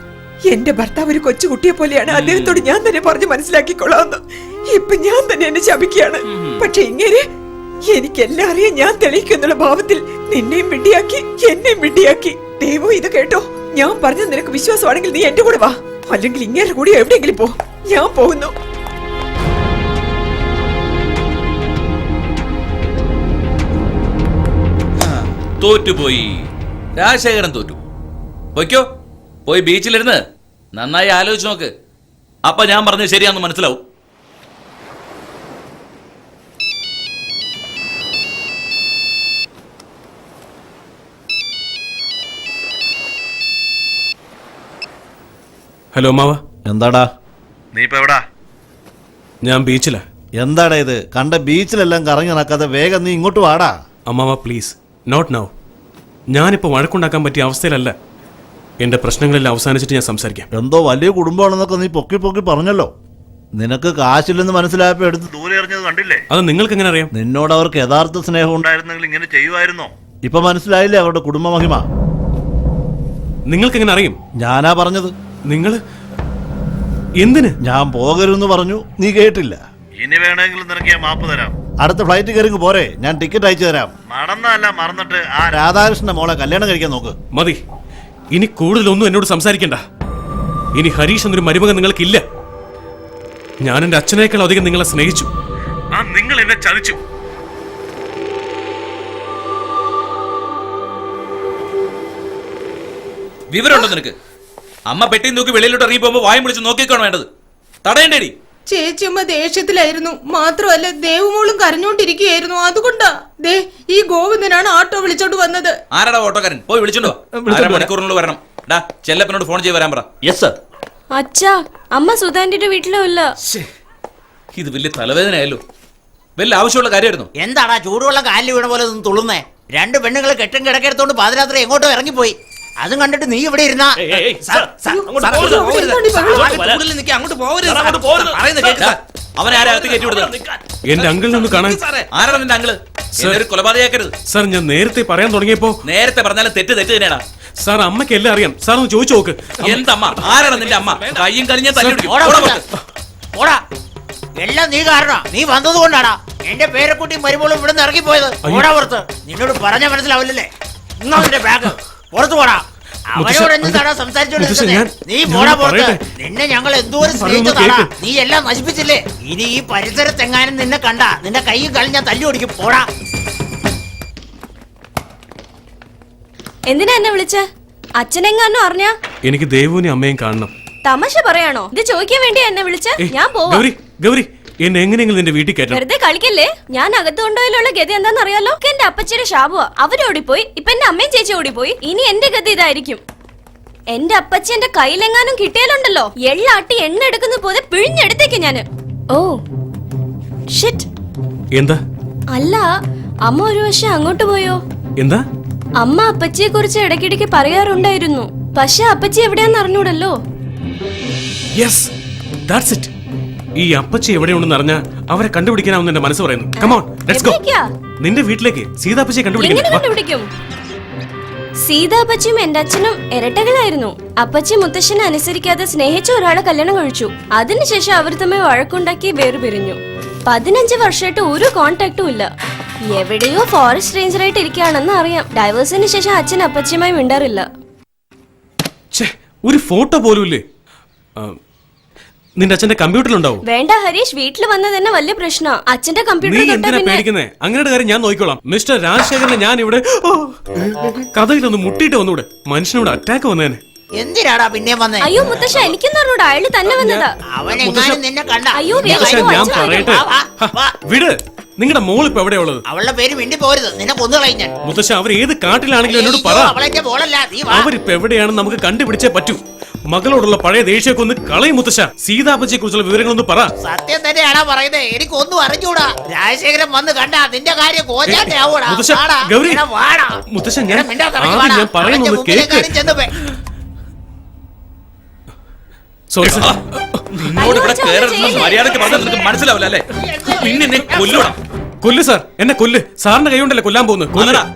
എന്റെ ഭർത്താവ് ഒരു കൊച്ചുകുട്ടിയെ പോലെയാണ്, അദ്ദേഹത്തോട് ഞാൻ തന്നെ പറഞ്ഞു മനസ്സിലാക്കിക്കൊള്ളാമെന്ന്. ഇപ്പൊ ഞാൻ തന്നെ എന്നെ ശപിക്കുകയാണ്. പക്ഷെ ഇങ്ങനെ എനിക്കെല്ലാം അറിയാൻ ഞാൻ തെളിയിക്കുന്നുള്ള ഭാവത്തിൽ നിന്നെയും മിണ്ടിയാക്കി, എന്നെയും മിണ്ടിയാക്കി. ദേവു, ഇത് കേട്ടോ? ഞാൻ പറഞ്ഞത് നിനക്ക് വിശ്വാസമാണെങ്കിൽ നീ എന്റെ കൂടെ വാ, അല്ലെങ്കിൽ ഇങ്ങനെ കൂടി എവിടെയെങ്കിലും പോ. ഞാൻ പോകുന്നു. തോറ്റുപോയി. രാജശേഖരൻ തോറ്റു. പോയിക്കോ, പോയി ബീച്ചിലിരുന്ന് നന്നായി ആലോചിച്ച് നോക്ക്. അപ്പൊ ഞാൻ പറഞ്ഞത് ശരിയാന്ന് മനസ്സിലാവും. ഹലോ അമ്മാവ. എന്താടാ? നീ ഇപ്പൊ എവിടാ? ഞാൻ ബീച്ചിലാ. എന്താടാ ഇത്? കണ്ട ബീച്ചിലെല്ലാം കറങ്ങി നടക്കാതെ വേഗം നീ ഇങ്ങോട്ട് വാടാ. അമ്മാവ പ്ലീസ്, നോട്ട് നൗ. ഞാനിപ്പോൾ വഴക്കുണ്ടാക്കാൻ പറ്റിയ അവസ്ഥയിലല്ല. എന്റെ പ്രശ്നങ്ങളെല്ലാം അവസാനിച്ചിട്ട് ഞാൻ സംസാരിക്കാം. എന്തോ വലിയ കുടുംബമാണെന്നൊക്കെ നീ പൊക്കി പൊക്കി പറഞ്ഞല്ലോ. നിനക്ക് കാശില്ലെന്ന് മനസ്സിലായപ്പോ എടുത്ത് ദൂരെ എറിഞ്ഞത് കണ്ടില്ലേ? അത് നിങ്ങൾക്ക് എങ്ങനെ അറിയാം? നിന്നോട് അവർക്ക് യഥാർത്ഥ സ്നേഹം ഉണ്ടായിരുന്നെങ്കിൽ ഇങ്ങനെ ചെയ്യുമായിരുന്നോ? ഇപ്പൊ മനസ്സിലായില്ലേ അവരുടെ കുടുംബ മഹിമ? നിങ്ങൾക്ക് എങ്ങനെ അറിയും? ഞാനാ പറഞ്ഞത്. നിങ്ങൾ എന്തിന്? ഞാൻ പോകരുതെന്ന് പറഞ്ഞു, നീ കേട്ടില്ല. ഇനി വേണമെങ്കിൽ നിനക്ക് ഞാൻ മാപ്പ് തരാം. അടുത്ത ഫ്ലൈറ്റ് കയറി പോരെ, ഞാൻ ടിക്കറ്റ് അയച്ചു തരാം. നടന്നല്ല മറന്നിട്ട് ആ രാധാകൃഷ്ണന്റെ മോളെ കല്യാണം കഴിക്കാൻ നോക്ക്. മതി, ഇനി കൂടുതലൊന്നും എന്നോട് സംസാരിക്കണ്ട. ഇനി ഹരീഷ് എന്നൊരു മരുമകൻ നിങ്ങൾക്കില്ല. ഞാൻ എന്റെ അച്ഛനേക്കാൾ അധികം നിങ്ങളെ സ്നേഹിച്ചു. ആ നിങ്ങൾ എന്നെ ചതിച്ചു. വിവരമുണ്ടോ നിനക്ക്? അമ്മ പെട്ടിയും തൂക്കി വെളിയിലോട്ട് ഇറങ്ങി പോകുമ്പോ വായും വിളിച്ച് നോക്കിക്കാണോ വേണ്ടത്? തടയണ്ടേടി. ചേച്ചിയമ്മ ദേഷ്യത്തിലായിരുന്നു. മാത്രമല്ല ദേവുമോളും കരഞ്ഞോണ്ടിരിക്കുകയായിരുന്നു. അതുകൊണ്ടാ ദേ ഈ ഗോവിന്ദനാണ് ഓട്ടോ വിളിച്ചോണ്ട് വന്നത്. ആരാടാ ഓട്ടോക്കാരൻ? പോയി വിളിച്ചോണ്ടോ. മണിക്കൂറിനുള്ളിൽ വരണം. ഡാ ചെല്ലപ്പനോട് ഫോൺ ചെയ്ത് വരാൻ പറ. Yes sir. അച്ഛാ, അമ്മ സുധാന്റെ വീട്ടിലും ഇല്ല. ഇത് വലിയ തലവേദനയായല്ലോ. വല്ല ആവശ്യമുള്ള കാര്യമായിരുന്നു. എന്താടാ ചൂടുവെള്ളം കാലിൽ വീണ പോലെ നിന്ന് തുള്ളുന്നേ? രണ്ട് പെണ്ണുങ്ങൾ കെട്ടും കിടക്കെടുത്തോണ്ട് പാതിരാത്രി എങ്ങോട്ടോ ഇറങ്ങിപ്പോയി. അതും കണ്ടിട്ട് നീ ഇവിടെ ഇരുന്നാ? അവനാരകത്ത് കയറ്റി വിടുന്നത്? എന്റെ അങ്കിളിനെ ഒന്ന് കാണാൻ. ആരാണ് നിന്റെ അങ്കിള്? ഒരു കൊലപാതകയാക്കരുത് സാർ. ഞാൻ നേരത്തെ പറയാൻ തുടങ്ങിയപ്പോ. നേരത്തെ പറഞ്ഞാലും തെറ്റ് തന്നെയാടാ. സാർ അമ്മയ്ക്ക് എല്ലാം അറിയാം. സാർ ഒന്ന് ചോദിച്ചു നോക്ക്. എന്തമ്മ? ആരാണ് നിന്റെ അമ്മ? കയ്യും കളിഞ്ഞ തല്ലി. ഓടാ, എല്ലാം നീ കാരണ. നീ വന്നത് കൊണ്ടാടാ എന്റെ പേരക്കുട്ടിയും മരുമോളും ഇവിടെ നിന്ന് ഇറങ്ങിപ്പോയത്. ഓടാ പുറത്ത്. നിന്നോട് പറഞ്ഞ മനസ്സിലാവില്ലല്ലേ? നിങ്ങളുടെ ബാഗ് പുറത്തു പോടാ. അവനോട് എന്താടാ സംസാരിച്ചോണ്ടിരുന്നത്? നീ പോടാ പുറത്ത്. നിന്നെ ഞങ്ങൾ എന്തോരം സ്നേഹിച്ചതാടാ. നീ എല്ലാം നശിപ്പിച്ചില്ലേ? ഇനി ഈ പരിസരത്തെങ്ങാനും നിന്നെ കണ്ട നിന്റെ കൈയും കളിഞ്ഞ തല്ലി ഓടിക്കും. പോടാ. എന്തിനാ എന്നെ വിളിച്ച? അച്ഛനെങ്ങാനും അറിഞ്ഞാ? എനിക്ക് ദേവുവിനെ അമ്മയും കാണണം. തമാശ പറയാണോ? ഇത് ചോദിക്കാൻ വേണ്ടിയാ എന്നെ വിളിച്ച? ഞാൻ പോവാ. ഗൗരി, ഗൗരി, എന്നെ എങ്ങനെയെങ്കിലും നിന്റെ വീട്ടിൽ കയറ്റണം. വെറുതെ കളിക്കല്ലേ. ഞാൻ അകത്ത് കൊണ്ടുപോയാലുള്ള ഗതി എന്താന്ന് അറിയാലോ? എന്റെ അപ്പച്ചിയുടെ ഷാബുവാ. അവരോടിപ്പോയി. ഇപ്പൊ എന്റെ അമ്മയും ചേച്ചി ഓടിപ്പോയി. ഇനി എന്റെ ഗതി ഇതായിരിക്കും. എന്റെ അപ്പച്ചി എന്റെ കയ്യിലെങ്ങാനും കിട്ടിയാലുണ്ടല്ലോ, എള്ളാട്ടി എണ്ണ എടുക്കുന്ന പോലെ പിഴിഞ്ഞെടുത്തേക്ക് ഞാന്. Oh shit. എന്താ? അല്ല, അമ്മ ഒരു വശം അങ്ങോട്ട് പോയോ? എന്താ? അമ്മ അപ്പച്ചിയെ കുറിച്ച് ഇടയ്ക്കിടയ്ക്ക് പറയാറുണ്ടായിരുന്നു. പക്ഷെ അപ്പച്ചി എവിടെയാന്ന് അറിഞ്ഞൂടല്ലോ. Yes, that's it. ഈ അപ്പച്ചി എവിടെയുണ്ടെന്ന് അറിഞ്ഞാ അവരെ കണ്ടുപിടിക്കാനാവുന്ന എന്റെ മനസ്സ് പറയുന്നു. Come on, let's go. നിന്റെ വീട്ടിലേക്ക് സീതാപ്പച്ചിയെ കണ്ടുപിടിക്കും. സീതാപ്പച്ചിയും എന്റെ അച്ഛനും ഇരട്ടകളായിരുന്നു. അപ്പച്ചി മുത്തശ്ശനെ അനുസരിക്കാതെ സ്നേഹിച്ച ഒരാളെ കല്യാണം കഴിച്ചു. അതിനുശേഷം അവർ തമ്മിൽ വഴക്കുണ്ടാക്കി വേർപിരിഞ്ഞു. 15 വർഷമായിട്ട് ഒരു കോണ്ടാക്ടും ഇല്ല. എവിടെയോ ഫോറസ്റ്റ് റേഞ്ചറായിട്ട് ഇരിക്കുകയാണെന്ന് അറിയാം. ഡൈവേഴ്സിന് ശേഷം അച്ഛൻ അപ്പച്ചിയുമായി മിണ്ടാറില്ല. ഒരു ഫോട്ടോ പോലും ഇല്ലേ? നിന്റെ അച്ഛന്റെ കമ്പ്യൂട്ടറിലുണ്ടാവും. വേണ്ട ഹരീഷ്, വീട്ടിൽ വന്നത് തന്നെ വലിയ പ്രശ്ന. അച്ഛന്റെ കമ്പ്യൂട്ടർ പേടിക്കുന്നേ? അങ്ങനെയുടെ കാര്യം ഞാൻ നോക്കിക്കോളാം. മിസ്റ്റർ രാജശേഖരനെ ഞാൻ ഇവിടെ കഥയിലൊന്ന് മുട്ടിയിട്ട് വന്നൂടെ? മനുഷ്യനോട് അറ്റാക്ക് വന്നേനെ. എന്തിനാടാ പിന്നെ വന്നേ? അയ്യോ മുത്തശ്ശ, എനിക്കൊന്നും അറിഞ്ഞൂടാ. അയാള് തന്നെ വന്നതാ. അയ്യോ ഞാൻ പറയട്ടെ. വിട്. നിങ്ങളുടെ മോൾ ഇപ്പൊ എവിടെയാ ഉള്ളത്? അവളുടെ പേര് മിണ്ടി പോരുത്. നിന്നെ കൊന്നു കളഞ്ഞാൽ. മുത്തശ്ശ, അവർ ഏത് കാട്ടിലാണെങ്കിലും എന്നോട് പറ. അവരിപ്പോ എവിടെയാണെന്ന് നമുക്ക് കണ്ടുപിടിച്ചേ പറ്റൂ. മകളോടുള്ള പഴയ ദേഷ്യമൊക്കെ ഒന്ന് കളയും മുത്തശ്ശ. സീതാപ്പച്ചിയെ കുറിച്ചുള്ള വിവരങ്ങളൊന്ന് പറ. സത്യം തന്നെയാണോ പറയുന്നത്? എനിക്കൊന്നും അറിഞ്ഞൂടാ. രാജശേഖരൻ വന്ന് കണ്ടാ നിന്റെ കാര്യം മുത്തശ്ശ, ഞാൻ പറയുന്നത് കേക്ക്. Sorry sir. നിന്നോട് ഇവിടെ കേറരുതെന്ന് മര്യാദയ്ക്ക് പറഞ്ഞാൽ നിനക്ക് മനസ്സിലാവില്ല അല്ലേ? പിന്നെ എന്നെ കൊല്ലൂടാ. കൊല്ല് സാർ, എന്നെ കൊല്ല്. സാറിന്റെ കൈ കൊണ്ടല്ലേ കൊല്ലാൻ പോകുന്നത്?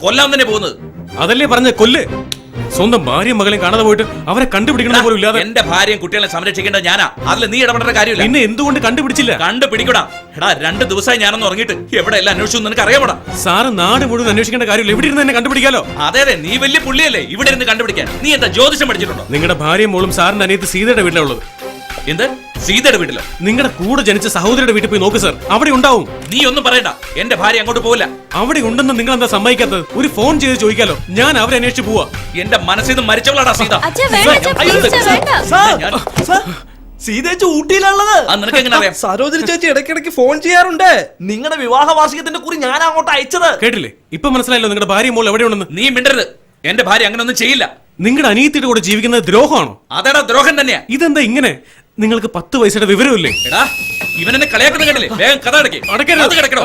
കൊല്ലാൻ തന്നെ പോകുന്നത്. അതല്ലേ പറഞ്ഞ കൊല്ല്. സ്വന്തം ഭാര്യയും മകളെയും കാണാതെ പോയിട്ട് അവരെ കണ്ടുപിടിക്കണം പോലും ഇല്ലാതെ. എന്റെ ഭാര്യയും കുട്ടികളെ സംരക്ഷിക്കേണ്ടത് ഞാനാ. അതിൽ നീ ഇടപെടേണ്ട കാര്യമില്ല. പിന്നെ എന്തുകൊണ്ട് കണ്ടുപിടിച്ചില്ല? കണ്ടുപിടിക്കൂടാ. എടാ 2 ദിവസമായി ഞാനൊന്ന് ഉറങ്ങിയിട്ട് എവിടെ എല്ലാം അന്വേഷിച്ചു നിനക്ക് അറിയാമോടാ? സാറ് നാട് മുഴുവൻ അന്വേഷിക്കേണ്ട കാര്യമില്ല. ഇവിടെ ഇരുന്ന് എന്നെ കണ്ടുപിടിക്കാലോ. അതെ അതെ, നീ വലിയ പുള്ളിയല്ലേ ഇവിടെ ഇരുന്ന് കണ്ടുപിടിക്കാൻ. നീ എന്താ ജ്യോതിഷം പഠിച്ചിട്ടുണ്ടോ? നിങ്ങളുടെ ഭാര്യയും മോളും സാറിന്റെ അനിയത്ത് സീതയുടെ വീട്ടിലുള്ളത്. എന്ത്? സീതയുടെ വീട്ടിലോ? നിങ്ങളുടെ കൂടെ ജനിച്ച സഹോദരിയുടെ വീട്ടിൽ പോയി നോക്ക് സാർ. അവിടെ ഉണ്ടാവും. നീ ഒന്നും പറയണ്ട. എന്റെ ഭാര്യ അങ്ങോട്ട് പോവില്ല. അവിടെ ഉണ്ടെന്ന് നിങ്ങൾ എന്താ സമ്മതിക്കാത്തത്? ഒരു ഫോൺ ചെയ്ത് ചോദിക്കാലോ. ഞാൻ അവരെ അന്വേഷിച്ച് പോവാ. എന്റെ മനസ്സിൽ നിന്ന് മരിച്ചവളാടാ സീത. സീതേച്ചി ഊട്ടിയിലുള്ളത്. നിനക്ക് എങ്ങനെ അറിയാം? സരോജിനി ചേച്ചി ഇടയ്ക്കിടയ്ക്ക് ഫോൺ ചെയ്യാറുണ്ട്. നിങ്ങളുടെ വിവാഹ വാർഷികത്തിന്റെ കുറി ഞാൻ അങ്ങോട്ട് അയച്ചത് കേട്ടില്ലേ? ഇപ്പൊ മനസ്സിലായല്ലോ നിങ്ങളുടെ ഭാര്യ മോൾ എവിടെയുണ്ടെന്ന്. നീ മിണ്ടരുത്. എന്റെ ഭാര്യ അങ്ങനെ ഒന്നും ചെയ്യില്ല. നിങ്ങളുടെ അനിയത്തിയുടെ കൂടെ ജീവിക്കുന്നത് ദ്രോഹമാണോ? അതെടാ ദ്രോഹം തന്നെയാ. ഇതെന്താ ഇങ്ങനെ? നിങ്ങൾക്ക് 10 വയസ്സുടെ വിവരമില്ലേ? എടാ ഇവൻ എന്നെ കളിയാക്കുന്ന കണ്ടില്ലേ? വേഗം കഥ അടയ്ക്ക്. അത് കിടക്കണോ?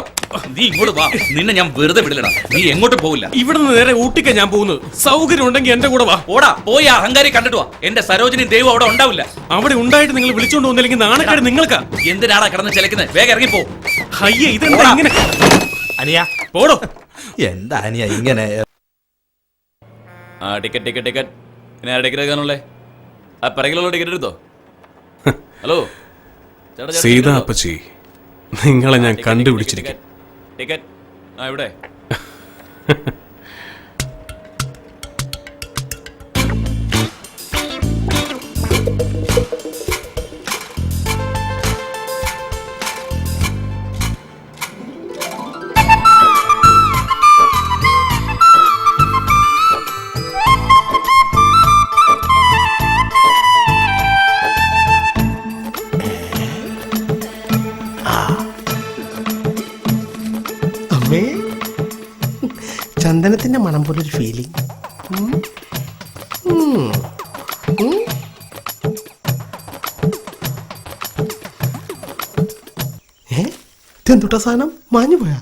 നീ ഇങ്ങോട്ട് വാ. നിന്നെ ഞാൻ വെറുതെ വിടില്ലടാ. നീ എങ്ങോട്ടും പോവില്ല. ഇവിടെ നിന്ന് നേരെ ഊട്ടിക്കാ ഞാൻ പോകുന്നത്. സൗകര്യം ഉണ്ടെങ്കിൽ എന്റെ കൂടെ വാ. ഓടാ പോയി ആ അഹങ്കാരി കണ്ടിട്ട് വാ. എന്റെ സരോജിനി ദൈവം അവിടെ ഉണ്ടാവില്ല. അവിടെ ഉണ്ടായിട്ട് നിങ്ങൾ വിളിച്ചോണ്ട് വന്നില്ലെങ്കിൽ നാണക്കേട് നിങ്ങൾക്കാ. എന്തിനാടാ കിടന്ന് ചിലക്കുന്നത്? വേഗം ഇറങ്ങിപ്പോ. അയ്യേ ഇതെന്താ ഇങ്ങനെ? അനിയ പോടോ. എന്താ അനിയ ഇങ്ങനെ? ആ ടിക്കറ്റ് ടിക്കറ്റ് ടിക്കറ്റ്. പിന്നെ ടിക്കറ്റ് എടുക്കാനുള്ളേ? ആ പിറകിലുള്ള ടിക്കറ്റ് എടുത്തോ? ഹലോ ചേട്ടാ, ചേട്ടാ, സീതാ ടിക്കറ്റ് അപ്പച്ചി, നിങ്ങളെ ഞാൻ ടിക്കറ്റ്, കണ്ടുപിടിച്ചിരിക്കും. Ticket, ticket. ആ ഇവിടെ. അമ്മേ, ചന്ദനത്തിന്റെ മണം പോലൊരു ഫീലിംഗ്. ഇതെന്തുട്ടാ സാധനം? മാഞ്ഞു പോയാ?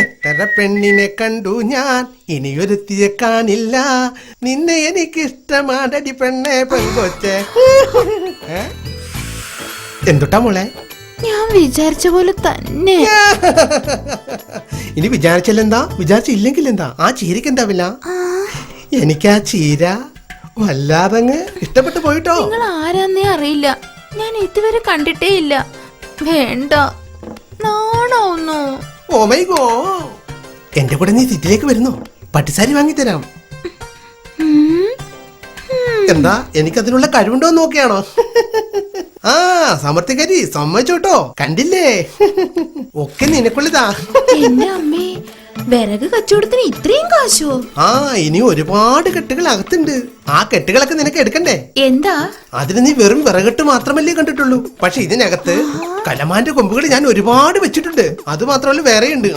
എത്ര പെണ്ണിനെ കണ്ടു ഞാൻ, ഇനിയൊരുത്തിയെ കാണില്ല. നിന്നെ എനിക്കിഷ്ടമാടടി പെണ്ണെ പെങ്കൊച്ചെ. എന്തുട്ടാ മോളെ? ഞാൻ വിചാരിച്ച പോലെ തന്നെ. ഇനി വിചാരിച്ചില്ലെന്താ, വിചാരിച്ചില്ലെങ്കിൽ എന്താ? ആ ചീരക്ക് എന്താവില്ല? എനിക്ക് ആ ചീര വല്ലാതങ്ങ് ഇഷ്ടപ്പെട്ടു പോയിട്ടോ. നിങ്ങൾ ആരാന്നേ അറിയില്ല, ഞാൻ ഇതുവരെ കണ്ടിട്ടേ ഇല്ല. വേണ്ട, നാണോന്നു. ഓ മൈ ഗോ, എന്റെ കൂടെ നീ സിറ്റിയിലേക്ക് വരുന്നോ? പട്ടുസാരി വാങ്ങിത്തരാം. എന്താ, എനിക്കതിനുള്ള കഴിവുണ്ടോ എന്ന് നോക്കിയാണോ? ആ സമർത്ഥിക്കാരി സമ്മതിച്ചോട്ടോ. കണ്ടില്ലേ, ഒക്കെ നിനക്കുള്ളതാ. എന്റെ അമ്മേ, വിറക് കച്ചവടത്തിന് ഇത്രയും കാശോ? ആ ഇനി ഒരുപാട് കെട്ടുകൾ അകത്തുണ്ട്. ആ കെട്ടുകളൊക്കെ നിനക്ക് എടുക്കണ്ടേ? എന്താ? അതിന് നീ വെറും വിറകെട്ട് മാത്രമല്ലേ കണ്ടിട്ടുള്ളൂ. പക്ഷെ ഇതിനകത്ത് കലമാന്റെ കൊമ്പുകൾ ഞാൻ ഒരുപാട് വെച്ചിട്ടുണ്ട്. അത് മാത്രമല്ല വേറെയുണ്ട്.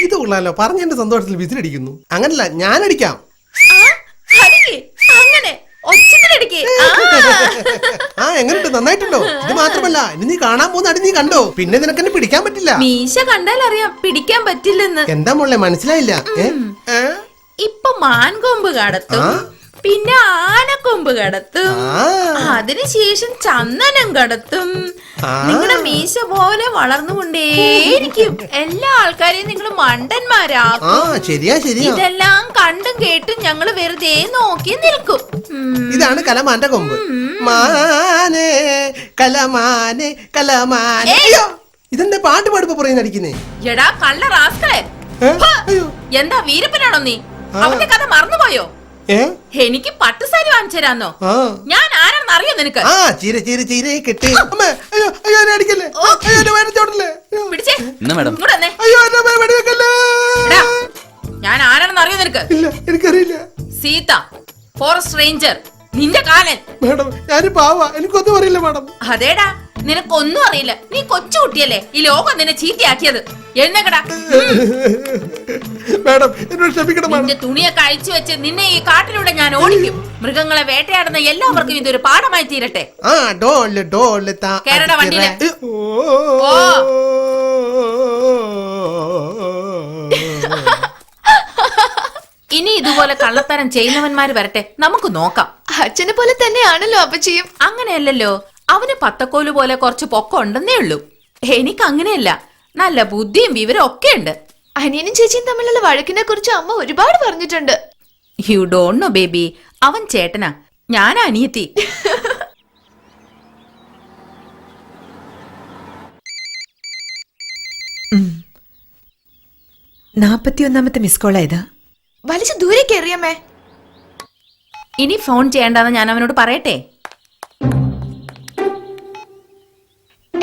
ഇത് കൊള്ളാലോ, പറഞ്ഞ എന്റെ സന്തോഷത്തിൽ വിസിലടിക്കുന്നു. അങ്ങനല്ല, ഞാൻ അടിക്കാം. അങ്ങനെ ഒച്ചത്തിലടിക്ക്. ആ എങ്ങനെയുണ്ട്, നന്നായിട്ടുണ്ടോ? ഇത് മാത്രമല്ല, ഇനി നീ കാണാൻ പോകുന്ന അടി നീ കണ്ടോ? പിന്നെ നിനക്കെന്നെ പിടിക്കാൻ പറ്റില്ല. മീശ കണ്ടാൽ അറിയാം പിടിക്കാൻ പറ്റില്ലെന്ന്. എന്താ മോളെ മനസ്സിലായില്ല? ഇപ്പൊ മാൻകൊമ്പ് കടത്തും, പിന്നെ ആനക്കൊമ്പ് കടത്തും, അതിനുശേഷം ചന്ദനം കടത്തും. നിങ്ങളുടെ മീശ പോലെ വളർന്നുകൊണ്ടേയിരിക്കും. എല്ലാ ആൾക്കാരെയും നിങ്ങൾ മണ്ടന്മാരാക്കും. ശരിയാ ശരിയാ. ഇതെല്ലാം കണ്ടും കേട്ടും ഞങ്ങള് വെറുതെ നോക്കി നിൽക്കും. ഇതാണ് കലമാന്റെ കൊമ്പ്. മാനേ കലമാനെ കലമാനെ. അയ്യോ, ഇതെന്താ പാട്ട് പാടുമ്പോ പറയുന്ന അടിക്കുന്നേ? എടാ കള്ള റാസ്കളെ, എന്താ വീരപ്പനാണോ നീ? അവന്റെ കഥ മറന്നുപോയോ? എനിക്ക് പട്ടുസാരി വാങ്ങിച്ചരാന്നോ? ഞാൻ ആരാണെന്ന് അറിയോ നിനക്ക്? ചീര ചീര ചീര കെട്ടി. അയ്യോ അടിക്കല്ലേ, പിടിച്ചേ. ഞാൻ ആരാണെന്ന് അറിയോ നിനക്ക്? ഇല്ല, എനിക്കറിയില്ല. സീത, ഫോറസ്റ്റ് റേഞ്ചർ, നിന്റെ കാലൻ. മാഡം, ഞാന് പാവാ, എനിക്കൊന്നും അറിയില്ല മാഡം. അതേടാ, നിനക്കൊന്നും അറിയില്ല. നീ കൊച്ചുകുട്ടിയല്ലേ ഈ ലോകം നിന്നെ ചീത്തയാക്കിയത്. എഴുന്നേക്കടാ. മാഡം, എന്നോട് ക്ഷമിക്കണം. നിന്റെ തുണിയൊക്കെ അഴിച്ചു വെച്ച് നിന്നെ ഈ കാട്ടിലൂടെ ഞാൻ ഓടിക്കും. മൃഗങ്ങളെ വേട്ടയാടുന്ന എല്ലാവർക്കും ഇതൊരു പാഠമായി തീരട്ടെ. കേരള വണ്ടിയിലെ ഇനി ഇതുപോലെ കള്ളത്തരം ചെയ്യുന്നവന്മാര് വരട്ടെ, നമുക്ക് നോക്കാം. അച്ഛനെ പോലെ തന്നെയാണല്ലോ അപ്പച്ചിയും. അങ്ങനെയല്ലല്ലോ, അവന് പത്തക്കോല് പോലെ കുറച്ച് പൊക്കം ഉണ്ടെന്നേ ഉള്ളൂ. എനിക്ക് അങ്ങനെയല്ല, നല്ല ബുദ്ധിയും വിവരം ഒക്കെ ഉണ്ട്. അനിയനും ചേച്ചിയും തമ്മിലുള്ള വഴക്കിനെ കുറിച്ച് അമ്മ ഒരുപാട് പറഞ്ഞിട്ടുണ്ട്. യു ഡോണ്ട് നോ ബേബി, അവൻ ചേട്ടനാ, ഞാൻ അനിയത്തി. നാപ്പത്തിയൊന്നാമത്തെ മിസ് കോൾ ആയതാ. വലിച്ചു ദൂരേക്ക് എറിയമ്മേ. ഇനി ഫോൺ ചെയ്യണ്ടെന്ന് ഞാൻ അവനോട് പറയട്ടെ.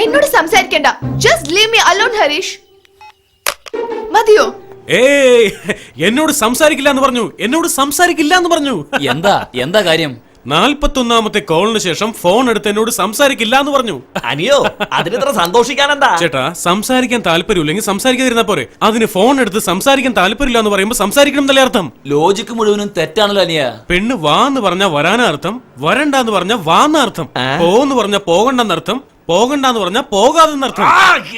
എന്നോട് സംസാരിക്കണ്ട. Just leave me alone Harish. മതിയോ? ഏയ്, എന്നോട് സംസാരിക്കില്ല എന്ന് പറഞ്ഞു. എന്നോട് സംസാരിക്കില്ല എന്ന് പറഞ്ഞു. എന്താ കാര്യം? 41ാമത്തെ കോളിന് ശേഷം ഫോൺ എടുത്ത് എന്നോട് സംസാരിക്കില്ല എന്ന് പറഞ്ഞു. അനിയോ അതിനിത്ര സന്തോഷിക്കാനെന്താ? ചേട്ടാ, സംസാരിക്കാൻ താല്പര്യമില്ലെങ്കിൽ സംസാരിക്കാതിരുന്നാ പോരെ. അതിന് ഫോൺ എടുത്ത് സംസാരിക്കാൻ താല്പര്യമില്ല എന്ന് പറയുമ്പോ സംസാരിക്കണം എന്നല്ലേ അർത്ഥം? ലോജിക്ക് മുഴുവനും തെറ്റാണല്ലോ അനിയ. പെണ്ണ് വാന്ന് പറഞ്ഞാ വരാനർത്ഥം, വരണ്ടെന്ന് പറഞ്ഞാ വാന്നർത്ഥം, പോന്ന് പറഞ്ഞാ പോകണ്ടെന്നർത്ഥം, പോകണ്ടെന്ന് പറഞ്ഞാ പോകാതെന്നർത്ഥം.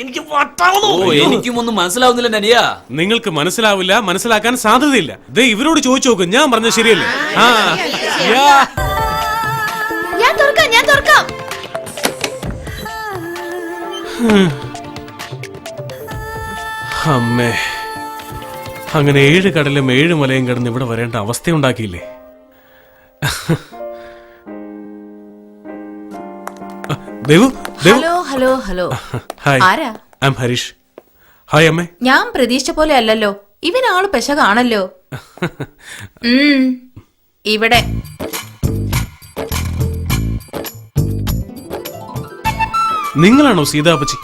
എനിക്ക് വട്ടാവുന്നു. എനിക്കും ഒന്നും മനസ്സിലാവുന്നില്ല അനിയ. നിങ്ങൾക്ക് മനസ്സിലാവില്ല, മനസ്സിലാക്കാൻ സാധ്യതയില്ല. ദേ ഇവരോട് ചോദിച്ചു നോക്ക്, ഞാൻ പറഞ്ഞ ശരിയല്ലേ? ഞാൻ തുറക്കാം. അമ്മേ, അങ്ങനെ 7 കടലും 7 മലയും കിടന്ന് ഇവിടെ വരേണ്ട അവസ്ഥയുണ്ടാക്കിയില്ലേ? Devu, hello hello hello. Hi, ആരാ? I am Harish. ഹായ് അമ്മേ. ഞാൻ പ്രതീക്ഷിച്ച പോലെ അല്ലല്ലോ. ഇവനാള് പെശകാണല്ലോ. ഇവിടെ നിങ്ങളാണോ സീതാപ്പച്ചി?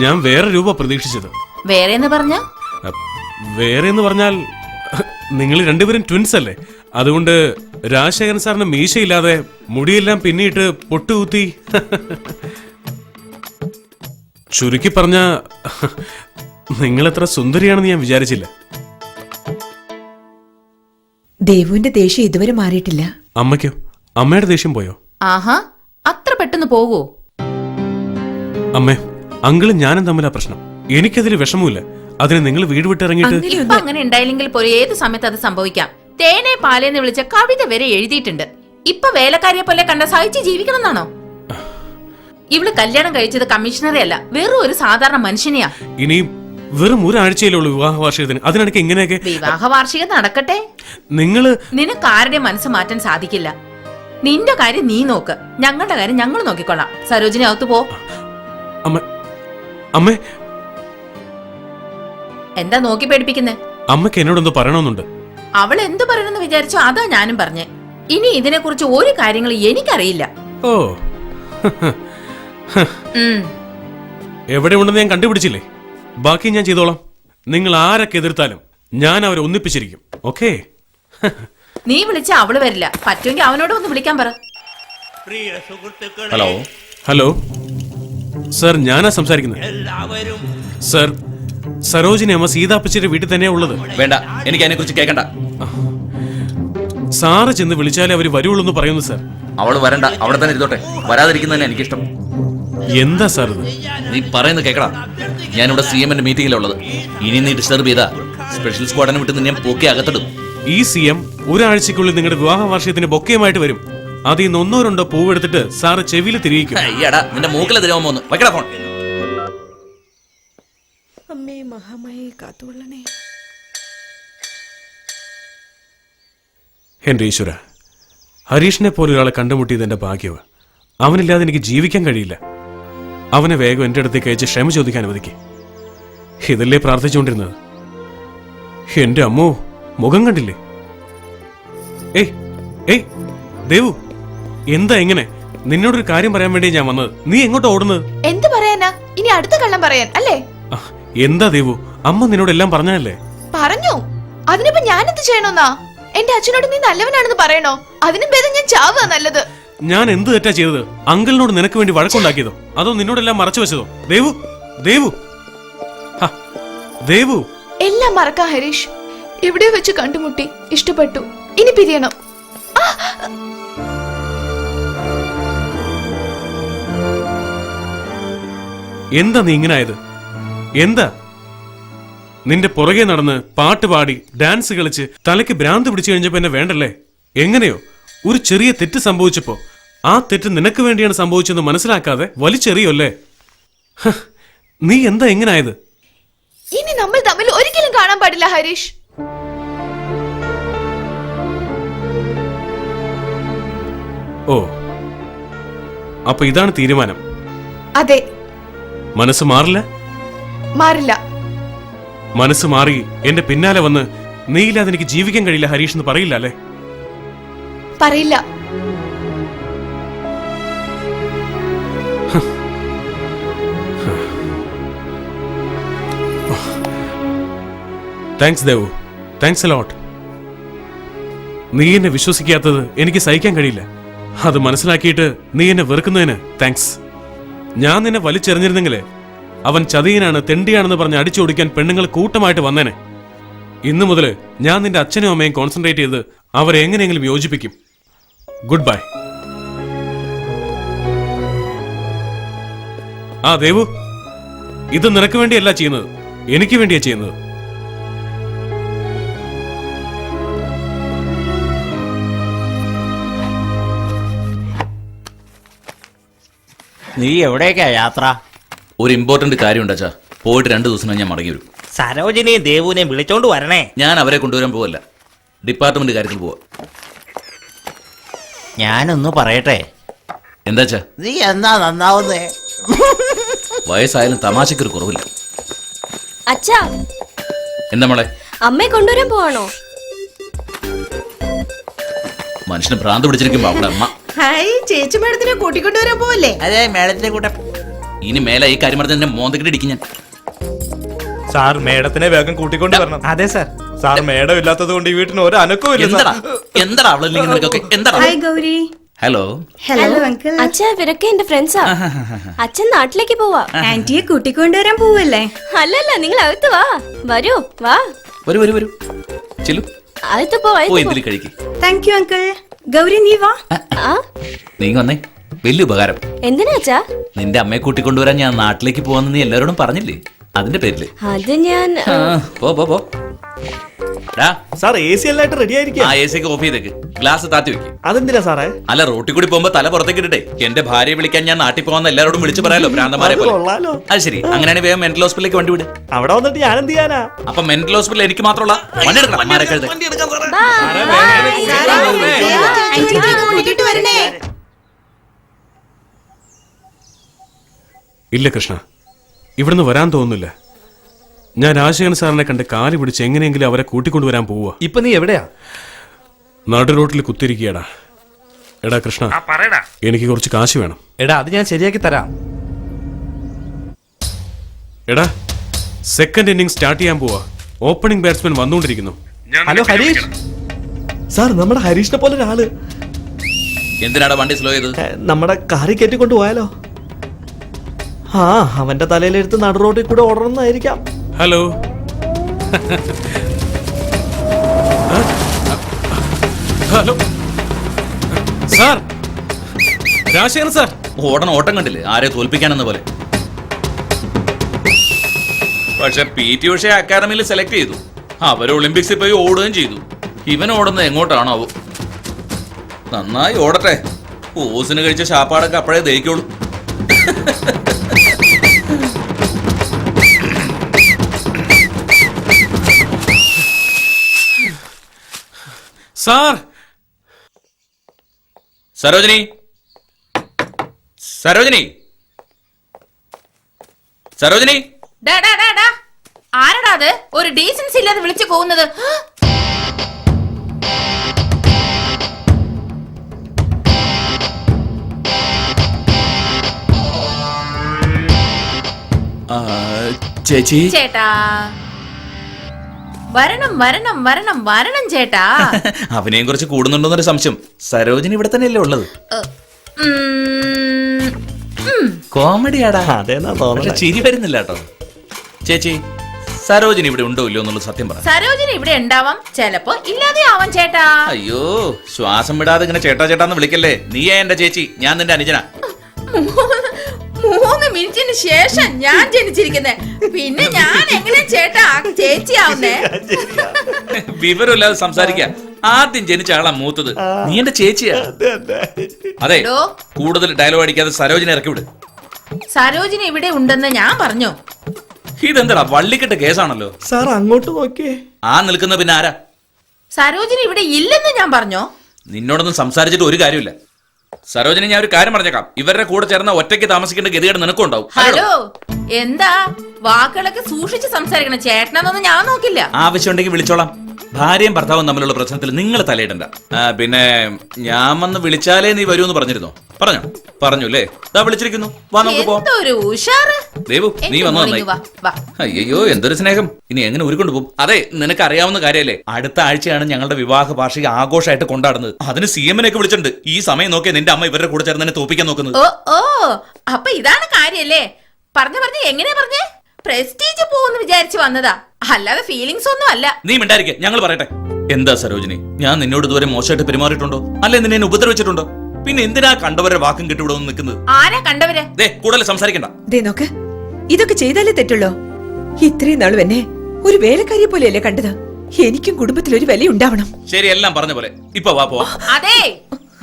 ഞാൻ വേറെ രൂപ പ്രതീക്ഷിച്ചത്. വേറെ എന്ന് പറഞ്ഞ? വേറെ എന്ന് പറഞ്ഞാൽ നിങ്ങൾ രണ്ടുപേരും ട്വിൻസ് അല്ലേ? അതുകൊണ്ട് രാജശേഖരൻ സാറിന് മീശയില്ലാതെ മുടിയെല്ലാം പിന്നിട്ട് പൊട്ടുകുത്തി, ചുരുക്കി പറഞ്ഞ നിങ്ങളെത്ര സുന്ദരിയാണെന്ന് ഞാൻ വിചാരിച്ചില്ല. ദേവുവിന്റെ ദേഷ്യം ഇതുവരെ മാറിയിട്ടില്ല. അമ്മയ്ക്കോ? അമ്മയുടെ ദേഷ്യം പോയോ? ആഹാ, അത്ര പെട്ടെന്ന് പോവോ? അമ്മേ, അങ്കിളും ഞാനും തമ്മിലാ പ്രശ്നം. എനിക്കതിൽ വിഷമമില്ല. അതിന് നിങ്ങൾ വീട് വിട്ടിറങ്ങിയിട്ട് ഇപ്പൊ അങ്ങനെ ഉണ്ടായില്ലെങ്കിൽ പോലും ഏത് സമയത്ത് അത് സംഭവിക്കാം. തേനെ പാലേന്ന് വിളിച്ച കവിത വരെ എഴുതിയിട്ടുണ്ട്. ഇപ്പൊ വേലക്കാരിയെ പോലെ കണ്ട സഹിച്ച് ജീവിക്കണം എന്നാണോ? ഇവള് കല്യാണം കഴിച്ചത് കമ്മീഷണറെ അല്ല, വെറും ഒരു സാധാരണ മനുഷ്യനെയാ. ഇനി വെറും ഒരാഴ്ചയിലേ ഉള്ളൂ വിവാഹ വാർഷികത്തിന്. അതിനിടയ്ക്ക് ഇങ്ങനെയൊക്കെ? വിവാഹ വാർഷികം നടക്കട്ടെ. നിനക്ക് ആരുടെ മനസ്സ് മാറ്റാൻ സാധിക്കില്ല. നിന്റെ കാര്യം നീ നോക്ക്, ഞങ്ങളുടെ കാര്യം ഞങ്ങൾ നോക്കിക്കൊള്ളാം. സരോജിനി അകത്ത് പോ. അമ്മേ, എന്താ നോക്കി പേടിപ്പിക്കുന്നേ? അമ്മയ്ക്ക് എന്നോടൊന്ന് പറയണമെന്നുണ്ട്. അവൾ എന്ത് പറയണമെന്ന് വിചാരിച്ചോ അതാ ഞാനും പറഞ്ഞേ. ഇനി ഇതിനെ കുറിച്ച് ഒരു കാര്യങ്ങളും എനിക്കറിയില്ല. ഓ, എവിടെ ഉണ്ടെന്ന് ഞാൻ കണ്ടുപിടിച്ചില്ലേ? ബാക്കി ഞാൻ ചെയ്തോളാം. നിങ്ങൾ ആരൊക്കെ എതിർത്താലും ഞാൻ അവരെ ഒന്നിപ്പിച്ചിരിക്കും. ഓക്കേ? നീ വിളിച്ച അവള് വരില്ല. പറ്റുമെങ്കിൽ അവനോട് ഒന്ന് വിളിക്കാൻ പറ. ഹലോ ഹലോ സർ, ഞാനാ സംസാരിക്കുന്നത്. സർ, സരോജിനി അമ്മ സീതാപ്പച്ചിയുടെ വീട്ടിൽ തന്നെയാ ഉള്ളത്. വേണ്ട, എനിക്ക് അതിനെ കുറിച്ച് കേൾക്കണ്ട. സാറ് ചെന്ന് വിളിച്ചാലേ അവര് വരുള്ളൂ എന്ന് പറയുന്നു സർ. അവള് വരണ്ട, അവിടെ തന്നെ ഇരുന്നോട്ടെ. വരാതിരിക്കുന്നതന്നെ എനിക്കിഷ്ടം. എന്താ സാർ ഇത്? നീ പറയുന്നത് കേൾക്കടാ. ഞാനിവിടെ CM മീറ്റിംഗിലുള്ളത്. ഇനി നീ ഡിസ്റ്റർബ് ചെയ്താ സ്പെഷ്യൽ സ്ക്വാഡിനെ വിട്ട് നിന്നെ പൊക്കി അകത്തിടും. ഈ CM ഒരാഴ്ചക്കുള്ളിൽ നിങ്ങളുടെ വിവാഹ വാർഷികത്തിന് ബൊക്കയുമായിട്ട് വരും. അതിൽ നിന്ന് 1-2 പൂവെടുത്തിട്ട് സാറ് ചെവിയിൽ തിരിയിക്കും. അയ്യടാ, നിന്റെ മൂക്കിലെ തിരുവാൻ പോന്നു. വെക്കടാ ഫോൺ. അമ്മേ മഹാമായി കാത്തുകൊള്ളണേ. എന്റെ ഈശ്വര, ഹരീഷിനെ പോലെ ഒരാളെ കണ്ടുമുട്ടിയത് എന്റെ ഭാഗ്യവ. അവനില്ലാതെ എനിക്ക് ജീവിക്കാൻ കഴിയില്ല. അവനെ വേഗം എന്റെ അടുത്തേക്ക് അയച്ച് ക്ഷമ ചോദിക്കാൻ അനുവദിക്കേ. ഇതല്ലേ പ്രാർത്ഥിച്ചുകൊണ്ടിരുന്നത്? എന്റെ അമ്മോ, മുഖം കണ്ടില്ലേ? ഏയ് ഏയ് ദേവു, എന്താ എങ്ങനെ? നിന്നോടൊരു കാര്യം പറയാൻ വേണ്ടി ഞാൻ വന്നത്. നീ എങ്ങോട്ടാ ഓടുന്നത്? എന്ത് പറയാനാ? ഇനി അടുത്ത കള്ളം പറയാൻ അല്ലേ? എന്താ ദേവു, അമ്മ നിന്നോട് എല്ലാം പറഞ്ഞല്ലേ? പറഞ്ഞു. അതിനിപ്പോ ഞാൻ എന്ത് ചെയ്യണമെന്നാ? എന്റെ അച്ഛനോട് നീ നല്ലവനാണെന്ന് പറയണോ? അതിനും ഭേദം ഞാൻ ചാവുക നല്ലത്. ഞാൻ എന്ത് തെറ്റാ ചെയ്തത്? അങ്കിളിനോട് നിനക്ക് വേണ്ടി വഴക്കുണ്ടാക്കിയതോ അതോ നിന്നോടെല്ലാം മറച്ചു വെച്ചതോ? ദേവു, ദേവു, ദേവു. എല്ലാം മറക്കാം ഹരീഷ്. എവിടെ വെച്ച് കണ്ടുമുട്ടി, ഇഷ്ടപ്പെട്ടു, ഇനി പിരിയണം. എന്താ നീ ഇങ്ങനെ ആയത്? എന്താ? നിന്റെ പുറകെ നടന്ന് പാട്ട് പാടി ഡാൻസ് കളിച്ച് തലയ്ക്ക് ഭ്രാന്ത് പിടിച്ചു കഴിഞ്ഞപ്പോ എന്നെ വേണ്ടല്ലേ? എങ്ങനെയോ ഒരു ചെറിയ തെറ്റ് സംഭവിച്ചപ്പോ ആ തെറ്റ് നിനക്ക് വേണ്ടിയാണ് സംഭവിച്ചെന്ന് മനസ്സിലാക്കാതെ വലിച്ചെറിയല്ലേ? നീ എന്താ എങ്ങനായത്? ഇനി നമ്മൾ തമ്മിൽ ഒരിക്കലും കാണാൻ പാടില്ല ഹരീഷ്. ഓ, അപ്പൊ ഇതാണ് തീരുമാനം? അതെ. മനസ്സ് മാറില്ല? മാറില്ല. മനസ്സ് മാറി എന്റെ പിന്നാലെ വന്ന് നീയില്ലാതെ എനിക്ക് ജീവിക്കാൻ കഴിയില്ല ഹരീഷ് എന്ന് പറയില്ല അല്ലേ? പറയില്ല. Thanks Devu, thanks a lot. നീ എന്നെ വിശ്വസിക്കാത്തത് എനിക്ക് സഹിക്കാൻ കഴിയില്ല. അത് മനസ്സിലാക്കിയിട്ട് നീ എന്നെ വെറുക്കുന്നതിന് താങ്ക്സ്. ഞാൻ നിന്നെ വലിച്ചെറിഞ്ഞിരുന്നെങ്കിലേ അവൻ ചതിയനാണ്, തെണ്ടിയാണെന്ന് പറഞ്ഞ് അടിച്ചോടിക്കാൻ പെണ്ണുങ്ങൾ കൂട്ടമായിട്ട് വന്നേനെ. ഇന്നു മുതൽ ഞാൻ നിന്റെ അച്ഛനും അമ്മയും കോൺസെൻട്രേറ്റ് ചെയ്ത് അവരെ എങ്ങനെയെങ്കിലും യോജിപ്പിക്കും. Good bye. ആ ദേവു, ഇത് നിനക്ക് വേണ്ടിയല്ല ചെയ്യുന്നത്, എനിക്ക് വേണ്ടിയാ ചെയ്യുന്നത്. നീ എവിടേക്കാ യാത്ര? ഒരു ഇമ്പോർട്ടന്റ് കാര്യമുണ്ട് അച്ഛാ. പോയിട്ട് 2 ദിവസം ഞാൻ മടങ്ങി വരും. സരോജിനെയും ദേവുവിനെയും വിളിച്ചോണ്ട് വരണേ. ഞാൻ അവരെ കൊണ്ടുവരാൻ പോവല്ല, ഡിപ്പാർട്ട്മെന്റ് കാര്യത്തിൽ പോവാ. ഞാനൊന്ന് പറയട്ടെ. എന്താ അച്ഛാ? നീ എന്നാ നന്നാവുന്നേ? വയസ്സായാലും തമാശക്കൊരു കുറവില്ല. അച്ഛാ, എന്താ മോളെ? അമ്മയെ കൊണ്ടുവരാൻ പോവാണോ? മനുഷ്യന് ഭ്രാന്ത് പിടിച്ചിരിക്കുമ്പോ അവിടെ അമ്മ. ഹായ്, ചേച്ചി മേഡത്തിനെ കൂട്ടിക്കൊണ്ടുവരാൻ പോവല്ലേ? അതെ, മേഡത്തിന്റെ കൂടെ. ഇനി മേലെ ഈ കാര്യം പറഞ്ഞ മോന്തക്കിട്ട് ഇടിക്കും ഞാൻ. സാർ മേഡത്തിനെ വേഗം കൂട്ടിക്കൊണ്ട് വരണം. അതെ സാർ. സാർ മേഡം ഇല്ലാത്തത് കൊണ്ട് ഈ വീട്ടിന് ഒരു അനക്കവും ഇല്ല. എന്താ അവളില്ലെങ്കിൽ എന്താ? Hi Gauri. Hello. Hello uncle. അച്ഛാ, ഇവരൊക്കെ എന്റെ ഫ്രണ്ട്സാ. അച്ഛൻ നാട്ടിലേക്ക് പോവാ. ആന്റിയെ കൂട്ടിക്കൊണ്ടുവരാൻ പോവല്ലേ? അല്ലല്ല, നിങ്ങൾ അകത്ത് വാ. വരൂ, വാ. വരൂ ചെല്ലു. അകത്ത് ഇതിൽ കഴിക്ക്. Thank you uncle. ഗൗരി, നീ വാ. നീ വന്നേ, വലിയ ഉപകാരം. എന്തിനാ അച്ഛാ? നിന്റെ അമ്മയെ കൂട്ടിക്കൊണ്ടുവരാൻ ഞാൻ നാട്ടിലേക്ക് പോവാന്ന് നീ എല്ലാവരോടും പറഞ്ഞില്ലേ? അതിന്റെ പേരില്. അത് ഞാൻ പോ. സാർ AC എല്ലായിട്ട് റെഡി ആയിരിക്കും. ആ AC ഓഫ് ചെയ്തേക്ക്, ഗ്ലാസ് താത്തി വെക്ക്. അതെന്തിനാ സാറേ? അല്ല, റോട്ടിൽ കൂടി പോകുമ്പോ തല പുറത്തേക്ക് ഇട്ടേ. എന്റെ ഭാര്യയെ വിളിക്കാൻ ഞാൻ നാട്ടിൽ പോകാൻ എല്ലാവരോടും വിളിച്ചു പറയാലോ, ഭ്രാന്തമാരെ പോലെ. കൊള്ളാലോ. അത് ശരി, അങ്ങനെയാണെങ്കിൽ വേഗം മെന്റൽ ഹോസ്പിറ്റലിലേക്ക് വണ്ടി വിട്. അവിടെ വന്നിട്ട് ഞാൻ എന്ത് ചെയ്യാനാ? അപ്പൊ മെന്റൽ ഹോസ്പിറ്റൽ എനിക്ക് മാത്രമുള്ള വണ്ടി എടുക്കണം. ഇല്ല കൃഷ്ണ, ഇവിടുന്ന് വരാൻ തോന്നുന്നില്ല. ഞാൻ രാജശേഖരൻ സാറിനെ കണ്ട് കാല് പിടിച്ച് എങ്ങനെയെങ്കിലും അവരെ കൂട്ടിക്കൊണ്ടുവരാൻ പോവുക. ഇപ്പൊ നീ എവിടെയാ? നടു റോട്ടിൽ കുത്തിരിക്കുകയാടാ. എടാ കൃഷ്ണ, എനിക്ക് കുറച്ച് കാശ് വേണം. എടാ, അത് ഞാൻ ശരിയാക്കി തരാം. എടാ, സെക്കൻഡ് ഇന്നിംഗ് സ്റ്റാർട്ട് ചെയ്യാൻ പോവാ. ഓപ്പണിംഗ് ബാറ്റ്സ്മാൻ വന്നുകൊണ്ടിരിക്കുന്നു. ഹലോ ഹരീഷ്. സാർ, നമ്മുടെ ഹരീഷിനെ പോലെ ഒരാള്. എന്തിനാണ് വണ്ടി സ്ലോ ചെയ്തത്? നമ്മുടെ കാറി കയറ്റിക്കൊണ്ട് പോയാലോ? ആ, അവന്റെ തലയിലെടുത്ത് നടു റോഡിൽ കൂടെ ഓടണമെന്നായിരിക്കാം. Hello. Hello sir, Rajasekharan sir. ഓട്ടം കണ്ടില്ലേ? ആരെ തോൽപ്പിക്കാനെന്ന പോലെ. പക്ഷെ PT ഉഷ അക്കാദമിയിൽ സെലക്ട് ചെയ്തു. അവർ ഒളിമ്പിക്സിൽ പോയി ഓടുകയും ചെയ്തു. ഇവൻ ഓടുന്നത് എങ്ങോട്ടാണോ? നന്നായി ഓടട്ടെ. ഓസിന് കഴിച്ച ശാപ്പാടൊക്കെ അപ്പോഴേ ദഹിക്കുള്ളൂ. സാർ. സരോജിനി, ആരടാ അത്? ഒരു ഡീസൻസി ഇല്ലാതെ വിളിച്ചു പോകുന്നത്. ചേച്ചി. ചേട്ടാ, വരണം ചേട്ടാ. അവനെയും കുറിച്ച് കൂടുന്നുണ്ടോന്നൊരു സംശയം. സരോജിനി ഇവിടെ തന്നെയല്ലേ ഉള്ളത്? കോമഡിയാടാ. അതേന്നാ തോന്നുന്നത്. ചിരി വരുന്നില്ല കേട്ടോ. ചേച്ചി, സരോജിനി ഇവിടെ ഉണ്ടോ ഇല്ലയോ എന്നുള്ളത് സത്യം പറ. സരോജിനി ഇവിടെ ഉണ്ടാവാം, ചിലപ്പോ ഇല്ലാതെ ആവാം ചേട്ടാ. അയ്യോ, ശ്വാസം വിടാതെ ഇങ്ങനെ ചേട്ടാന്ന് വിളിക്കല്ലേ. നീയാ എന്റെ ചേച്ചി, ഞാൻ നിന്റെ അനുജനാ. 3 മിനിറ്റിന് ശേഷം ഞാൻ ജനിച്ചിരിക്കുന്നേ, പിന്നെ ഞാൻ എങ്ങനെ ചേട്ടാ ചേച്ചിയാവുന്നേ? വിവരമില്ലാതെ സംസാരിക്കാൻ. ആദ്യം ജനിച്ച ആളാ മൂത്തത്. നീ എന്റെ ചേച്ചിയാ. അതെ, കൂടുതൽ ഡയലോഗ് അടിക്കാതെ സരോജിനി ഇറക്കി വിട്. സരോജിനി ഇവിടെ ഉണ്ടെന്ന് ഞാൻ പറഞ്ഞു. ഇതെന്താടാ വള്ളിക്കെട്ട് കേസാണല്ലോ. സാർ, അങ്ങോട്ട് നോക്കിയേ. ആ നിൽക്കുന്ന പിന്നെ ആരാ? സരോജിനി ഇവിടെ ഇല്ലെന്ന് ഞാൻ പറഞ്ഞോ? നിന്നോടൊന്നും സംസാരിച്ചിട്ട് ഒരു കാര്യമില്ല. സരോജിനി, ഞാൻ ഒരു കാര്യം പറഞ്ഞേക്കാം. ഇവരുടെ കൂടെ ചേർന്ന ഒറ്റയ്ക്ക് താമസിക്കേണ്ട ഗതികേട് നിനക്കും ഉണ്ടാവും. ഹലോ, എന്താ വാക്കുകളൊക്കെ സൂക്ഷിച്ച് സംസാരിക്കണം. ചേട്ടനൊന്നും ഞാൻ നോക്കില്ല. ആവശ്യമുണ്ടെങ്കിൽ വിളിച്ചോളാം. ഭാര്യയും ഭർത്താവും തമ്മിലുള്ള പ്രശ്നത്തിൽ നിങ്ങൾ തലയിടണ്ട. പിന്നെ ഞാൻ വന്ന് വിളിച്ചാലേ നീ വരുമെന്ന് പറഞ്ഞിരുന്നോ? പറഞ്ഞോ പറഞ്ഞു അല്ലേ? ദാ വിളിച്ചിരിക്കുന്നു, വാ നമുക്ക് പോവാം. എന്തൊരു ഉഷാറ്. ദേവു നീ എന്റെ വന്നു മോളിങ് നന്നായി. വാ, വാ. അയ്യോ എന്തൊരു സ്നേഹം. ഇനി എങ്ങനെ ഉരുക്കൊണ്ട് പോകും? അതെ, നിനക്ക് അറിയാവുന്ന കാര്യമല്ലേ, അടുത്ത ആഴ്ചയാണ് ഞങ്ങളുടെ വിവാഹ വാർഷിക ആഘോഷമായിട്ട് കൊണ്ടാടുന്നത്. അതിന് CM ഒക്കെ വിളിച്ചിട്ടുണ്ട്. ഈ സമയം നോക്കിയാ നിന്റെ അമ്മ ഇവരുടെ കൂടെ ചേർന്ന് എന്നെ തോപ്പിക്കാൻ നോക്കുന്നത്. ഓ ഓ അപ്പൊ ഇതാണ് കാര്യല്ലേ? പറഞ്ഞ എങ്ങനെയാ പറഞ്ഞേ? പ്രസ്റ്റീജ് പോകുന്നു വിചാരിച്ചു വന്നതാ, അല്ലാതെ ഫീലിങ്സ് ഒന്നും അല്ല. നീ മിണ്ടായിരിക്കെ, ഞങ്ങൾ പറയട്ടെ. എന്താ സരോജിനി, ഞാൻ നിന്നോട് ഇതുവരെ മോശമായിട്ട് പെരുമാറിയിട്ടുണ്ടോ? അല്ലെ നിന്നെ എന്നെ ഉപദ്രവിച്ചിട്ടുണ്ടോ? പിന്നെ എന്തിനാ കണ്ടവരെ വാക്കും കിട്ടി ഇവിടെ നിൽക്കുന്നത്? ആരാ കണ്ടവര്? ദേ കൂടുതൽ സംസാരിക്കണ്ട. ദേ നോക്ക്, ഇതൊക്കെ ചെയ്താലേ തെറ്റുള്ളൂ. ഇത്രയും നാളും എന്നെ ഒരു വേലക്കാരിയെ പോലെയല്ലേ കണ്ടത്? എനിക്കും കുടുംബത്തിൽ ഒരു വില ഉണ്ടാവണം. ശരി, എല്ലാം പറഞ്ഞ പോലെ. ഇപ്പൊ വാ പോവാ. അതെ,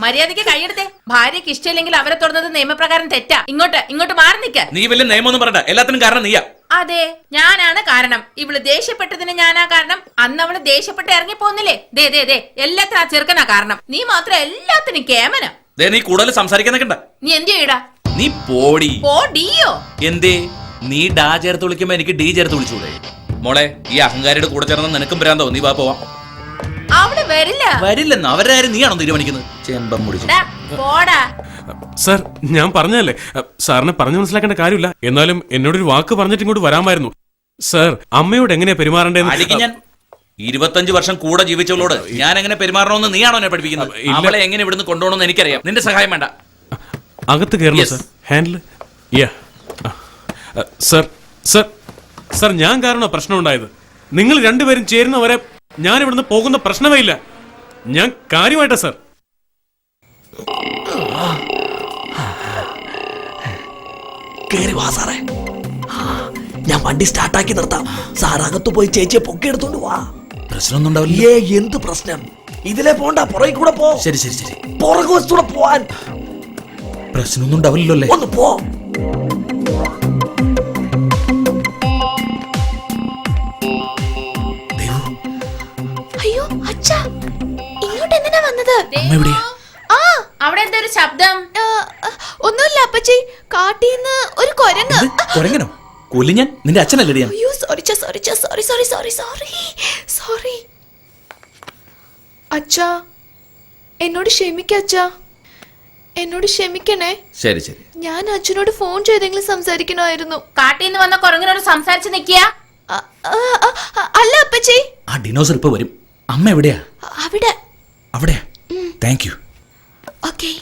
മര്യാദയ്ക്ക് കൈയെടുത്തേ. ഭാര്യയ്ക്ക് ഇഷ്ടമില്ലെങ്കിൽ അവരെ തുറന്നത് നിയമപ്രകാരം തെറ്റാ. ഇങ്ങോട്ട് മാറി നിൽക്ക. നീ വലിയ നിയമമൊന്നും പറയണ്ട, എല്ലാത്തിനും കാരണം നീയാ. അതെ, ഞാനാണ് കാരണം. ഇവള് ദേഷ്യപ്പെട്ടതിന് ഞാനാ കാരണം. അന്ന് അവള് ദേഷ്യപ്പെട്ട് ഇറങ്ങി പോന്നില്ലേ? ദേ ദേ ദേ എല്ലാത്തിനും ആ ചെറുക്കനാ കാരണം. നീ മാത്രം എല്ലാത്തിനും കേമന. ദേ നീ കൂടുതൽ സംസാരിക്കുന്നേക്കണ്ട. നീ എന്ത് ചെയ്യടാ? നീ പോടി. പോടിയോ? എന്തേ നീ ഡാ ചേർത്ത് വിളിക്കുമ്പോ എനിക്ക് ഡി ചേർത്ത് വിളിച്ചൂടെ? മോളെ, ഈ അഹങ്കാരിയുടെ കൂടെ ചേർന്ന് നിനക്കും ഭ്രാന്തോ? നീ വാ പോവാം. അവിടെ വരില്ല. വരില്ലെന്ന് അവരാരും നീയാണോ തീരുമാനിക്കുന്നത്? ചെമ്പം മുടിച്ചു. ഡാ, പോടാ. സർ, ഞാൻ പറഞ്ഞല്ലേ, സാറിനെ പറഞ്ഞു മനസ്സിലാക്കേണ്ട കാര്യമില്ല. എന്നാലും എന്നോടൊരു വാക്ക് പറഞ്ഞിട്ട് ഇങ്ങോട്ട് വരാമായിരുന്നു. സർ, അമ്മയോട് എങ്ങനെയാ പെരുമാറേണ്ടതെന്ന് അടിക്ക് ഞാൻ. 25 വർഷം കൂടെ ജീവിച്ചവളോട് ഞാൻ എങ്ങനെ പെരുമാറണമെന്ന് നീയാണോ എന്നെ പഠിപ്പിക്കുന്നത്? അവളെ എങ്ങനെ ഇവിടുന്ന് കൊണ്ടുപോകണമെന്ന് എനിക്കറിയാം. നിന്റെ സഹായം വേണ്ട. അകത്ത് കയറണോ sir? Handle sir sir sir ഞാൻ കാരണോ പ്രശ്നം ഉണ്ടായത്? നിങ്ങൾ രണ്ടുപേരും ചേരുന്നവരെ ഞാൻ ഇവിടുന്ന് പോകുന്ന പ്രശ്നമേ ഇല്ല. ഞാൻ കാര്യമായിട്ടാ സർ. കേറി വാ സാറേ. ഞാൻ വണ്ടി സ്റ്റാർട്ടാക്കി നിർത്താം. സാർ അകത്ത് പോയി ചേച്ചിയെ പൊക്കിയെടുത്തോണ്ട് വാ. പ്രശ്നമൊന്നും ഉണ്ടാവില്ല. എന്ത് പ്രശ്നം? ഇതിലെ പോണ്ട, പുറകെ കൂടെ പോ. ശരി ശരി ശരി, പുറകു വശത്തൂടെ പോവാൻ. പ്രശ്നമൊന്നും ഉണ്ടാവില്ലല്ലോ അല്ലേ? ഒന്ന് പോ. അയ്യോ അച്ഛാ, ഇങ്ങോട്ട് എന്തിനാ വന്നത്? അമ്മ എവിടെയാ? ആ, അവിടെ എന്തൊരു ശബ്ദം? ഒന്നുമില്ല അപ്പച്ചി, കാട്ടീന്ന് ഒരു കൊരങ്ങ്. കൊരങ്ങനോ? കൊല്ലി ഞാൻ. നിന്റെ അച്ഛനല്ലേ ഞാൻ? അയ്യോ sorry sorry sorry sorry sorry sorry. അച്ഛാ, എന്നോട് ക്ഷമിക്ക അച്ഛാ, എന്നോട് ക്ഷമിക്കണേ. ശരി ശരി. ഞാൻ അച്ഛനോട് ഫോൺ ചെയ്തെങ്കിലും സംസാരിക്കണമായിരുന്നു. കാട്ടീന്ന് വന്ന കുരങ്ങനോട് സംസാരിച്ച് നിക്കിയ? അല്ല അപ്പച്ചി. ആ ഡിനോസർ ഇപ്പൊ വരും. അമ്മ എവിടെയാ? അവിടെ. അവിടെയാ? Thank you. ഓക്കേ.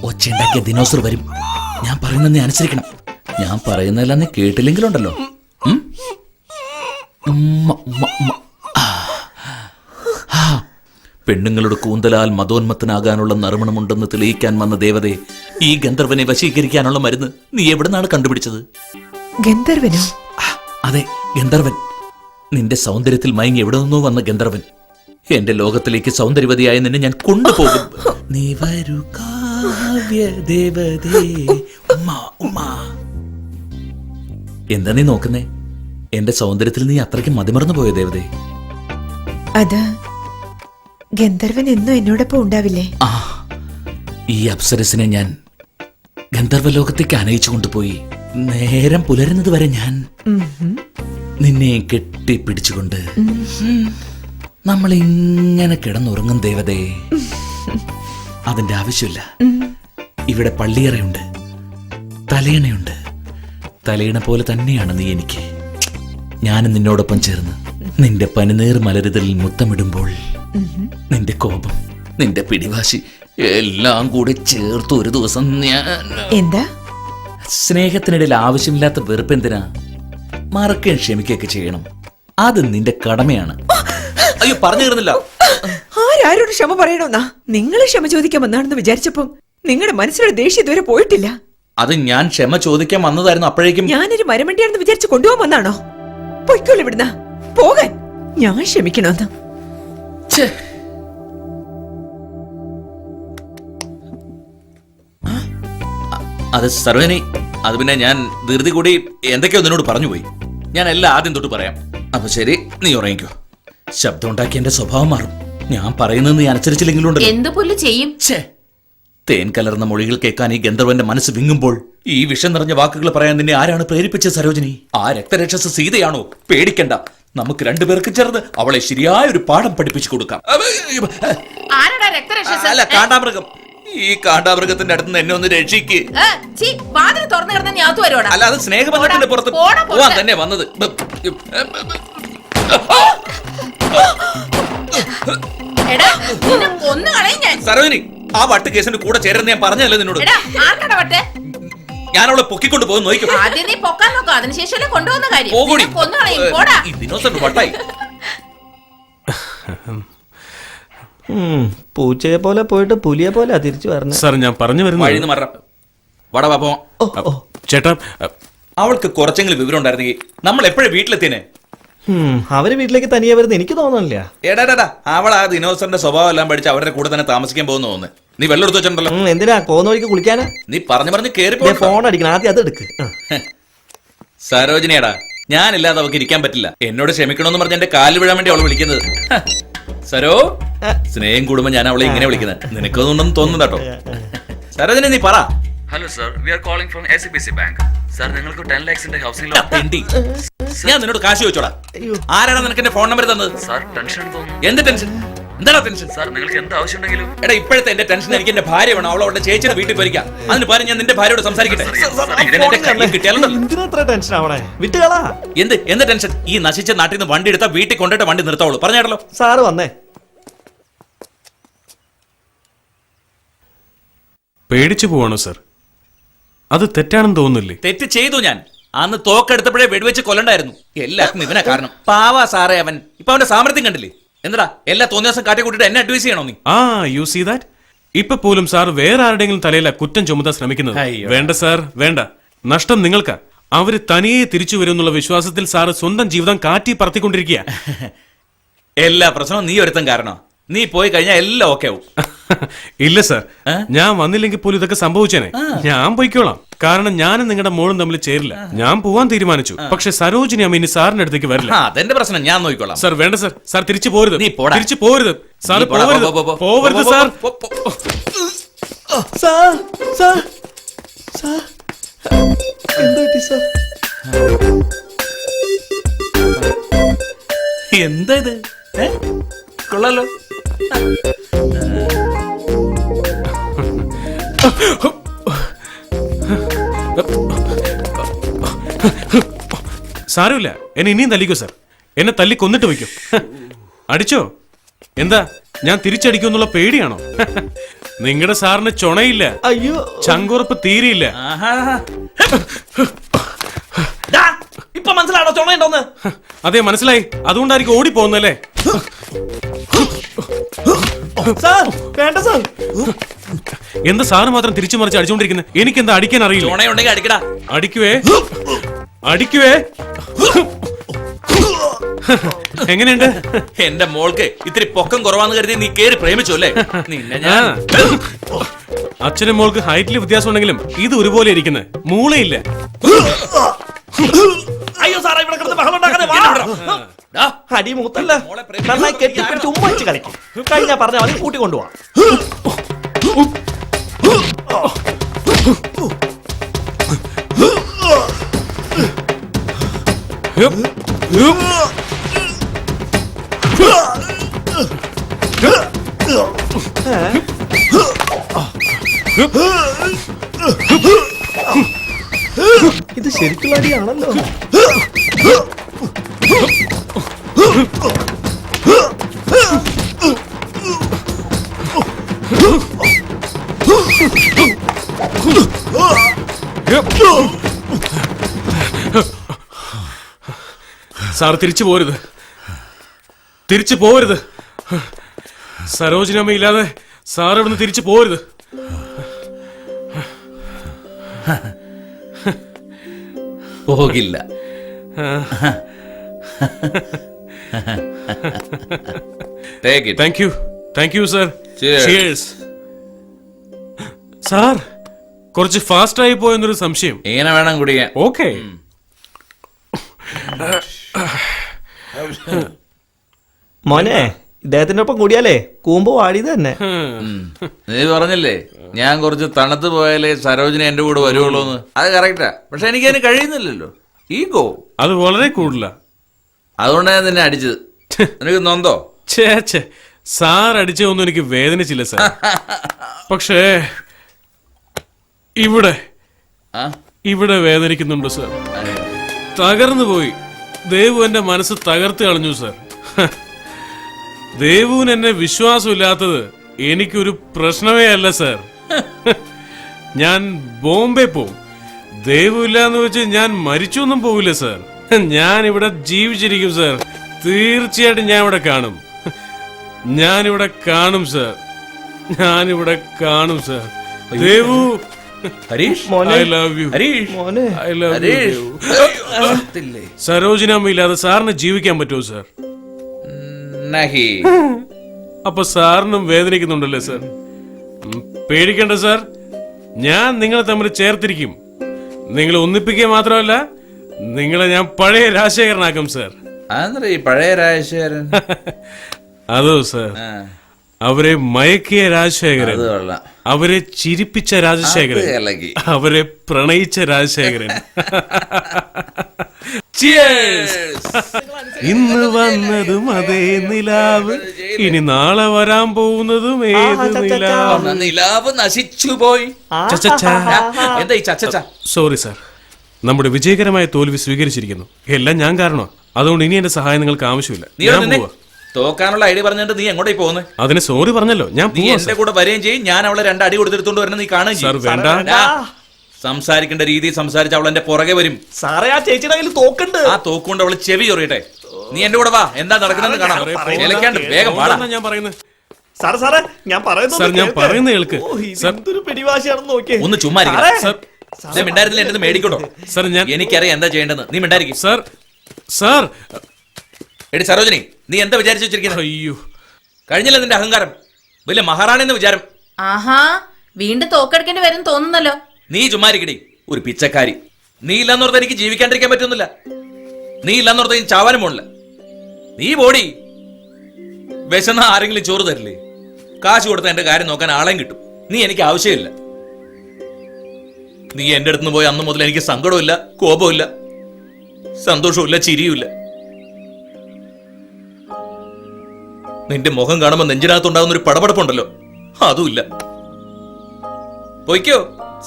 ഒച്ചയുണ്ടാക്കിയ ദിനോസർ വരും. ഞാൻ പറയുന്നത് നീ അനുസരിക്കണം. ഞാൻ പറയുന്നതെല്ലാം നീ കേട്ടില്ലെങ്കിലുണ്ടല്ലോ. പെണ്ണുങ്ങളുടെ കൂന്തലാൽ മതോന്മത്തനാകാനുള്ള നറുമണമുണ്ടെന്ന് തെളിയിക്കാൻ വന്ന ദേവതയെ, ഈ ഗന്ധർവനെ വശീകരിക്കാനുള്ള മരുന്ന് നീ എവിടുന്നാണ് കണ്ടുപിടിച്ചത്? ഗന്ധർവനോ? അതെ, ഗന്ധർവൻ. നിന്റെ സൗന്ദര്യത്തിൽ മയങ്ങി എവിടെ നിന്നോ വന്ന ഗന്ധർവൻ. എന്റെ ലോകത്തിലേക്ക് സൗന്ദര്യവതിയായ നിന്നെ ഞാൻ കൊണ്ടുപോകും. നീ വരൂ കാവ്യദേവതേ. എന്താ നീ നോക്കുന്നേ? എന്റെ സൗന്ദര്യത്തിൽ നീ അത്രയ്ക്ക് മതിമറന്നു പോയോ ദേവതേ? അത് ഗന്ധർവൻ എന്നും എന്നോടൊപ്പം ഉണ്ടാവില്ലേ? ആ, ഈ അപ്സരസിനെ ഞാൻ ഗന്ധർവ ലോകത്തേക്ക് അനയിച്ചു കൊണ്ടുപോയി. നേരം പുലരുന്നത് വരെ ഞാൻ നിന്നെ കെട്ടിപ്പിടിച്ചുകൊണ്ട് നമ്മൾ ഇങ്ങനെ കിടന്നുറങ്ങും ദേവതേ. അതിന്റെ ആവശ്യമില്ല. ഇവിടെ പള്ളിയറയുണ്ട്, തലയണയുണ്ട്. തലയണ പോലെ തന്നെയാണ് നീ എനിക്ക്. ഞാനും നിന്നോടൊപ്പം ചേർന്ന് നിന്റെ പനിനീർ മലരുതലിൽ മുത്തമിടുമ്പോൾ നിന്റെ കോപം, നിന്റെ പിടിവാശി എല്ലാം കൂടി ചേർത്ത് ഒരു ദിവസം ഞാൻ... എന്താ? സ്നേഹത്തിനിടയിൽ ആവശ്യമില്ലാത്ത വെറുപ്പ് എന്തിനാ? മറക്കുകയും ക്ഷമിക്കുകയൊക്കെ ചെയ്യണം. അത് നിന്റെ കടമയാണ്. അയ്യോ, പറഞ്ഞു തീർന്നില്ല. ആരോട് ക്ഷമ പറയണമെന്നാ? നിങ്ങളെ ക്ഷമ ചോദിക്കാൻ വന്നാണെന്ന് വിചാരിച്ചപ്പോ നിങ്ങളുടെ മനസ്സിലൊരു ദേഷ്യം ഇതുവരെ പോയിട്ടില്ല. അത് ഞാൻ ക്ഷമ ചോദിക്കാൻ വന്നതായിരുന്നു. അപ്പോഴേക്കും ഞാനൊരു മരമണ്ടിയാണെന്ന് വിചാരിച്ച് കൊണ്ടുപോകാൻ വന്നാണോ? പൊയ്ക്കോളൂ ഇവിടുന്ന്, പോകാൻ. ഞാൻ ക്ഷമിക്കണമെന്ന്. അത് സരോജിനി, അത് പിന്നെ ഞാൻ ധൃതി കൂടി എന്തൊക്കെയോ നിന്നോട് പറഞ്ഞു പോയി. ഞാൻ എല്ലാം ആദ്യം തൊട്ട് പറയാം. അപ്പൊ ശരി, നീ ഉറങ്ങിക്കോ. ശബ്ദം ഉണ്ടാക്കി എന്റെ സ്വഭാവം മാറും. ഞാൻ പറയുന്നത് നീ അനുസരിച്ചില്ലെങ്കിലും എന്ത് പുല്ല് ചെയ്യും? തേൻ കലർന്ന മൊഴികൾ കേൾക്കാൻ ഈ ഗന്ധർവന്റെ മനസ്സ് വിങ്ങുമ്പോൾ ഈ വിഷം നിറഞ്ഞ വാക്കുകൾ പറയാൻ നിന്നെ ആരാണ് പ്രേരിപ്പിച്ചത് സരോജിനി? ആ രക്തരക്ഷസ് സീതയാണോ? പേടിക്കണ്ട, നമുക്ക് രണ്ടുപേർക്ക് ചേർന്ന് അവളെ ശരിയായ ഒരു പാഠം പഠിപ്പിച്ചു കൊടുക്കാം. ആരടാ രക്തരക്ഷസ്? അല്ല, കാണ്ടാമൃഗം. ഈ കാണ്ടാമൃഗത്തിന്റെ അടുത്ത് എന്നെ ഒന്ന് രക്ഷിക്ക്. വാതിൽ തുറന്നു കിടന്ന ഞാൻ വരുവാടാ. അല്ല, അത് സ്നേഹബന്ധത്തിന്റെ പുറത്ത് പോവാൻ തന്നെ വന്നത്. എടാ, നിന്നെ കൊന്നു കളയും ഞാൻ. സരോജിനി, ആ വട്ട് കേസിന്റെ കൂടെ ചേരുന്ന ഞാൻ പറഞ്ഞല്ലേ നിന്നോട്. എടാ, ആർക്കടാ വട്ട്? ഞാൻ അവളെ പൊക്കിക്കൊണ്ട് പോകുന്നു, നോക്കും. ആദ്യം നീ പൊക്കാൻ നോക്കാം, അതിനുശേഷം കൊണ്ടുവന്ന കാര്യം. പോകൂടി. നിന്നെ കൊന്നു കളയും. പോടാ. ഇതിനോസന്റ് വട്ടായി. പൂച്ചയെ പോലെ പോയിട്ട് പുലിയെ പോലെ തിരിച്ചു വരണം. സാർ, ഞാൻ പറഞ്ഞു വരുന്നു. വഴിന്ന് മാറാം. വട പാപ്പോ. ചേട്ടാ, അവൾക്ക് കുറച്ചെങ്കിലും വിവരം ഉണ്ടായിരുന്നെങ്കിൽ നമ്മൾ എപ്പോഴും വീട്ടിലെത്തിയനെ. അവര് വീട്ടിലേക്ക് തനിയെ വരുന്ന എനിക്ക് തോന്നുന്നില്ല. എടാ, അവൾ ആ ദിനോസറിന്റെ സ്വഭാവം എല്ലാം പഠിച്ച് അവരുടെ കൂടെ തന്നെ താമസിക്കാൻ പോകുന്നു തോന്നുന്നു. നീ വെള്ളം എടുത്ത് വെച്ചിട്ടുണ്ടല്ലോ. എന്തിനാ പോകുന്ന വഴിക്ക് കുളിക്കാനാ? നീ പറഞ്ഞു കേറി ഫോൺ അടിക്കണം, ആദ്യം അത് എടുക്ക്. സരോജിനിയടാ, ഞാനില്ലാതെ അവൾക്ക് ഇരിക്കാൻ പറ്റില്ല. എന്നോട് ക്ഷമിക്കണമെന്ന് പറഞ്ഞ് എന്റെ കാലിൽ വീഴാൻ വേണ്ടി അവൾ വിളിക്കുന്നത്. സരോ, സ്നേഹം കൂടുമ്പോ ഞാൻ അവളെ ഇങ്ങനെ വിളിക്കുന്നത്. നിനക്കൊന്നുണ്ടെന്ന് തോന്നുന്നു കേട്ടോ. സരോജിനി, നീ പറ. Hello sir, we are calling from ACBC bank. Sir, നിങ്ങൾക്ക് 10 lakhs ഹൗസിംഗ് ലോൺ. ഞാൻ നിന്നോട് കാശ് ചോദിച്ചോടാ. ആരാണ് നിനക്ക് എന്റെ ഫോൺ നമ്പർ തന്നത്? സർ, ടെൻഷൻ തോന്നുന്നു. എന്ത് ടെൻഷൻ? എന്താ ടെൻഷൻ? സർ, നിങ്ങൾക്ക് എന്ത് ആവശ്യമുണ്ടെങ്കിലും. എടാ, ഇപ്പോഴത്തെ എന്റെ ടെൻഷൻ എനിക്ക് എന്റെ ഭാര്യ വേണം. അവളോടെ ചേച്ചിയുടെ വീട്ടിൽ പോയിരിക്കാം. അതിന് പകരം ഞാൻ നിന്റെ ഭാര്യയോട് സംസാരിക്കട്ടെ. എന്ത് ടെൻഷൻ? ഈ നശിച്ച നാട്ടിൽ നിന്ന് വണ്ടി എടുത്താൽ വീട്ടിൽ കൊണ്ടിട്ട് വണ്ടി നിർത്താവുള്ളൂ. പറഞ്ഞാടല്ലോ. സാറ് വന്നേ. പേടിച്ചു പോവാണോ സർ? അത് തെറ്റാണെന്ന് തോന്നുന്നില്ലേ? തെറ്റ് ചെയ്തു ഞാൻ. അന്ന് തോക്കെടുത്തപ്പോഴേ വെടിവെച്ച് കൊല്ലണ്ടായിരുന്നു. എല്ലാവർക്കും ഇവനാ കാരണം. പാവാ സാറേ അവൻ. ഇപ്പൊ അവന്റെ സാമർത്ഥ്യം കണ്ടില്ലേ? എന്താ എല്ലാ തോന്നിയ ദിവസം കാട്ടി കൂട്ടിട്ട് എന്നെ അഡ്വൈസ് ചെയ്യണോ നീ? You see that? ഇപ്പൊ പോലും സാർ വേറെ ആരുടെങ്കിലും തലയില കുറ്റം ചുമത്താൻ ശ്രമിക്കുന്നത്. വേണ്ട സാർ, വേണ്ട. നഷ്ടം നിങ്ങൾക്കാ. അവര് തനിയെ തിരിച്ചു വരും എന്നുള്ള വിശ്വാസത്തിൽ സാറ് സ്വന്തം ജീവിതം കാറ്റി പറത്തിക്കൊണ്ടിരിക്കുക. എല്ലാ പ്രശ്നവും നീ ഒരുത്തൻ കാരണം. നീ പോയി കഴിഞ്ഞാൽ എല്ലാം ഓക്കെ ആവും. ഇല്ല സാർ, ഞാൻ വന്നില്ലെങ്കിൽ പോലും ഇതൊക്കെ സംഭവിച്ചേനെ. ഞാൻ പോയിക്കോളാം. കാരണം ഞാനും നിങ്ങളുടെ മോളും തമ്മിൽ ചേരില്ല. ഞാൻ പോവാൻ തീരുമാനിച്ചു. പക്ഷെ സരോജിനി അമ്മ ഇനി സാറിന്റെ അടുത്തേക്ക് വരില്ല. അതെന്റെ പ്രശ്നം, ഞാൻ നോക്കിക്കോളാം. സാർ വേണ്ട സാർ, സാർ തിരിച്ചു പോരുത്. നീ പോടാ. തിരിച്ചു പോരുത് സാർ, പോവരുത് സാർ. എന്താ ഇത്? കൊള്ളാലോ. സാരമില്ല, എന്നെ ഇനിയും തല്ലിക്കോ സാർ. എന്നെ തല്ലി കൊന്നിട്ട് വയ്ക്കും. അടിച്ചോ? എന്താ, ഞാൻ തിരിച്ചടിക്കുമെന്നുള്ള പേടിയാണോ? നിങ്ങളുടെ സാറിന് ചൊണയില്ല. അയ്യോ, ചങ്കുറപ്പ് തീരെയില്ല. ഇപ്പൊ മനസ്സിലാണോ ചൊണയുണ്ടോന്ന്? അതെ, മനസ്സിലായി. അതുകൊണ്ടായിരിക്കും ഓടി പോകുന്നല്ലേ? എന്താ സാറ് മാത്രം തിരിച്ചു മറിച്ച് അടിച്ചുകൊണ്ടിരിക്കുന്നത്? എനിക്കെന്താ അടിക്കാൻ അറിയില്ല. ചൊണയുണ്ടെങ്കിൽ അടിക്കടാ. അടിക്കുവേ, അടിക്കുവേ. എങ്ങനെയുണ്ട്? എന്റെ മോൾക്ക് ഇത്തിരി പൊക്കം കുറവാന്ന് കരുതി നീ കേറി പ്രേമിച്ചു അല്ലേ? നിന്നെ ഞാൻ അച്ഛനും മോൾക്ക് ഹൈറ്റിൽ വ്യത്യാസം ഉണ്ടെങ്കിലും ഇത് ഒരുപോലെ ഇരിക്കുന്നത്. മൂളയില്ല. അയ്യോ സാറേ, ഇവിടെ കിടന്ന് ബഹളം ഉണ്ടാക്കാതെ. അടി മൂത്തല്ല, നന്നായി കെട്ടിപ്പിടിച്ച് ഉമ്മ വെച്ച് കളിക്കും. കഴിഞ്ഞാ പറഞ്ഞ മതി, കൂട്ടിക്കൊണ്ടുപോവാ. ഇത് ശരിക്കുള്ള അടിയാണല്ലോ. സാർ തിരിച്ചു പോരുത്, തിരിച്ചു പോരുത്. സരോജിനമ്മ ഇല്ലാതെ സാർ ഇവിടുന്ന് തിരിച്ചു പോരുത്. പോകില്ല. Thank you sir. സാർ, കുറച്ച് ഫാസ്റ്റ് ആയി പോയെന്നൊരു സംശയം. ഇങ്ങനെ വേണം കുടിക്കാൻ. ഓക്കെ. മോനെ ഇദ്ദേഹത്തിന്റെ ഒപ്പം കൂടിയാലേ കൂമ്പോ വാടിയത് തന്നെ. നീ പറഞ്ഞില്ലേ ഞാൻ കുറച്ച് തണുത്ത് പോയാലേ സരോജിനി എന്റെ കൂടെ വരുവുള്ളൂ എന്ന്. അത് കറക്റ്റാ. പക്ഷെ എനിക്ക് അതിന് കഴിയുന്നില്ലല്ലോ. ഈഗോ അത് വളരെ കൂടുതലാ. അതുകൊണ്ടാണ് ഞാൻ നിന്നെ അടിച്ചത്. നിനക്ക് നൊന്തോ? ഛേ, സാർ അടിച്ചതൊന്നും എനിക്ക് വേദനിച്ചില്ല സാർ. പക്ഷേ ഇവിടെ വേദനിക്കുന്നുണ്ട് സാർ. തകർന്നു പോയി. ദേവു എന്റെ മനസ്സ് തകർത്ത് കളഞ്ഞു സാർ. ദേവുവിന് എന്നെ വിശ്വാസമില്ലാത്തത് എനിക്കൊരു പ്രശ്നമേ അല്ല സാർ. ഞാൻ ബോംബെ പോവും. ദേവു ഇല്ലാന്ന് വെച്ച് ഞാൻ മരിച്ചൊന്നും പോവില്ല സാർ. ഞാൻ ഇവിടെ ജീവിച്ചിരിക്കും സാർ. തീർച്ചയായിട്ടും ഞാൻ ഇവിടെ കാണും. ഞാനിവിടെ കാണും സാർ. ഞാനിവിടെ കാണും sir. Devu, Harish, I love you. Harish, I love you, Devu. Sarojinamma ഇല്ലാതെ സാറിന് ജീവിക്കാൻ പറ്റുമോ സാർ? നഹി. അപ്പൊ സാറിനും വേദനിക്കുന്നുണ്ടല്ലേ സാർ? പേടിക്കണ്ട സാർ, ഞാൻ നിങ്ങളെ തമ്മിൽ ചേർത്തിരിക്കും. നിങ്ങളെ ഒന്നിപ്പിക്കുക മാത്രമല്ല, നിങ്ങളെ ഞാൻ പഴയ രാജശേഖരനാക്കും സാർ. അതെന്താ ഈ പഴയ രാജശേഖരൻ? അതോ സാർ, അവരെ മയക്കിയ രാജശേഖരൻ, അത് കൊള്ളാം. അവരെ ചിരിപ്പിച്ച രാജശേഖരൻ, അത് ഇളകി. അവരെ പ്രണയിച്ച രാജശേഖരൻ. ഇന്ന് വന്നതും അതേ നിലാവ്, ഇനി നാളെ വരാൻ പോകുന്നതും ഏത് നിലാവ്. നിലാവ് നശിച്ചു പോയി. എന്താ ഈ ചച്ച? സോറി സാർ, നമ്മുടെ വിജയകരമായ തോൽവി സ്വീകരിച്ചിരിക്കുന്നു. എല്ലാം ഞാൻ കാരണം. അതുകൊണ്ട് ഇനി എന്റെ സഹായം നിങ്ങൾക്ക് ആവശ്യമില്ല. ഞാൻ പോവാ. തോക്കാനുള്ള ഐഡിയ പറഞ്ഞിട്ട് നീ എങ്ങോട്ടേ പോകുന്നത്? അതിന് സോറി പറഞ്ഞല്ലോ, ഞാൻ നീ എന്റെ കൂടെ വരികയും ചെയ്യും. ഞാൻ അവളെ 2 അടി കൊടുത്തെടുത്തോണ്ട് വരണം. നീ കാണുകയും സാർ ചെയ്യും. വേണ്ട. സംസാരിക്കേണ്ട രീതി സംസാരിച്ച് അവൾ എന്റെ പുറകെ വരും. സാറേ ആ ചേച്ചിയുടെ കയ്യിൽ തോക്കുണ്ട്. ആ തോക്കുകൊണ്ട് അവള് ചെവി ചൊറിയട്ടെ. നീ എന്റെ കൂടെ വാ, എന്താ നടക്കുന്നത് കാണാം. ഇലക്കാണ്ട് വേഗം പാടാ. ഞാൻ പറയുന്നത് സാറേ ഞാൻ സാർ, ഞാൻ പറയുന്നത് കേൾക്ക്. എന്തൊരു പിടിവാശിയാണെന്ന് നോക്കിയേ. ഒന്ന് ചുമ്മാ മിണ്ടായിരുന്നില്ല. എന്റെ മേടിക്കണോ സാർ? എനിക്കറിയാം എന്താ ചെയ്യേണ്ടത്. നീ മിണ്ടായിരിക്കും. സാർ എടി സരോജിനി, നീ എന്താ വിചാരിച്ചു വെച്ചിരിക്കുന്നത്? അയ്യോ, കഴിഞ്ഞില്ല നിന്റെ അഹങ്കാരം. വലിയ മഹാറാണി എന്ന് വിചാരം. ആഹാ, വീണ്ടും തോക്കെടുക്കേണ്ടി വരും തോന്നുന്നല്ലോ. നീ ചുമ്മാരിക്കടി, ഒരു പിച്ചക്കാരി. നീ ഇല്ലാന്നോർത്ത് എനിക്ക് ജീവിക്കാണ്ടിരിക്കാൻ പറ്റുന്നില്ല. നീ ഇല്ലാന്നോർത്ത് ഞാൻ ചാവാനും പോണില്ല. നീ ബോഡി വിശന്ന ആരെങ്കിലും ചോറ് തരില്ലേ? കാശ് കൊടുത്ത എന്റെ കാര്യം നോക്കാൻ ആളെയും കിട്ടും. നീ എനിക്ക് ആവശ്യമില്ല. നീ എന്റെ അടുത്ത് പോയി അന്ന് മുതൽ എനിക്ക് സങ്കടമില്ല, കോപമില്ല, സന്തോഷമില്ല, ചിരിയുമില്ല. നിന്റെ മുഖം കാണുമ്പോൾ നെഞ്ചിനകത്തുണ്ടാകുന്ന ഒരു പടപടപ്പുണ്ടല്ലോ, അതുമില്ല. പൊയ്ക്കോ.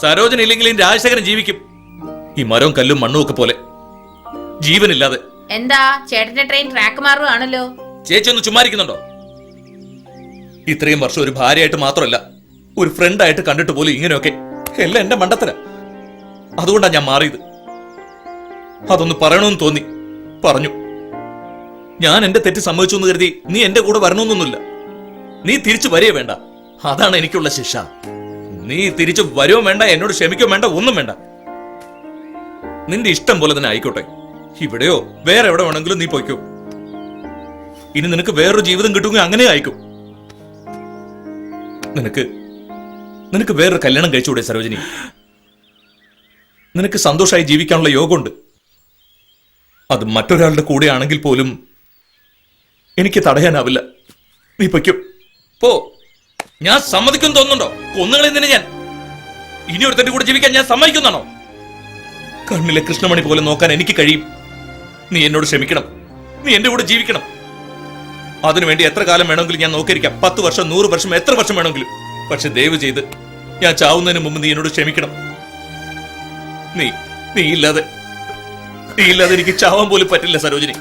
സരോജന ഇല്ലെങ്കിലും രാജശേഖരൻ ജീവിക്കും. ഈ മരവും കല്ലും മണ്ണും ഒക്കെ പോലെ ജീവനില്ലാതെ. എന്താ ചേട്ടന്റെ ട്രെയിൻ ട്രാക്ക് മാറുകയാണല്ലോ. ചേച്ചി ഒന്ന് ചുമ്മാരിക്കുന്നുണ്ടോ? ഇത്രയും വർഷം ഒരു ഭാര്യയായിട്ട് മാത്രമല്ല, ഒരു ഫ്രണ്ടായിട്ട് കണ്ടിട്ട് പോലും ഇങ്ങനെയൊക്കെ. എല്ലാം എന്റെ മണ്ടത്തര. അതുകൊണ്ടാണ് ഞാൻ മാറിയത്. അതൊന്ന് പറയണമെന്ന് തോന്നി, പറഞ്ഞു. ഞാൻ എന്റെ തെറ്റ് സമ്മതിച്ചു എന്ന് കരുതി നീ എന്റെ കൂടെ വരണമെന്നൊന്നുമില്ല. നീ തിരിച്ചു വരികയോ വേണ്ട. അതാണ് എനിക്കുള്ള ശിക്ഷ. നീ തിരിച്ചു വരുവോ വേണ്ട, എന്നോട് ക്ഷമിക്കോ വേണ്ട, ഒന്നും വേണ്ട. നിന്റെ ഇഷ്ടം പോലെ തന്നെ ആയിക്കോട്ടെ. ഇവിടെയോ വേറെ എവിടെ വേണമെങ്കിലും നീ പോയിക്കോ. ഇനി നിനക്ക് വേറൊരു ജീവിതം കിട്ടുമെങ്കിൽ അങ്ങനെ ആയിക്കോ. നിനക്ക് വേറൊരു കല്യാണം കഴിച്ചുകൂടെ സരോജിനി? നിനക്ക് സന്തോഷമായി ജീവിക്കാനുള്ള യോഗമുണ്ട്. അത് മറ്റൊരാളുടെ കൂടെ ആണെങ്കിൽ പോലും എനിക്ക് തടയാനാവില്ല. നീ പൊയ്ക്കും പോ. ഞാൻ സമ്മതിക്കും തോന്നുന്നുണ്ടോ? കൊന്നുകളെന്തിന് ഞാൻ ഇനി ഒരുത്തന്റെ കൂടെ ജീവിക്കാൻ ഞാൻ സമ്മതിക്കുന്നാണോ? കണ്ണിലെ കൃഷ്ണമണി പോലെ നോക്കാൻ എനിക്ക് കഴിയും. നീ എന്നോട് ക്ഷമിക്കണം. നീ എന്റെ കൂടെ ജീവിക്കണം. അതിനുവേണ്ടി എത്ര കാലം വേണമെങ്കിലും ഞാൻ നോക്കിയിരിക്കാം. 10 വർഷം, 100 വർഷം, എത്ര വർഷം വേണമെങ്കിലും. പക്ഷെ ദയവ് ചെയ്ത് ഞാൻ ചാവുന്നതിന് മുമ്പ് നീ എന്നോട് ക്ഷമിക്കണം. നീ ഇല്ലാതെ എനിക്ക് ചാവാൻ പോലും പറ്റില്ല സരോജിനി.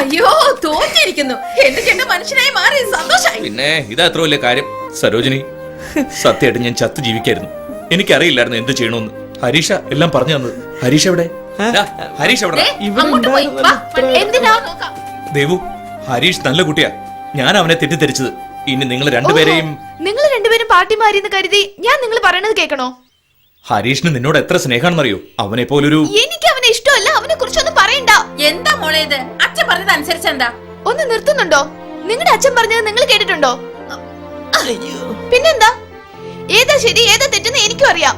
അയ്യോ, തോന്നിയിരിക്കുന്നു. എന്റെ ചേട്ടൻ മനുഷ്യനായി മാറി, സന്തോഷായി. പിന്നെ ഇതാ അത്ര വലിയ കാര്യം സരോജിനി. സത്യമായിട്ട് ഞാൻ ചത്ത് ജീവിക്കായിരുന്നു. എനിക്കറിയില്ലായിരുന്നു എന്ത് ചെയ്യണമെന്ന്. ഹരീഷ എല്ലാം പറഞ്ഞു തന്നത്. ഹരീഷ് എവിടെ? ഹരീഷ് എവിടെ? അങ്ങോട്ട് പോയി വാ. എന്തിനാ നോക്കാം. ദേവു, ഹരീഷ് നല്ല കുട്ടിയാ. ഞാൻ അവനെ തെറ്റിദ്ധരിച്ചത്. ഇനി നിങ്ങൾ രണ്ടുപേരെയും നിങ്ങൾ രണ്ടുപേരും പാർട്ടി മാറിയെന്ന് കരുതി ഞാൻ നിങ്ങൾ പറയണത് കേൾക്കണോ? ഹരീഷിന് നിന്നോട് എത്ര സ്നേഹാണെന്നറിയോ? അവനെ പോലൊരു എനിക്ക് അവനെ ഇഷ്ടമല്ല. അവനെ കുറിച്ചൊന്നും പറയണ്ട. എന്താ മോളെ ഇത്? അച്ഛൻ പറഞ്ഞത് അനുസരിച്ച് എന്താ? ഒന്ന് നിർത്തുന്നുണ്ടോ? നിങ്ങളുടെ അച്ഛൻ പറഞ്ഞത് നിങ്ങൾ കേട്ടിട്ടുണ്ടോ? പിന്നെന്താ? ഏതാ ശരി ഏതാ തെറ്റെന്ന് എനിക്കും അറിയാം.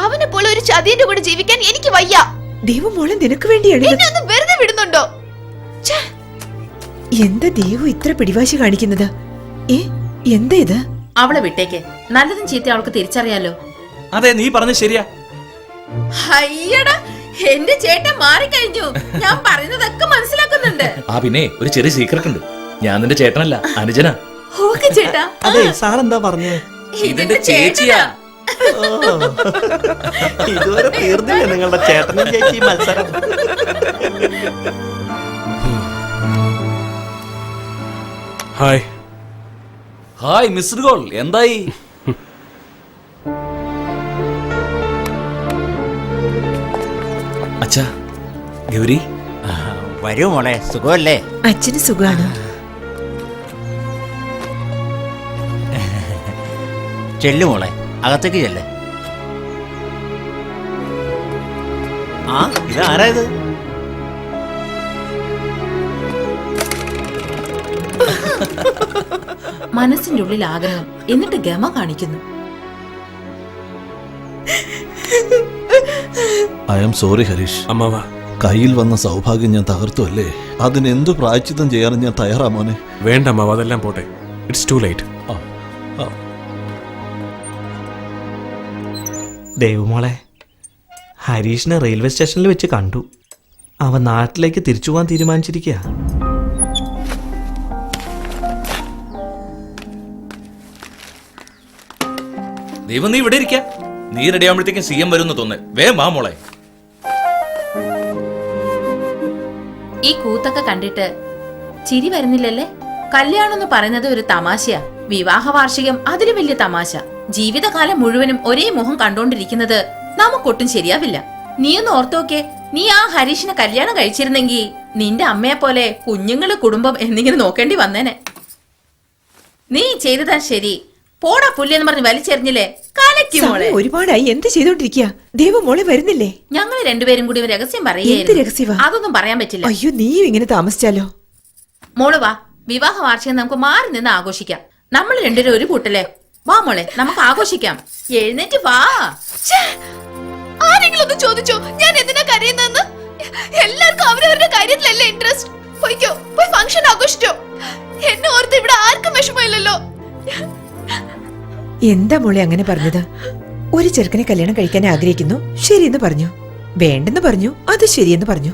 അവനെ പോലെ ഒരു ചതിയന്റെ കൂടെ ജീവിക്കാൻ എനിക്ക് വയ്യ. ദൈവം മോളെ നിനക്ക് വേണ്ടിയാണ് എന്നെ ഒന്ന് വെറുതെ വിടുന്നുണ്ടോ? എന്താ ദൈവം ഇത്ര പിടിവാശി കാണിക്കുന്നത്? എന്താ ഇത്? അവളെ വിട്ടേക്ക്. നല്ലതും ചീത്ത അവൾക്ക് തിരിച്ചറിയാലോ. അതെ, നീ പറഞ്ഞത് ശരിയാ. അയ്യടാ, എന്റെ ചേട്ടൻ മാറിക്കഴിഞ്ഞു. ഞാൻ പറയുന്നതൊക്കെ മനസ്സിലാക്കുന്നുണ്ട്. ആ പിന്നെ ഒരു ചെറിയ സീക്രട്ട് ഉണ്ട്. ഞാൻ നിന്റെ ചേട്ടനല്ല, അനുജനാ. ഓക്കെ ചേട്ടാ. അതെ സാർ എന്താ പറഞ്ഞേ? ഇതെന്റെ ചേച്ചിയാ. ഇതുവരെ തീർന്നില്ല നിങ്ങളുടെ ചേട്ടനും ചേച്ചി മത്സരം. ഹായ്. Hi missed call. എന്തായി? അച്ഛാ, ഗൗരി. വരൂ മോളെ, സുഖമല്ലേ? അച്ഛന് സുഖാണ്. ചെല്ലു മോളെ, അകത്തേക്ക് ചെല്ലേ. ആ ഇതാരാ ഇത്? മനസ്സിന്റെ ഉള്ളിൽ ആഗ്രഹം, എന്നിട്ട് ഗമ കാണിക്കുന്നു. I am sorry Harish. അമ്മാവ, കയ്യിൽ വന്ന സൗഭാഗ്യം ഞാൻ തകർത്തു അല്ലേ? അതിനെന്തു പ്രായച്ചിത്തം ചെയ്യാനും ഞാൻ തയ്യാറാ മോനെ. വേണ്ട അമ്മാവ, അതെല്ലാം പോട്ടെ. It's too late. ദൈവമോളെ, ഹരീഷിനെ റെയിൽവേ സ്റ്റേഷനിൽ വെച്ച് കണ്ടു. അവൻ നാട്ടിലേക്ക് തിരിച്ചു പോകാൻ തീരുമാനിച്ചിരിക്കുക. ദൈവം, നീ ഇവിടെ ഇരിക്ക. നീ റെഡി ആവുമ്പോഴത്തേക്കും CM വരുമെന്ന് തോന്നുന്നു. വേഗം വാ മോളെ. ഈ കൂത്തൊക്കെ കണ്ടിട്ട് ചിരി വരുന്നില്ലല്ലേ? കല്യാണം എന്ന് പറയുന്നത് ഒരു തമാശയാ. വിവാഹ വാർഷികം അതിലും വലിയ തമാശ. ജീവിതകാലം മുഴുവനും ഒരേ മുഖം കണ്ടോണ്ടിരിക്കുന്നത് നമുക്കൊട്ടും ശരിയാവില്ല. നീ ഒന്ന് ഓർത്തോക്കെ, നീ ആ ഹരീഷിനെ കല്യാണം കഴിച്ചിരുന്നെങ്കിൽ നിന്റെ അമ്മയെ പോലെ കുഞ്ഞുങ്ങള് കുടുംബം എന്നിങ്ങനെ നോക്കേണ്ടി വന്നേനെ. നീ ചെയ്തതാ ശരി. പോടാ പുല്ലെന്ന് പറഞ്ഞ് വലിച്ചെറിഞ്ഞില്ലേ? കലക്കി മോളെ. ഒരുപാടായി എന്ത് ചെയ്തോണ്ടിരിക്കുക? ദൈവം മോളെ വരുന്നില്ലേ? ഞങ്ങൾ രണ്ടുപേരും കൂടി ഒരു രഹസ്യം എന്ത് പറയുകയായിരുന്നു. രഹസ്യവാ? അതൊന്നും പറയാൻ പറ്റില്ല. അയ്യോ, നീയും ഇങ്ങനെ താമസിച്ചാലോ? മോള് വാ, വിവാഹ വാർഷികം നമുക്ക് മാറി നിന്ന് ആഘോഷിക്കാം. നമ്മൾ രണ്ടുപേരും ഒരു കൂട്ടല്ലേ? വാ മോളെ, നമുക്ക് ആഘോഷിക്കാം. എഴുന്നേറ്റ് വാ. ആരെങ്കിലും ഒന്ന് ചോദിച്ചോ ഞാൻ എന്തിനാ കരയുന്നെന്ന്? എല്ലാവർക്കും അവരവരുടെ കാര്യത്തിലല്ലേ ഇൻട്രസ്റ്റ്. പോയിക്കോ, പോയി ഫംഗ്ഷൻ ആഘോഷിച്ചോ. എന്നെ ഓർത്ത് ഇവിടെ ആർക്കും വിഷമമില്ലല്ലോ. എന്താ മോളെ അങ്ങനെ പറഞ്ഞത്? ഒരു ചെറുക്കനെ കല്യാണം കഴിക്കാൻ ആഗ്രഹിക്കുന്നു, ശരിയെന്ന് പറഞ്ഞു. വേണ്ടെന്ന് പറഞ്ഞു, അത് ശരിയെന്ന് പറഞ്ഞു.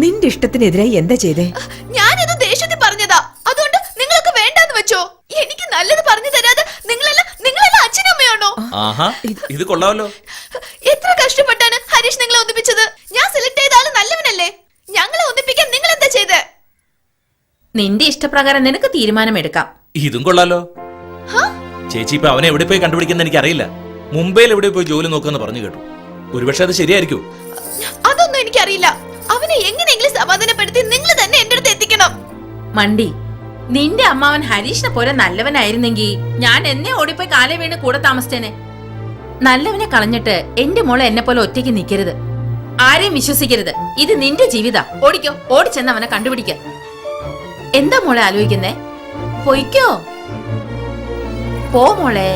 നിന്റെ ഇഷ്ടത്തിനെതിരായി എന്താ ചെയ്തേ? ഞാനത് ദേഷ്യത്തിൽ പറഞ്ഞതാ. അതുകൊണ്ട് നിങ്ങളൊക്കെ വേണ്ടാന്ന് വെച്ചോ? എനിക്ക് നല്ലത് പറഞ്ഞു തരാതെ നിങ്ങളെല്ലാം അച്ഛനും അമ്മയാണോ? ആഹാ, ഇത് കൊള്ളാമല്ലോ. എത്ര കഷ്ടപ്പെട്ടാണ് ഹരീഷ് നിങ്ങളെ ഒന്നിപ്പിച്ചത്. ഞാൻ സെലക്ട് ചെയ്ത ആള് നല്ലവനല്ലേ? ഞങ്ങളെ ഒന്നിപ്പിക്കാൻ നിങ്ങൾ എന്താ ചെയ്തേ? നിന്റെ ഇഷ്ടപ്രകാരം നിനക്ക് തീരുമാനമെടുക്കാം. ഇതും കൊള്ളാലോ. ചേച്ചി ഇപ്പൊ അവനെ എവിടെ പോയി കണ്ടുപിടിക്കുന്ന എനിക്ക് അറിയില്ല. മുംബൈയിൽ എവിടെ പോയി ജോലി നോക്കുമെന്ന് പറഞ്ഞു കേട്ടു. ഒരുപക്ഷെ അത് ശരിയായിരിക്കും. അതൊന്നും എനിക്കറിയില്ല. അവനെ എങ്ങനെയെങ്കിലും സമാധാനപ്പെടുത്തി നിങ്ങൾ തന്നെ എന്റെ അടുത്ത് എത്തിക്കണം. മണ്ടി, നിന്റെ അമ്മാവൻ ഹരീഷിനെ പോലെ നല്ലവനായിരുന്നെങ്കിൽ ഞാൻ എന്നെ ഓടിപ്പോയി കാലേ വീണ് കൂടെ താമസിച്ചേനെ. നല്ലവനെ കളഞ്ഞിട്ട് എന്റെ മോളെ എന്നെ പോലെ ഒറ്റയ്ക്ക് നിൽക്കരുത്. ആരെയും വിശ്വസിക്കരുത്. ഇത് നിന്റെ ജീവിതാ. ഓടിക്കോ, ഓടിച്ചെന്ന് അവനെ കണ്ടുപിടിക്ക. എന്താ മോളെ ആലോചിക്കുന്നേ? പൊയ്ക്കോ, പോ മോളെ,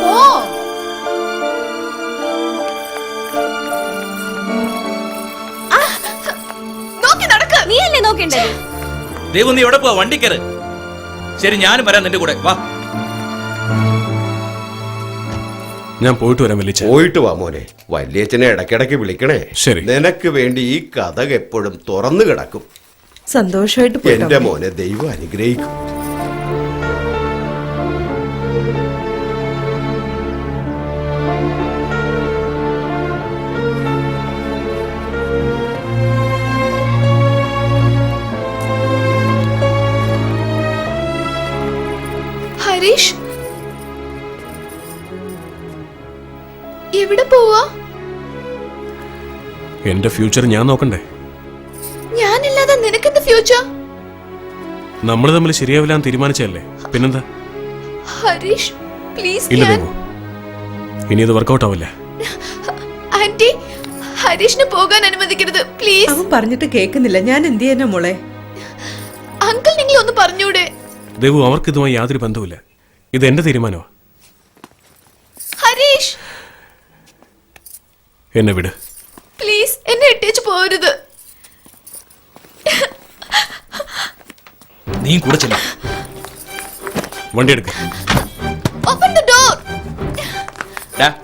പോ. നോക്കി നടക്ക്. നീ അല്ലേ നോക്കേണ്ടത്? ദൈവം, നീ എവിടെ പോവാ? വണ്ടി കയറ്. ശരി, ഞാനും വരാം നിന്റെ കൂടെ. വാ. ഞാൻ പോയിട്ട് വരാം വലിയ. പോയിട്ട് വാ മോനെ. വല്യച്ഛനെ ഇടയ്ക്കിടയ്ക്ക് വിളിക്കണേ. ശരി. നിനക്ക് വേണ്ടി ഈ കഥ എപ്പോഴും തുറന്നു കിടക്കും. സന്തോഷമായിട്ട് എന്റെ മോനെ ദൈവം അനുഗ്രഹിക്കും. ഹരീഷ് എവിടെ പോവാ? എന്റെ ഫ്യൂച്ചർ ഞാൻ നോക്കണ്ടേ? ഞാനില്ലാതെ നിനക്കെന്ത് ഫ്യൂച്ചർ? നമ്മൾ തമ്മിൽ ശരിയാവില്ലാന്ന് തീരുമാനിച്ചല്ലേ, പിന്നെന്താ? ഹരീഷ് പ്ലീസ്. ഇല്ല ദേവു, ഇനി ഇത് വർക്കൗട്ട് ആവില്ല. ആന്റി, ഹരീഷിനെ പോകാൻ അനുവദിക്കരുത് പ്ലീസ്. അവൻ പറഞ്ഞിട്ട് കേൾക്കുന്നില്ല, ഞാൻ എന്ത് ചെയ്യാനാ മോളെ? അങ്കിൾ നിങ്ങൾ ഒന്ന് പറഞ്ഞൂടെ? ദേവു, അവർക്ക് ഇതുമായി യാതൊരു ബന്ധവുമില്ല. ഇത് എന്റെ തീരുമാനമാ. ഹരീഷ് എന്നെ വിട് പ്ലീസ്, എന്നെ ഇട്ടേച്ച് പോരുത്. നീ കൂടെ ചെല്ല. വണ്ടി എടുക്ക. Open the door.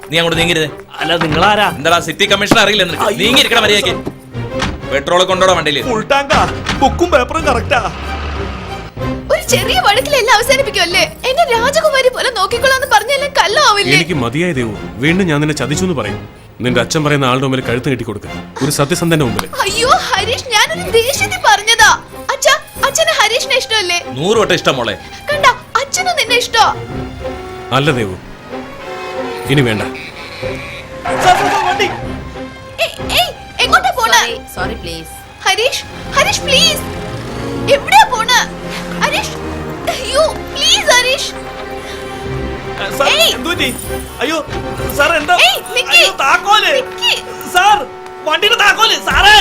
നീ അങ്ങോട്ട് നീങ്ങരുത്. അല്ല നിങ്ങളാരാ? എന്താ സിറ്റി കമ്മീഷണർ അറിയില്ല നിനക്ക്? നീങ്ങിരിക്കണം മര്യാദയ്ക്ക്. പെട്രോൾ കൊണ്ടോടാ വണ്ടിയിൽ. ഫുൾ ടാങ്കാ, ബുക്കും പേപ്പറും കറക്റ്റാ. ഒരു ചെറിയ വഴക്കിലെല്ലാം അവസാനിപ്പിക്കുമല്ലേ? എന്നെ രാജകുമാരി പോലെ നോക്കിക്കൊള്ളാന്ന് പറഞ്ഞെല്ലാം കല്ലാവില്ലേ? എനിക്ക് മതിയായ ദേവു, വീണ്ടും ഞാൻ നിന്നെ ചതിച്ചു എന്ന് പറയും. നിന്റെ അച്ഛൻ പറയുന്ന ആളുടെ മുമ്പിൽ കഴുത്ത് കെട്ടി കൊടുക്ക, ഒരു സത്യസന്ധന്റെ മുമ്പിൽ. അയ്യോ ഹരീഷ്, ഞാനൊരു ദേഷ്യത്തിൽ പറഞ്ഞതാ. അച്ഛന് ഹരീഷിനെ ഇഷ്ടമല്ലേ? 100 വട്ടം ഇഷ്ടം മോളെ. കണ്ട, അച്ഛനും നിന്നെ ഇഷ്ടോ? അല്ല ദേവു, ഇനി വേണ്ട. എങ്ങോട്ടാ പോണ? Sorry please. ഹരീഷ് പ്ലീസ്, എവിടെയാ പോണ? ഹരീഷ്, അയ്യോ പ്ലീസ് ഹരീഷ്. അയ്യോ സാർ, എന്താ? ഏയ്, നിക്ക്. അയ്യോ, താക്കോല് നിക്ക്. സാർ, വണ്ടിയുടെ താക്കോല് സാറേ.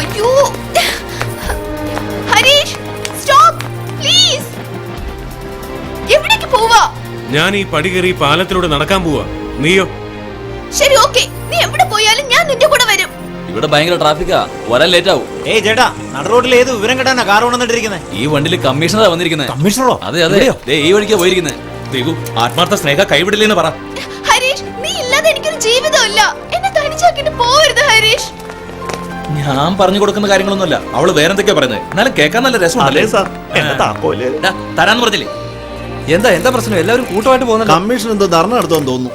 അയ്യോ ഹരീഷ്, സ്റ്റോപ്പ് പ്ലീസ്. എവിടേക്ക് പോവാ? ഞാൻ ഈ പടി കയറി പാലത്തിലൂടെ നടക്കാൻ പോവാ. നീയോ? ശരി, ഓക്കേ. നീ എവിടെ പോയാലും ഞാൻ നിന്റെ കൂടെ വരും. ഇവിടെ ഭയങ്കര ട്രാഫിക്കാ, വരാൻ ലേറ്റ് ആവും. ഏയ് ചേട്ടാ, നട റോഡിൽ ഏത് വിവരം കേട്ടാ കാർ കൊണ്ടിരിക്കുന്നത്? ഈ വണ്ടിയിൽ കമ്മീഷണറാ വന്നിരിക്കുന്നത്. കമ്മീഷണറോ? അതെ അതെ, ദേ ഈ വഴിക്കാ പോയിരിക്കുന്നത്. ദേവു, ആത്മാർത്ഥ സ്നേഹ കൈവിടില്ലെന്ന് പറ. ഹരീഷ്, നീ ഇല്ലാതെ എനിക്കൊരു ജീവിതമില്ല. എന്നെ തനിച്ചാക്കിട്ട് പോവരുത് ഹരീഷ്. ഞാൻ പറഞ്ഞു കൊടുക്കുന്ന കാര്യങ്ങളൊന്നുമല്ല, അവള് വേറെന്തൊക്കെയാ പറയുന്നത്. എന്നാലും കേൾക്കാൻ നല്ല രസമുണ്ടല്ലേ? സാർ, എന്റെ താക്കോല് തരാന്ന് പറഞ്ഞില്ലേ? എന്താ പ്രശ്നം? എല്ലാവരും കൂട്ടമായിട്ട് പോകുന്നുണ്ട്. കമ്മീഷൻ എന്തോ ധർണ നടത്തുമെന്ന് തോന്നുന്നു.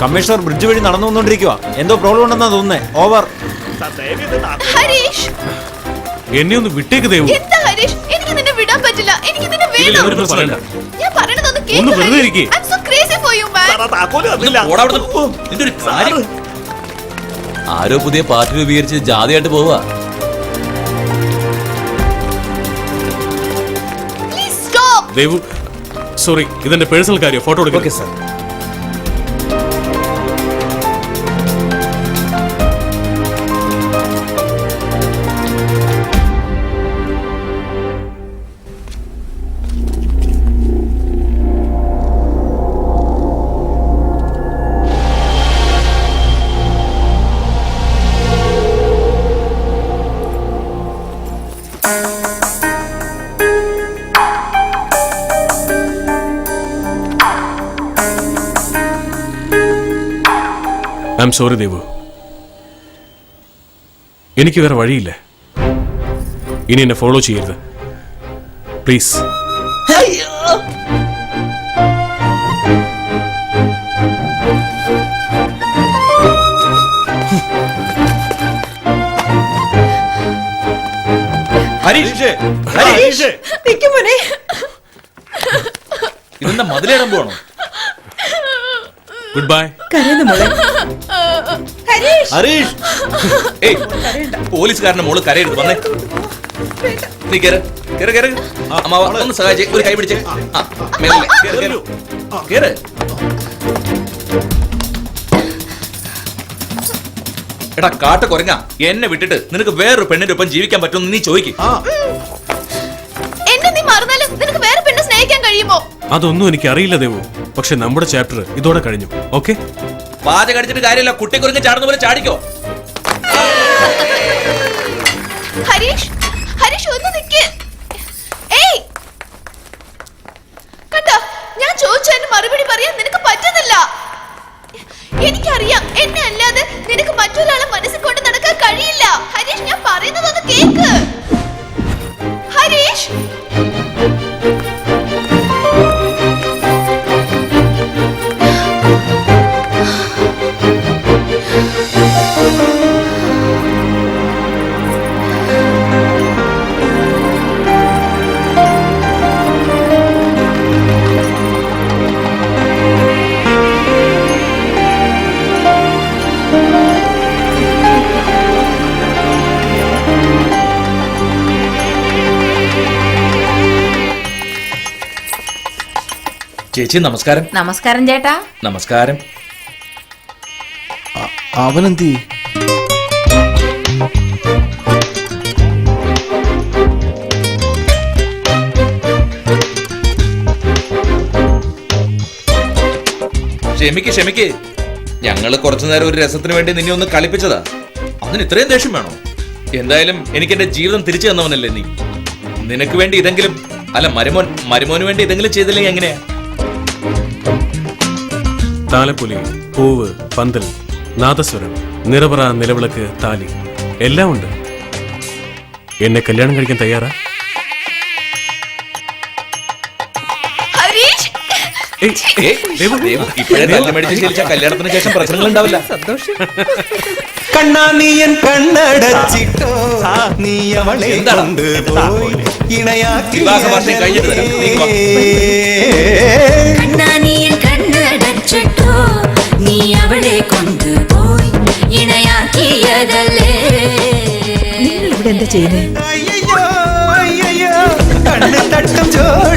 കമ്മീഷണർ ബ്രിഡ്ജ് വഴി നടന്നു വന്നോണ്ടിരിക്കുക. എന്തോ പ്രോബ്ലം ഉണ്ടെന്നാ തോന്നുന്നേ. ഓവർ. ഹരീഷ്, എന്നെ ഒന്ന് വിട്ടേക്ക് ദേവു. എന്താ ഹരീഷ്? എനിക്ക് നിന്നെ വിടാൻ പറ്റില്ല. എനിക്ക് നിന്നെ ഇല്ല, വേണം. ഒരു പ്രശ്നമില്ല. ഞാൻ പറയണതൊന്ന് കേൾക്ക് ഒന്ന് വെറുതെ ഹരീഷ്. ഇരിക്ക്. I'm so crazy for you, man. താക്കോല് തന്നില്ല. ഓടാ അവിടുന്ന്. നിന്റെ ഒരു കാര്യം. ആരോ പുതിയ പാർട്ടി രൂപീകരിച്ച് ജാതിയായിട്ട് പോവാ. Please stop. ദേവു, സോറി, ഇതെന്റെ പേഴ്സണൽ കാര്യം. ഫോട്ടോ എടുക്കാം. Okay sir. I am sorry Devu, എനിക്ക് വേറെ വഴിയില്ല. ഇനി എന്നെ ഫോളോ ചെയ്യരുത് പ്ലീസ്. ഹരീഷ്, ഹരീഷ്, ഇതെന്താ മതിലേടാൻ പോവാണോ? Good bye. കരയുന്ന മോളെ. ഹരീഷ്, ഏയ് പോലീസുകാരന്റെ മോള് കരയരുത്. വന്നേ, നീ കേറ് കേറ് കേറ്. അമ്മാവ ഒന്ന് സഹായിച്ചേ, ഒരു കൈ പിടിച്ചേ. മേലെ കേറ് കേറ് കേറ്. എടാ കാട്ട കൊരങ്ങ, എന്നെ വിട്ടിട്ട് നിനക്ക് വേറൊരു പെണ്ണിന്റെ ഒപ്പം ജീവിക്കാൻ പറ്റുമെന്ന് നീ ചോദിക്കും. എന്നെ നീ മറന്നാലും നിനക്ക് വേറെ പെണ്ണെ സ്നേഹിക്കാൻ കഴിയുമോ? അതൊന്നും എനിക്ക് അറിയില്ല ദേവു, പക്ഷെ നമ്മുടെ ചാപ്റ്റർ ഇതോടെ കഴിഞ്ഞു. ഓക്കെ, പാചകം അടിച്ചിട്ട് കാര്യമില്ല, കുട്ടി കുരങ്ങ് ചാടുന്ന പോലെ ചാടിക്കോ. ഹരീഷ്, ഹരീഷ് ഒന്ന് നിക്ക്. ഏയ്, കണ്ടോ, ഞാൻ ചോദിച്ചതിന് മറുപടി പറയാൻ നിനക്ക് പറ്റുന്നില്ല. എനിക്കറിയാം, എന്നെ അല്ലാതെ നിനക്ക് മറ്റൊരാളെ മനസ്സിൽ കൊണ്ട് നടക്കാൻ കഴിയില്ല. ഹരീഷ്, ഞാൻ പറയുന്നതൊന്ന് കേക്ക്. ഹരീഷ്, ചേച്ചി നമസ്കാരം. നമസ്കാരം ചേട്ടാ. നമസ്കാരം. അവനെന്തി? ക്ഷമിക്ക്. ഞങ്ങള് കുറച്ചു നേരം ഒരു രസത്തിന് വേണ്ടി നിന്നെ ഒന്ന് കളിപ്പിച്ചതാ. അതിന് ഇത്രയും ദേഷ്യം വേണോ? എന്തായാലും എനിക്ക് എന്റെ ജീവിതം തിരിച്ചു തന്നവനല്ലേ നീ. നിനക്ക് വേണ്ടി ഇതെങ്കിലും, അല്ല മരുമോന് വേണ്ടി ഇതെങ്കിലും ചെയ്തില്ലെങ്കിൽ എങ്ങനെയാ? താലപ്പൊലി, പൂവ്, പന്തൽ, നാദസ്വരം, നിറപറ, നിലവിളക്ക്, താലി എല്ലാം ഉണ്ട്. എന്നെ കല്യാണം കഴിക്കാൻ തയ്യാറാ? ഹരീഷ് ഇപ്പോഴേ തല്ലി മേടിച്ച് ശീലിച്ച കല്യാണത്തിന് ശേഷം പ്രശ്നങ്ങൾ ഉണ്ടാവില്ല. കണ്ണാനിയൻ കണ്ണടച്ചിട്ടോ നീ അവളെ കൊണ്ടുപോയി ഇണയാക്കി വിവാഹ വാർഷികം കഴിഞ്ഞിട്ട് തരാം. നീ വാ. കണ്ണാനിയൻ കണ്ണടച്ചിട്ടോ നീ അവളെ കൊണ്ടുപോയി ഇണയാക്കിയതല്ലേ. നിങ്ങൾ ഇവിടെ എന്താ ചെയ്യുന്നത്? അയ്യോ കണ്ണ് തട്ടും ജോഡി